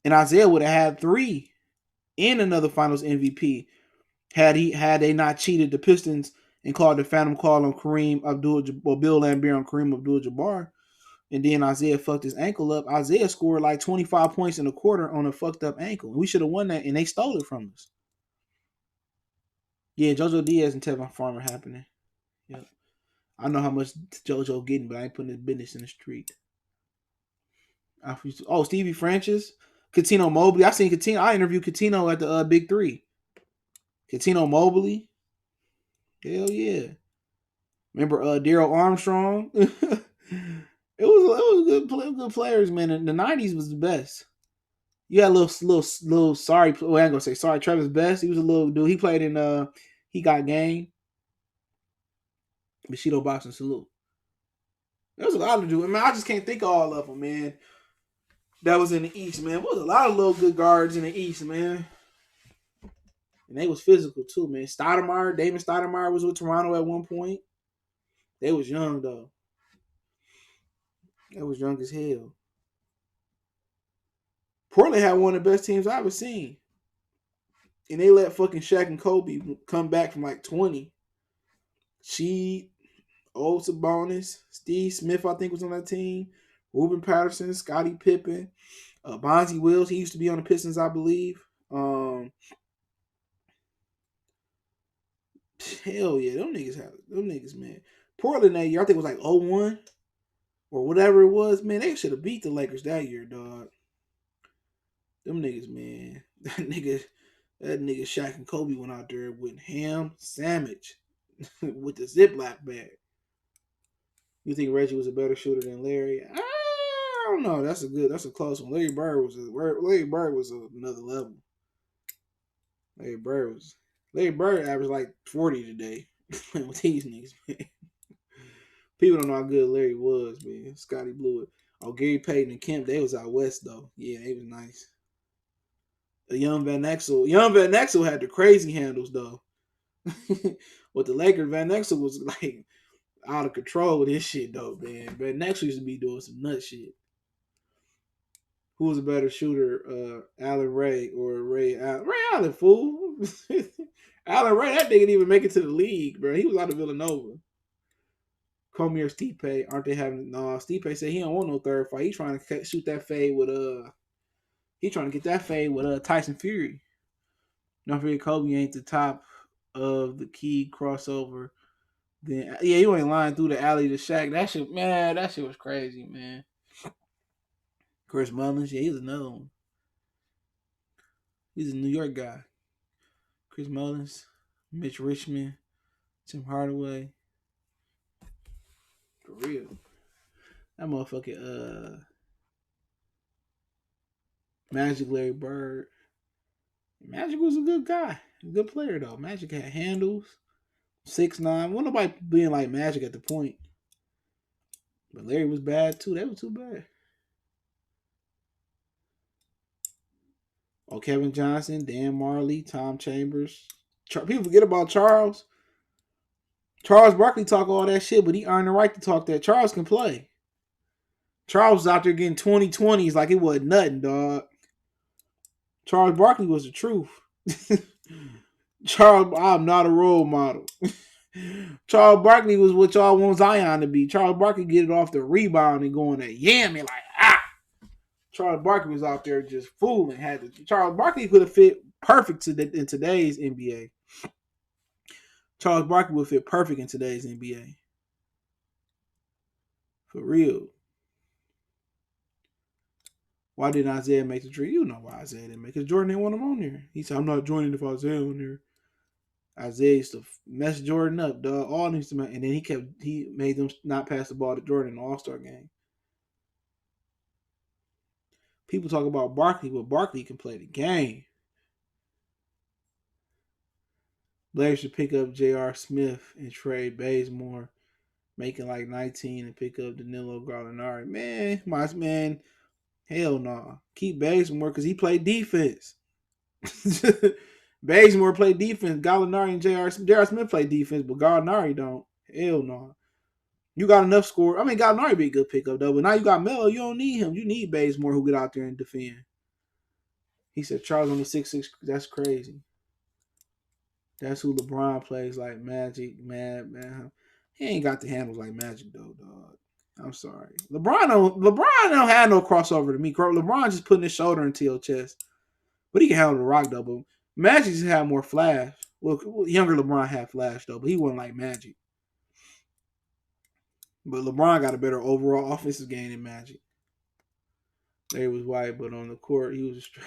and Isaiah would have had 3 in another Finals MVP had they not cheated the Pistons and called the Phantom Call on Kareem or Bill Laimbeer on Kareem Abdul-Jabbar. And then Isaiah fucked his ankle up. Isaiah scored like 25 points in a quarter on a fucked up ankle. We should have won that, and they stole it from us. Yeah, JoJo Diaz and Tevin Farmer happening. Yep. I know how much JoJo getting, but I ain't putting his business in the street. Stevie Francis, Catino Mobley. I seen Catino. I interviewed Catino at the Big 3. Catino Mobley. Hell yeah. Remember Daryl Armstrong? It was good players, man. And the 90s was the best. You had little sorry. Well, I ain't gonna say sorry. Travis Best. He was a little dude. He played in He Got Game. Bushido Boxing Salute. There was a lot of dudes. I mean, I just can't think of all of them, man. That was in the East, man. There was a lot of little good guards in the East, man. And they was physical too, man. David Stoudemire was with Toronto at one point. They was young though. They was young as hell. Portland had one of the best teams I ever seen. And they let fucking Shaq and Kobe come back from like 20. She, old Sabonis, Steve Smith, I think, was on that team. Ruben Patterson, Scottie Pippen, Bonzi Wills. He used to be on the Pistons, I believe. Hell yeah, them niggas, man. Portland that year, I think it was like 0-1 or whatever it was, man. They should have beat the Lakers that year, dog. Them niggas, man. That nigga Shaq and Kobe went out there with ham sandwich with the Ziploc bag. You think Reggie was a better shooter than Larry? I don't know. That's a close one. Larry Bird was another level. Larry Bird averaged like 40 today with these niggas, man. People don't know how good Larry was, man. Scotty blew it. Oh, Gary Payton and Kemp, they was out west though. Yeah, they was nice. Young Van Exel had the crazy handles though. With the Lakers, Van Exel was like out of control with his shit though, man. Van Exel used to be doing some nut shit. Who was a better shooter, Allen Ray or Ray Allen? Ray Allen, fool. Allen Ray, that nigga didn't even make it to the league, bro. He was out of Villanova. Comey or Stipe, aren't they having? No, Stipe said he don't want no third fight. He's trying to shoot that fade with He trying to get that fade with Tyson Fury. Don't forget, Kobe ain't the top of the key crossover. Then yeah, you ain't lying through the alley to Shaq. That shit was crazy, man. Chris Mullins, yeah, he's another one. He's a New York guy. Chris Mullins, Mitch Richmond, Tim Hardaway. For real. That motherfucking Magic Larry Bird. Magic was a good guy. A good player though. Magic had handles. 6'9". Wasn't nobody being like Magic at the point. But Larry was bad too. They were too bad. Oh, Kevin Johnson, Dan Marley, Tom Chambers. People forget about Charles. Charles Barkley talk all that shit, but he earned the right to talk that. Charles can play. Charles was out there getting 20-20s like it wasn't nothing, dog. Charles Barkley was the truth. Charles, I'm not a role model. Charles Barkley was what y'all want Zion to be. Charles Barkley get it off the rebound and going to yam it like Charles Barkley was out there just fooling. Charles Barkley could have fit perfect in today's NBA. Charles Barkley would fit perfect in today's NBA. For real. Why didn't Isaiah make the tree? You know why Isaiah didn't make it. Because Jordan didn't want him on there. He said, I'm not joining if Isaiah on there. Isaiah used to mess Jordan up, dog. All needs to make, and then he made them not pass the ball to Jordan in the All-Star game. People talk about Barkley, but Barkley can play the game. Blair should pick up J.R. Smith and trade Bazemore, making like 19 and pick up Danilo Gallinari. Man, hell no. Nah. Keep Bazemore because he played defense. Bazemore played defense. Gallinari and J.R. Smith play defense, but Gallinari don't. Hell no. Nah. You got enough score. I mean, Gallinari be a good pickup though, but now you got Melo. You don't need him. You need Bazemore who get out there and defend. He said Charles only 6'6". That's crazy. That's who LeBron plays like Magic, man. He ain't got the handles like Magic though, dog. I'm sorry. LeBron don't have no crossover to me. LeBron just putting his shoulder into your chest. But he can handle the rock though. But Magic just had more flash. Well, younger LeBron had flash though, but he wasn't like Magic. But LeBron got a better overall offensive game than Magic. Larry was white, but on the court, he was a straight.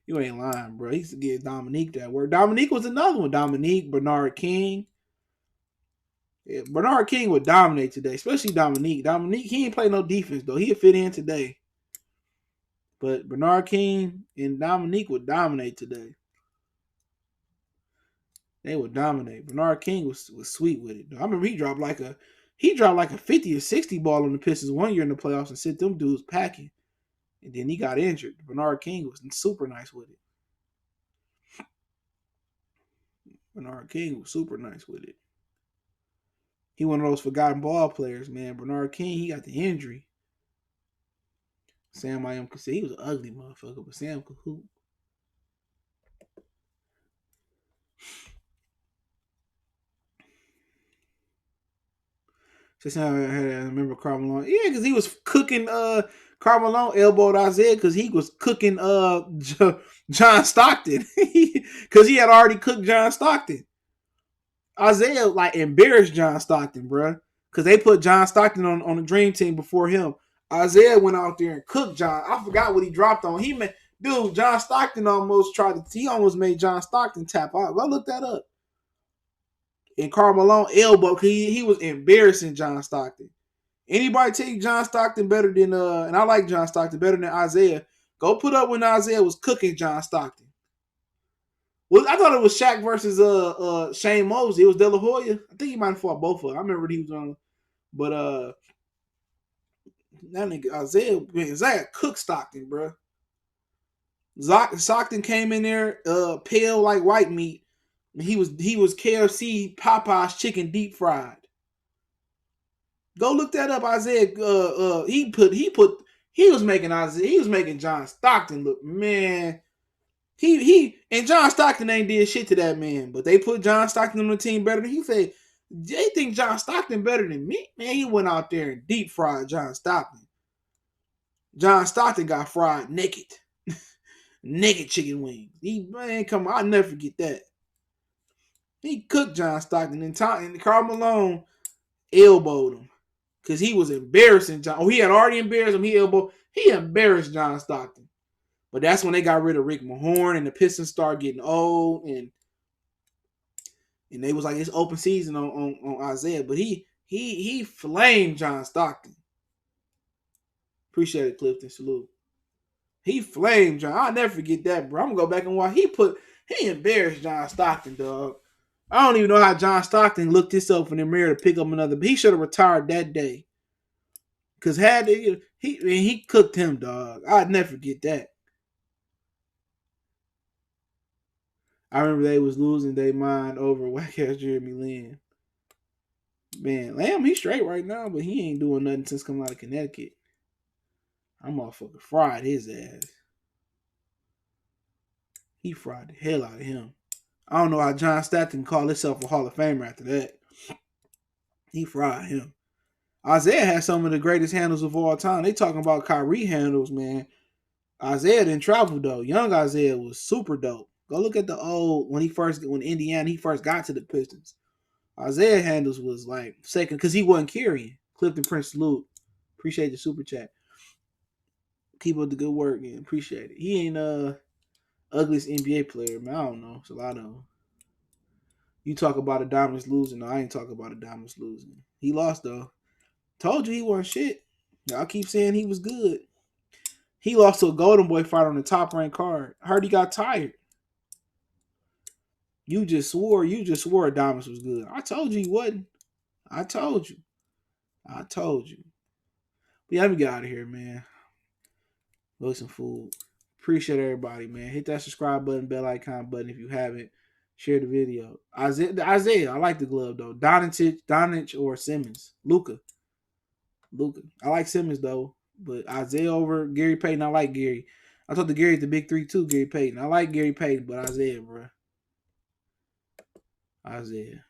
You ain't lying, bro. He used to get Dominique that work. Dominique was another one. Dominique, Bernard King. Yeah, Bernard King would dominate today, especially Dominique. Dominique, he ain't play no defense, though. He'd fit in today. But Bernard King and Dominique would dominate today. They would dominate. Bernard King was sweet with it, though. I remember he dropped like a 50 or 60 ball on the Pistons one year in the playoffs and sent them dudes packing. And then he got injured. Bernard King was super nice with it. Bernard King was super nice with it. He one of those forgotten ball players, man. Bernard King, he got the injury. Sam I.M. could say he was an ugly motherfucker, but Sam could hoop. Just how I remember Carmelo. Yeah, because he was cooking. Carmelo elbowed Isaiah because he was cooking. John Stockton because he had already cooked John Stockton. Isaiah like embarrassed John Stockton, bro, because they put John Stockton on the dream team before him. Isaiah went out there and cooked John. I forgot what he dropped on. Dude, John Stockton almost made John Stockton tap out. Go look that up. And Carmelo elbow, he was embarrassing John Stockton. Anybody take John Stockton better than and I like John Stockton better than Isaiah. Go put up when Isaiah was cooking John Stockton. Well, I thought it was Shaq versus Shane Mosley. It was De La Hoya. I think he might have fought both of them. I remember he was on, but that nigga Isaiah cooked Stockton, bro. Stockton came in there pale like white meat. He was KFC Popeye's chicken deep fried. Go look that up. Isaiah he was making John Stockton look, man. He and John Stockton ain't did shit to that man, but they put John Stockton on the team better than he said. They think John Stockton better than me? Man, he went out there and deep fried John Stockton. John Stockton got fried naked. Naked chicken wings. Come on, I'll never forget that. He cooked John Stockton and Karl Malone elbowed him. Because he was embarrassing John. Oh, he had already embarrassed him. He embarrassed John Stockton. But that's when they got rid of Rick Mahorn and the Pistons started getting old and they was like, it's open season on Isaiah. But he flamed John Stockton. Appreciate it, Clifton. Salute. He flamed John. I'll never forget that, bro. I'm gonna go back and watch. He embarrassed John Stockton, dog. I don't even know how John Stockton looked himself in the mirror to pick up another. But he should have retired that day. Cause he cooked him, dog. I'd never forget that. I remember they was losing their mind over whack ass Jeremy Lin. Man, Lamb, he's straight right now, but he ain't doing nothing since coming out of Connecticut. I'm motherfucking fried his ass. He fried the hell out of him. I don't know how John Stockton called himself a Hall of Famer after that. He fried him. Isaiah had some of the greatest handles of all time. They talking about Kyrie handles, man. Isaiah didn't travel though. Young Isaiah was super dope. Go look at the old when Indiana he first got to the Pistons. Isaiah handles was like second because he wasn't carrying. Clifton Prince salute. Appreciate the super chat. Keep up the good work, man. Appreciate it. He ain't ugliest NBA player, man. I don't know. It's a lot of them. You talk about a Diamonds losing. No, I ain't talking about a Diamonds losing. He lost though. Told you he wasn't shit. Y'all keep saying he was good. He lost to a Golden Boy fighter on the top ranked card. I heard he got tired. You just swore Adonis was good. I told you he wasn't. I told you. But yeah, let me get out of here, man. Go eat some food. Appreciate everybody, man. Hit that subscribe button, bell icon button if you haven't. Share the video. Isaiah, I like the glove though. Donich or Simmons. Luka. I like Simmons though. But Isaiah over Gary Payton. I like Gary. I thought the Gary's the big three too, Gary Payton. I like Gary Payton, but Isaiah, bro. Isaiah.